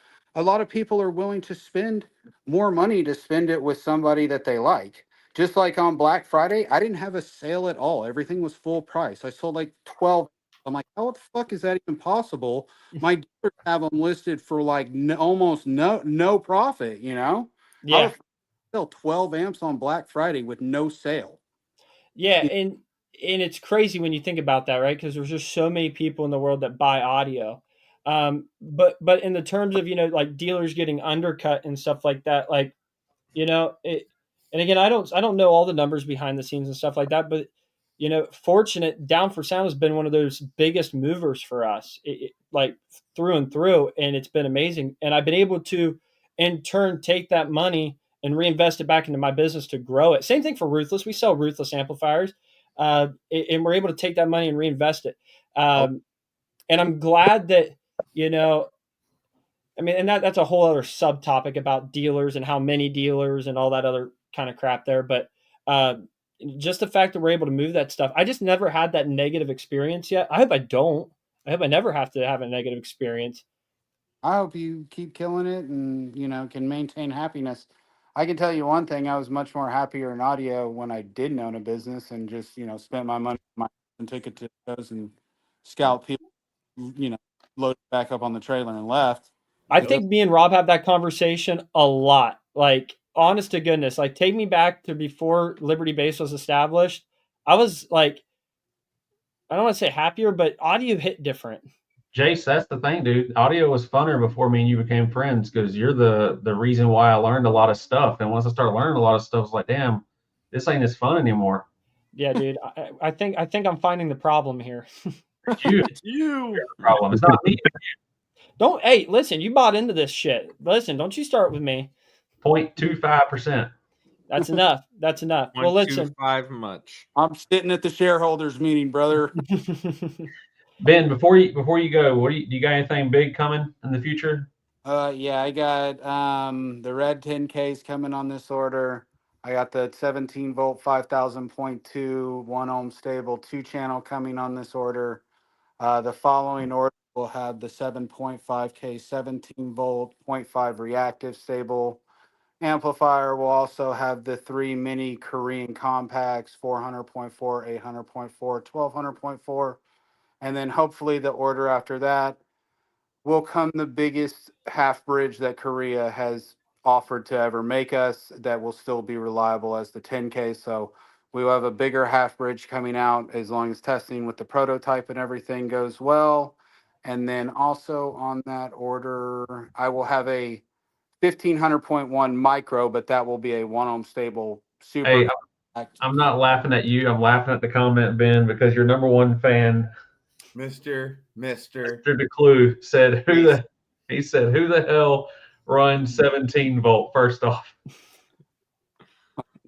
are willing to spend more money to spend it with somebody that they like. Just like on Black Friday, I didn't have a sale at all. Everything was full price. I sold like 12. I'm like, how the fuck is that even possible? My dealers have them listed for like almost no profit. How the Yeah. fuck sell 12 amps on Black Friday with no sale? Yeah, and it's crazy when you think about that, right? Because there's just so many people in the world that buy audio. But in the terms of like dealers getting undercut and stuff like that, like it. And again, I don't know all the numbers behind the scenes and stuff like that, but fortunate Down for Sound has been one of those biggest movers for us, like through and through, and it's been amazing. And I've been able to, in turn, take that money and reinvest it back into my business to grow it. Same thing for Ruthless. We sell Ruthless amplifiers, and we're able to take that money and reinvest it. And I'm glad that you know I mean, and that's a whole other subtopic about dealers and how many dealers and all that other kind of crap there. But uh, just the fact that we're able to move that stuff, I just never had that negative experience yet. I hope I don't. I hope I never have to have a negative experience. I hope you keep killing it and, can maintain happiness. I can tell you one thing, I was much more happier in audio when I didn't own a business and just, spent my money on my and took it to shows and scalp people, loaded back up on the trailer and left. I It was, think me and Rob have that conversation a lot. Like, honest to goodness, like take me back to before Liberty Base was established. I was like, I don't want to say happier, but audio hit different. Jace, that's the thing, dude. Audio was funner before me and you became friends because you're the reason why I learned a lot of stuff. And once I started learning a lot of stuff, it's like, damn, this ain't as fun anymore. Yeah, dude. I think I'm finding the problem here. It's you. It's you. The problem. It's not me. Don't hey, listen, you bought into this shit. Listen, don't you start with me. 0.25%. That's enough. That's enough. Well, listen. 1.25 much. I'm sitting at the shareholders meeting, brother. Ben, before you go, do you got anything big coming in the future? Yeah, I got the red 10Ks coming on this order. I got the 17 volt 5000.2 1 ohm stable 2 channel coming on this order. The following order will have the 7.5K 17 volt 0.5 reactive stable amplifier. Will also have the 3 mini Korean compacts 400.4, 800.4, 1200.4. And then hopefully the order after that will come the biggest half bridge that Korea has offered to ever make us that will still be reliable as the 10K. So we will have a bigger half bridge coming out as long as testing with the prototype and everything goes well. And then also on that order, I will have a 1500.1 micro, but that will be a 1 ohm stable super. Hey, I'm not laughing at you. I'm laughing at the comment, Ben, because your number one fan, Mr. Mr. DeClue, said, he said, who the hell runs 17 volt? First off,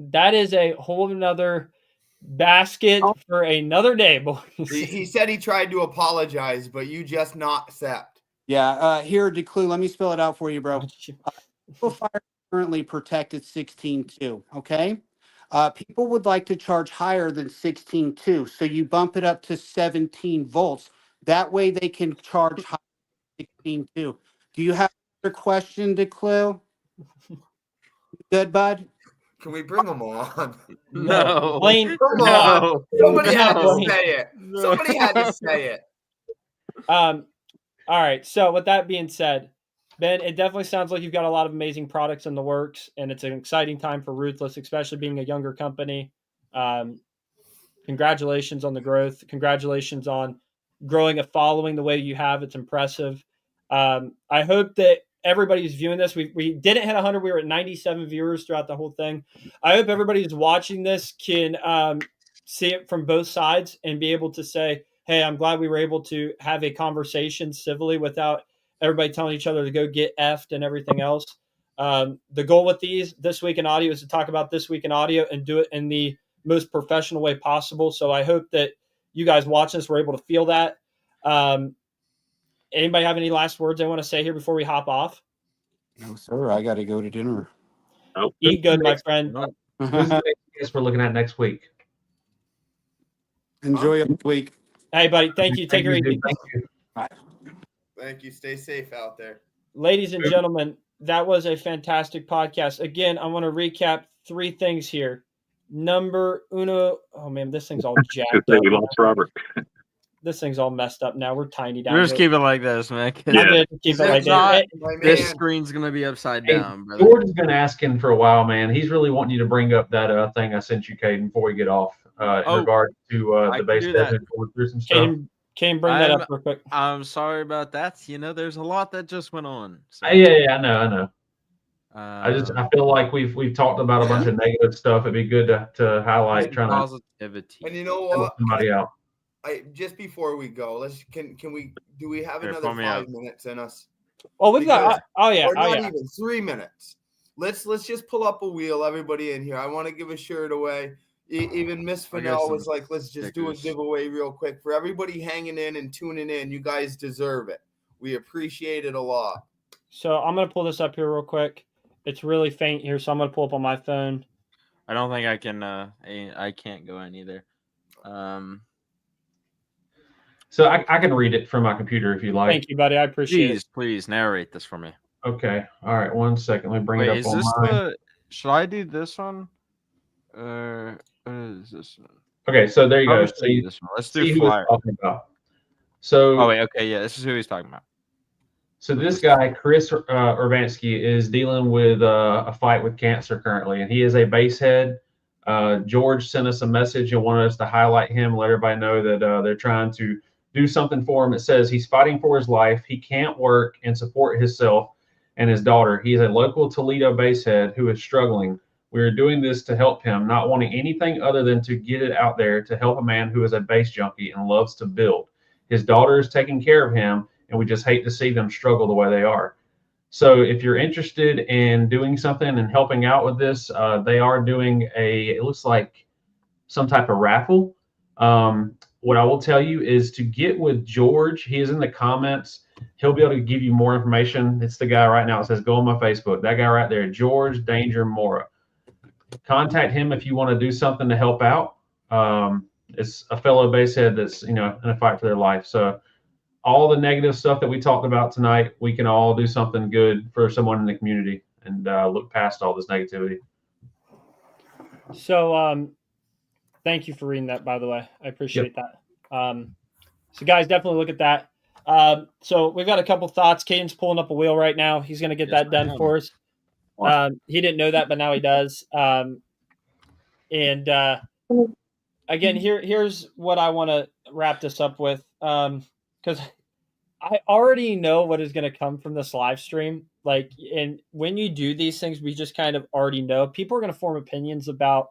That is a whole another basket for another day, boys. He said he tried to apologize, but you just not accept. Yeah, here, DeClue, let me spell it out for you, bro. Amplifier currently protected 16.2, okay? People would like to charge higher than 16.2, so you bump it up to 17 volts. That way they can charge higher than 16.2. Do you have another question, DeClue? Good, bud? Can we bring them on? No. Blaine, Come no. on. Somebody had to No. say it. Somebody had to say it. All right. So with that being said, Ben, it definitely sounds like you've got a lot of amazing products in the works, and it's an exciting time for Ruthless, especially being a younger company. Congratulations on the growth. Congratulations on growing a following the way you have. It's impressive. I hope that everybody who's viewing this, we didn't hit 100. We were at 97 viewers throughout the whole thing. I hope everybody who's watching this can see it from both sides and be able to say, hey, I'm glad we were able to have a conversation civilly without everybody telling each other to go get effed and everything else. The goal with This Week in Audio is to talk about This Week in Audio and do it in the most professional way possible. So I hope that you guys watching this were able to feel that. Anybody have any last words they want to say here before we hop off? No, sir. I got to go to dinner. Oh, Eat good, my friend. Who's the next guest we're looking at next week? Enjoy your week. Hey, buddy. Thank you. Take her easy. Thank you. Thank you. Stay safe out there. Ladies and gentlemen, that was a fantastic podcast. Again, I want to recap 3 things here. Number uno. Oh, man, this thing's all jacked up. we lost Robert. This thing's all messed up now. We're tiny down We're just here. keep it like this, man. 'cause Yeah. I'm going to keep it like that. My This man. screen's gonna be upside Hey, down, brother. George has been asking for a while, man. He's really wanting you to bring up that thing I sent you, Caden, before we get off in Oh, regard to I the can base do that. and forward through some stuff. Can bring that I'm- up real quick. I'm sorry about that. You know, there's a lot that just went on. So, Yeah, I know. I um, feel like we've talked about a bunch of negative stuff. It'd be good to highlight, trying to positivity. And you know help what? somebody out. Just before we go, can we have Here, another pull me 5 up. minutes in us? Oh, we've got. Because- Oh yeah. Or Oh not yeah. even 3 minutes. Let's just pull up a wheel, everybody in here. I want to give a shirt away. Even Miss I guess Fennell some was like, let's just do a stickers. giveaway real quick for everybody hanging in and tuning in. You guys deserve it. We appreciate it a lot. So I'm gonna pull this up here real quick. It's really faint here, so I'm gonna pull up on my phone. I don't think I can. I can't go in either. So I can read it from my computer if you like. Thank you, buddy. I appreciate it. Please narrate this for me. Okay. All right. 1 second. Let me bring Wait, it up is on this mine. the? Should I do this one? What is this one? Okay. So there you go. Probably So should do you this one. Let's see do who we're flyer. talking about. So Oh wait, okay, yeah, this is who he's talking about. So this guy, Chris Urbanski, is dealing with a fight with cancer currently, and he is a basehead. George sent us a message and wanted us to highlight him, let everybody know that they're trying to do something for him. It says he's fighting for his life. He can't work and support himself and his daughter. He is a local Toledo basehead who is struggling. We are doing this to help him, not wanting anything other than to get it out there to help a man who is a base junkie and loves to build. His daughter is taking care of him, and we just hate to see them struggle the way they are. So if you're interested in doing something and helping out with this, they are doing it looks like some type of raffle. What I will tell you is to get with George. He is in the comments. He'll be able to give you more information. It's the guy right now. It says, go on my Facebook. That guy right there, George Danger Mora. Contact him if you want to do something to help out. It's a fellow basehead that's, in a fight for their life. So all the negative stuff that we talked about tonight, we can all do something good for someone in the community and look past all this negativity. So, thank you for reading that, by the way. I appreciate that. So, guys, definitely look at that. So, we've got a couple thoughts. Caden's pulling up a wheel right now. He's going to get that done for us. He didn't know that, but now he does. Again, here's what I want to wrap this up with, because I already know what is going to come from this live stream. And when you do these things, we just kind of already know. People are going to form opinions about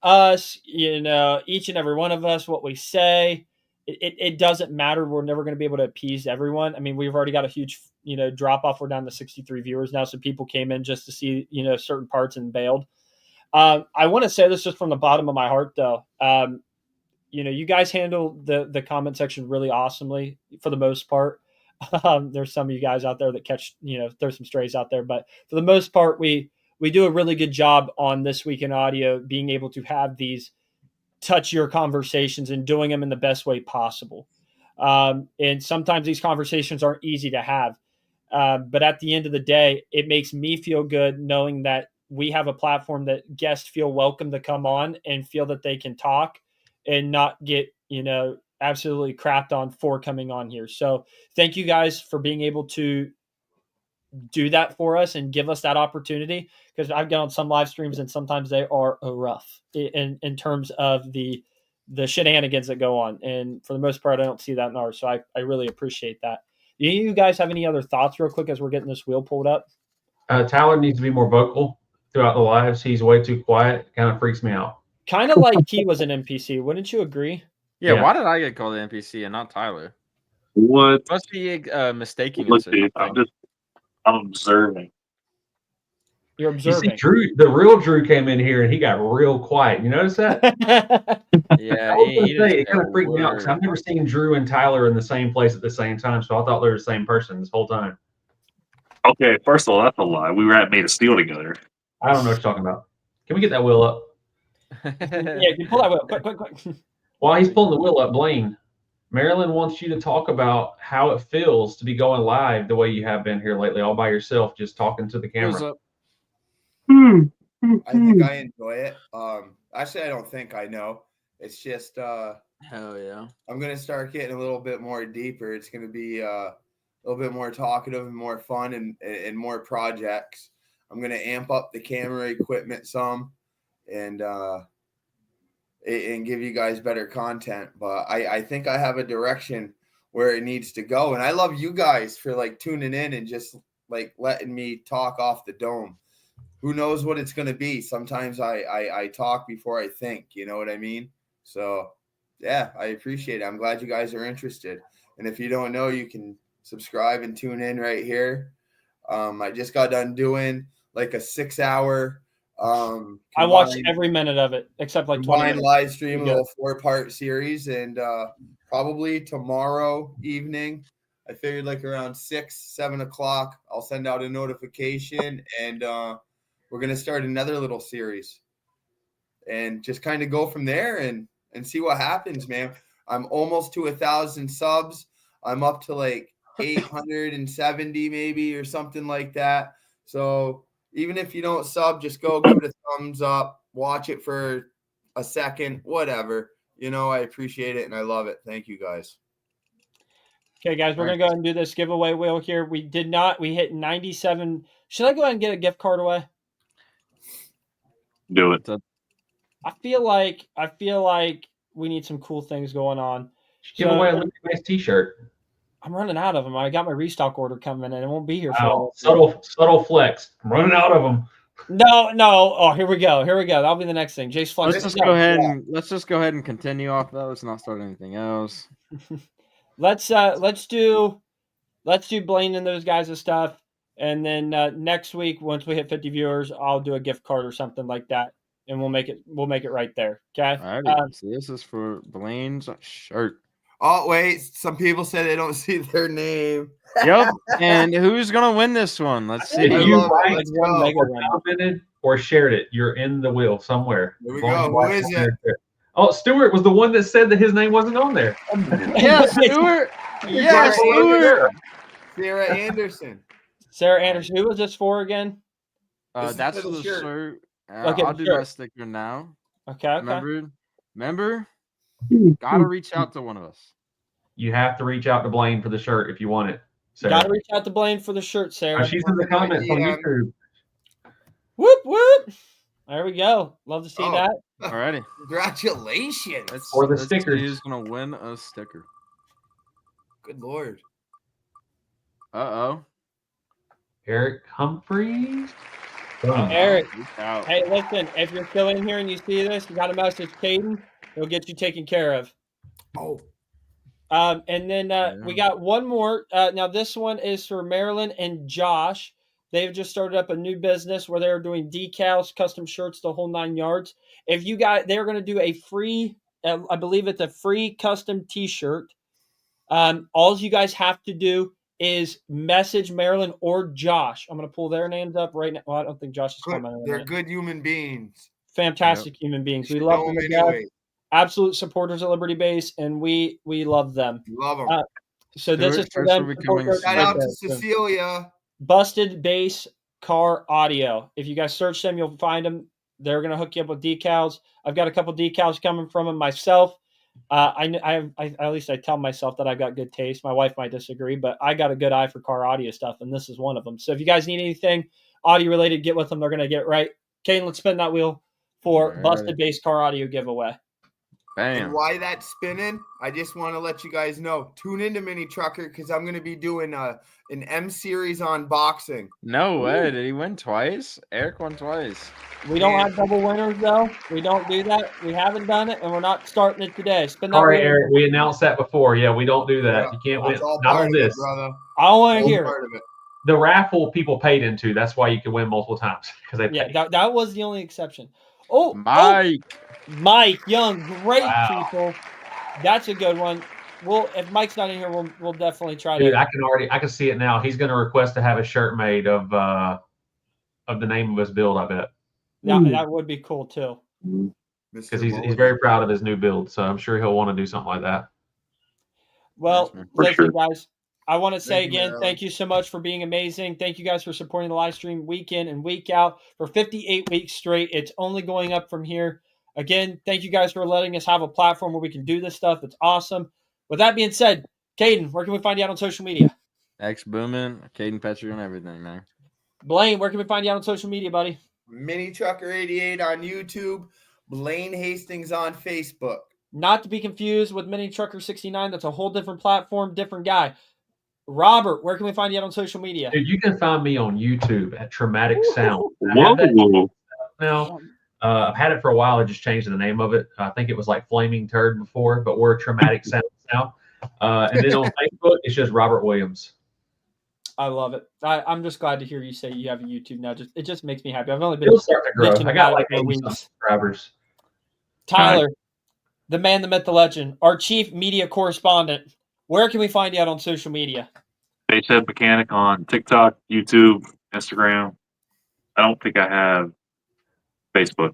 us, each and every one of us, what we say. It doesn't matter. We're never going to be able to appease everyone. I mean, we've already got a huge, drop off. We're down to 63 viewers now. So people came in just to see, certain parts and bailed. I want to say this just from the bottom of my heart, though. You guys handle the comment section really awesomely for the most part. There's some of you guys out there that catch, there's some strays out there, but for the most part, we do a really good job on This Week in Audio, being able to have these touchier conversations and doing them in the best way possible. And sometimes these conversations aren't easy to have. But at the end of the day, it makes me feel good knowing that we have a platform that guests feel welcome to come on and feel that they can talk and not get, absolutely crapped on for coming on here. So thank you guys for being able to do that for us and give us that opportunity, because I've gone on some live streams and sometimes they are rough in terms of the shenanigans that go on. And for the most part, I don't see that in ours. So I really appreciate that. Do you guys have any other thoughts real quick as we're getting this wheel pulled up? Tyler needs to be more vocal throughout the lives. He's way too quiet. It kind of freaks me out. Kind of like he was an NPC. Wouldn't you agree? Yeah, Yeah. why did I get called an NPC and not Tyler? What? Must be mistaking Let's us. see. I'm observing. You're You see, observing. Drew, the real Drew came in here and he got real quiet. You notice that? Yeah, I was he gonna say, just it kind of said freaked me out because I've word. never seen Drew and Tyler in the same place at the same time, so I thought they were the same person this whole time. Okay, first of all, that's a lie. We were at Made of Steel together. I don't know what you're talking about. Can we get that wheel up? Yeah, you pull that wheel. Quick. While he's pulling the wheel up, Blaine, Marilyn wants you to talk about how it feels to be going live the way you have been here lately, all by yourself, just talking to the Wheels camera. up. I think I enjoy it. Actually, I don't think I know. It's just Hell yeah. I'm gonna start getting a little bit more deeper. It's gonna be a little bit more talkative and more fun and more projects. I'm gonna amp up the camera equipment some and give you guys better content. But I think I have a direction where it needs to go. And I love you guys for like tuning in and just like letting me talk off the dome. Who knows what it's gonna be? Sometimes I talk before I think, you know what I mean? So yeah, I appreciate it. I'm glad you guys are interested. And if you don't know, you can subscribe and tune in right here. I just got done doing like a 6-hour I watched every minute of it except like 20 combined minutes. live stream, a Good. little 4-part series, and probably tomorrow evening, I figured like around 6-7 o'clock, I'll send out a notification, and we're gonna start another little series, and just kind of go from there and see what happens, man. I'm almost to 1,000 subs. I'm up to like 870 maybe or something like that. So even if you don't sub, just go give it a thumbs up, watch it for a second, whatever. I appreciate it and I love it. Thank you guys. Okay, guys, we're going to go ahead and do this giveaway wheel here. We hit 97. Should I go ahead and get a gift card away? Do it. I feel like we need some cool things going on. Give away a really nice t-shirt. I'm running out of them. I got my restock order coming and it won't be here Wow. for Subtle flex. I'm running out of them. No. Oh, here we go. That'll be the next thing. Jace Flex. Let's just go ahead and continue off that. Let's not start anything else. Let's do Blaine and those guys' stuff, and then next week once we hit 50 viewers, I'll do a gift card or something like that, and we'll make it right there. Okay. All right. So this is for Blaine's shirt. Oh wait, some people say they don't see their name. Yep. And who's gonna win this one? Let's see. If you Mega or shared it, you're in the wheel somewhere. Here we go. Who is it? Oh, Stuart was the one that said that his name wasn't on there. Yes, Stuart. Yes, Stuart. Sarah Anderson. Sarah Anderson. Who was this for again? That's for the the shirt. shirt. Okay, I'll do shirt. my sticker now. Okay. Remember? Gotta reach out to one of us. You have to reach out to Blaine for the shirt if you want it. Sarah. Got to reach out to Blaine for the shirt, Sarah. She's in the comments on YouTube. Whoop whoop. There we go. Love to see that. Alrighty. Congratulations. Let's stickers. See who's gonna win a sticker? Good Lord. Eric Humphreys. Eric. Hey, listen, if you're still in here and you see this, you got to message Caden. He'll get you taken care of. Oh. And then we got one more. Now, this one is for Marilyn and Josh. They've just started up a new business where they're doing decals, custom shirts, the whole 9 yards. If you got, they're going to do a free, I believe it's a free custom t-shirt. All you guys have to do is message Marilyn or Josh. I'm going to pull their names up right now. Well, I don't think Josh is commenting. They're good human beings. Fantastic human beings. We love them. Anyway. Absolute supporters of Liberty Base, and we love them. Love them. So this is for them. Shout out to Cecilia. Busted Base Car Audio. If you guys search them, you'll find them. They're going to hook you up with decals. I've got a couple decals coming from them myself. I at least I tell myself that I've got good taste. My wife might disagree, but I got a good eye for car audio stuff, and this is one of them. So if you guys need anything audio related, get with them. They're going to get it right. Kane, let's spin that wheel for Busted Bass Car Audio giveaway. And Bam. why that's spinning, I just want to let you guys know. Tune into Mini Trucker because I'm going to be doing an M Series unboxing. No way. Did he win twice? Eric won twice. We don't have double winners, though. We don't do that. We haven't done it, and we're not starting it today. Spin that Sorry, wheel. Eric. We announced that before. Yeah, we don't do that. Yeah, You can't win. It's all Not part on of it, this. brother. I don't want to All hear it. part of it. The raffle people paid into. That's why you can win multiple times because they Yeah, paid. that was the only exception. Oh, Mike. Young, great Wow. people. That's a good one. If Mike's not in here, we'll definitely try Dude, to. I can see it now. He's going to request to have a shirt made of the name of his build. I bet That would be cool too. because he's very proud of his new build. So I'm sure he'll want to do something like that. Well, Nice, listen, guys. I want to say Thank you, again, man. thank you so much for being amazing. Thank you guys for supporting the live stream week in and week out for 58 weeks straight. It's only going up from here. Again, thank you guys for letting us have a platform where we can do this stuff. It's awesome. With that being said, Caden, where can we find you out on social media? X Boomin, Caden Petrie, and everything, man. Blaine, where can we find you out on social media, buddy? Mini Trucker 88 on YouTube. Blaine Hastings on Facebook. Not to be confused with Mini Trucker 69. That's a whole different platform, different guy. Robert, where can we find you out on social media? Dude, you can find me on YouTube at Traumatic Sound. Whoa. Now, I've had it for a while. I just changed the name of it. I think it was like Flaming Turd before, but we're Traumatic Sound now. And then on Facebook, it's just Robert Williams. I love it. I'm just glad to hear you say you have a YouTube now. It just makes me happy. I've only been It'll start to grow. bitching I got about like it for 80 weeks. subscribers. Tyler, the man, the myth, the legend, our chief media correspondent. Where can we find you out on social media? Basehead Mechanic on TikTok, YouTube, Instagram. I don't think I have Facebook.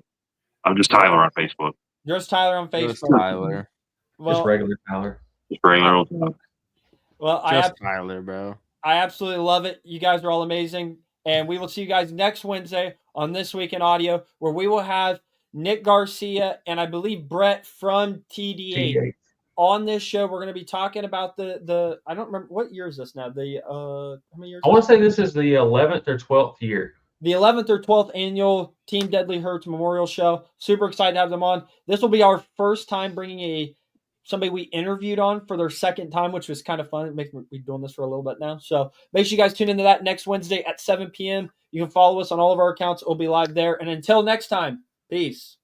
I'm just Tyler on Facebook. There's Tyler on Just Facebook. Tyler. Well, Just regular Tyler. Just regular old Tyler. well, Just Tyler, bro. I absolutely love it. You guys are all amazing. And we will see you guys next Wednesday on This Week in Audio, where we will have Nick Garcia and I believe Brett from TD8 on this show. We're going to be talking about the I don't remember what year is this now. How many years? I want to say this is the 11th or 12th year. The 11th or 12th annual Team Deadly Hurts Memorial Show. Super excited to have them on. This will be our first time bringing somebody we interviewed on for their second time, which was kind of fun. It makes me doing this for a little bit now. So make sure you guys tune into that next Wednesday at 7 p.m. You can follow us on all of our accounts. It'll be live there. And until next time, peace.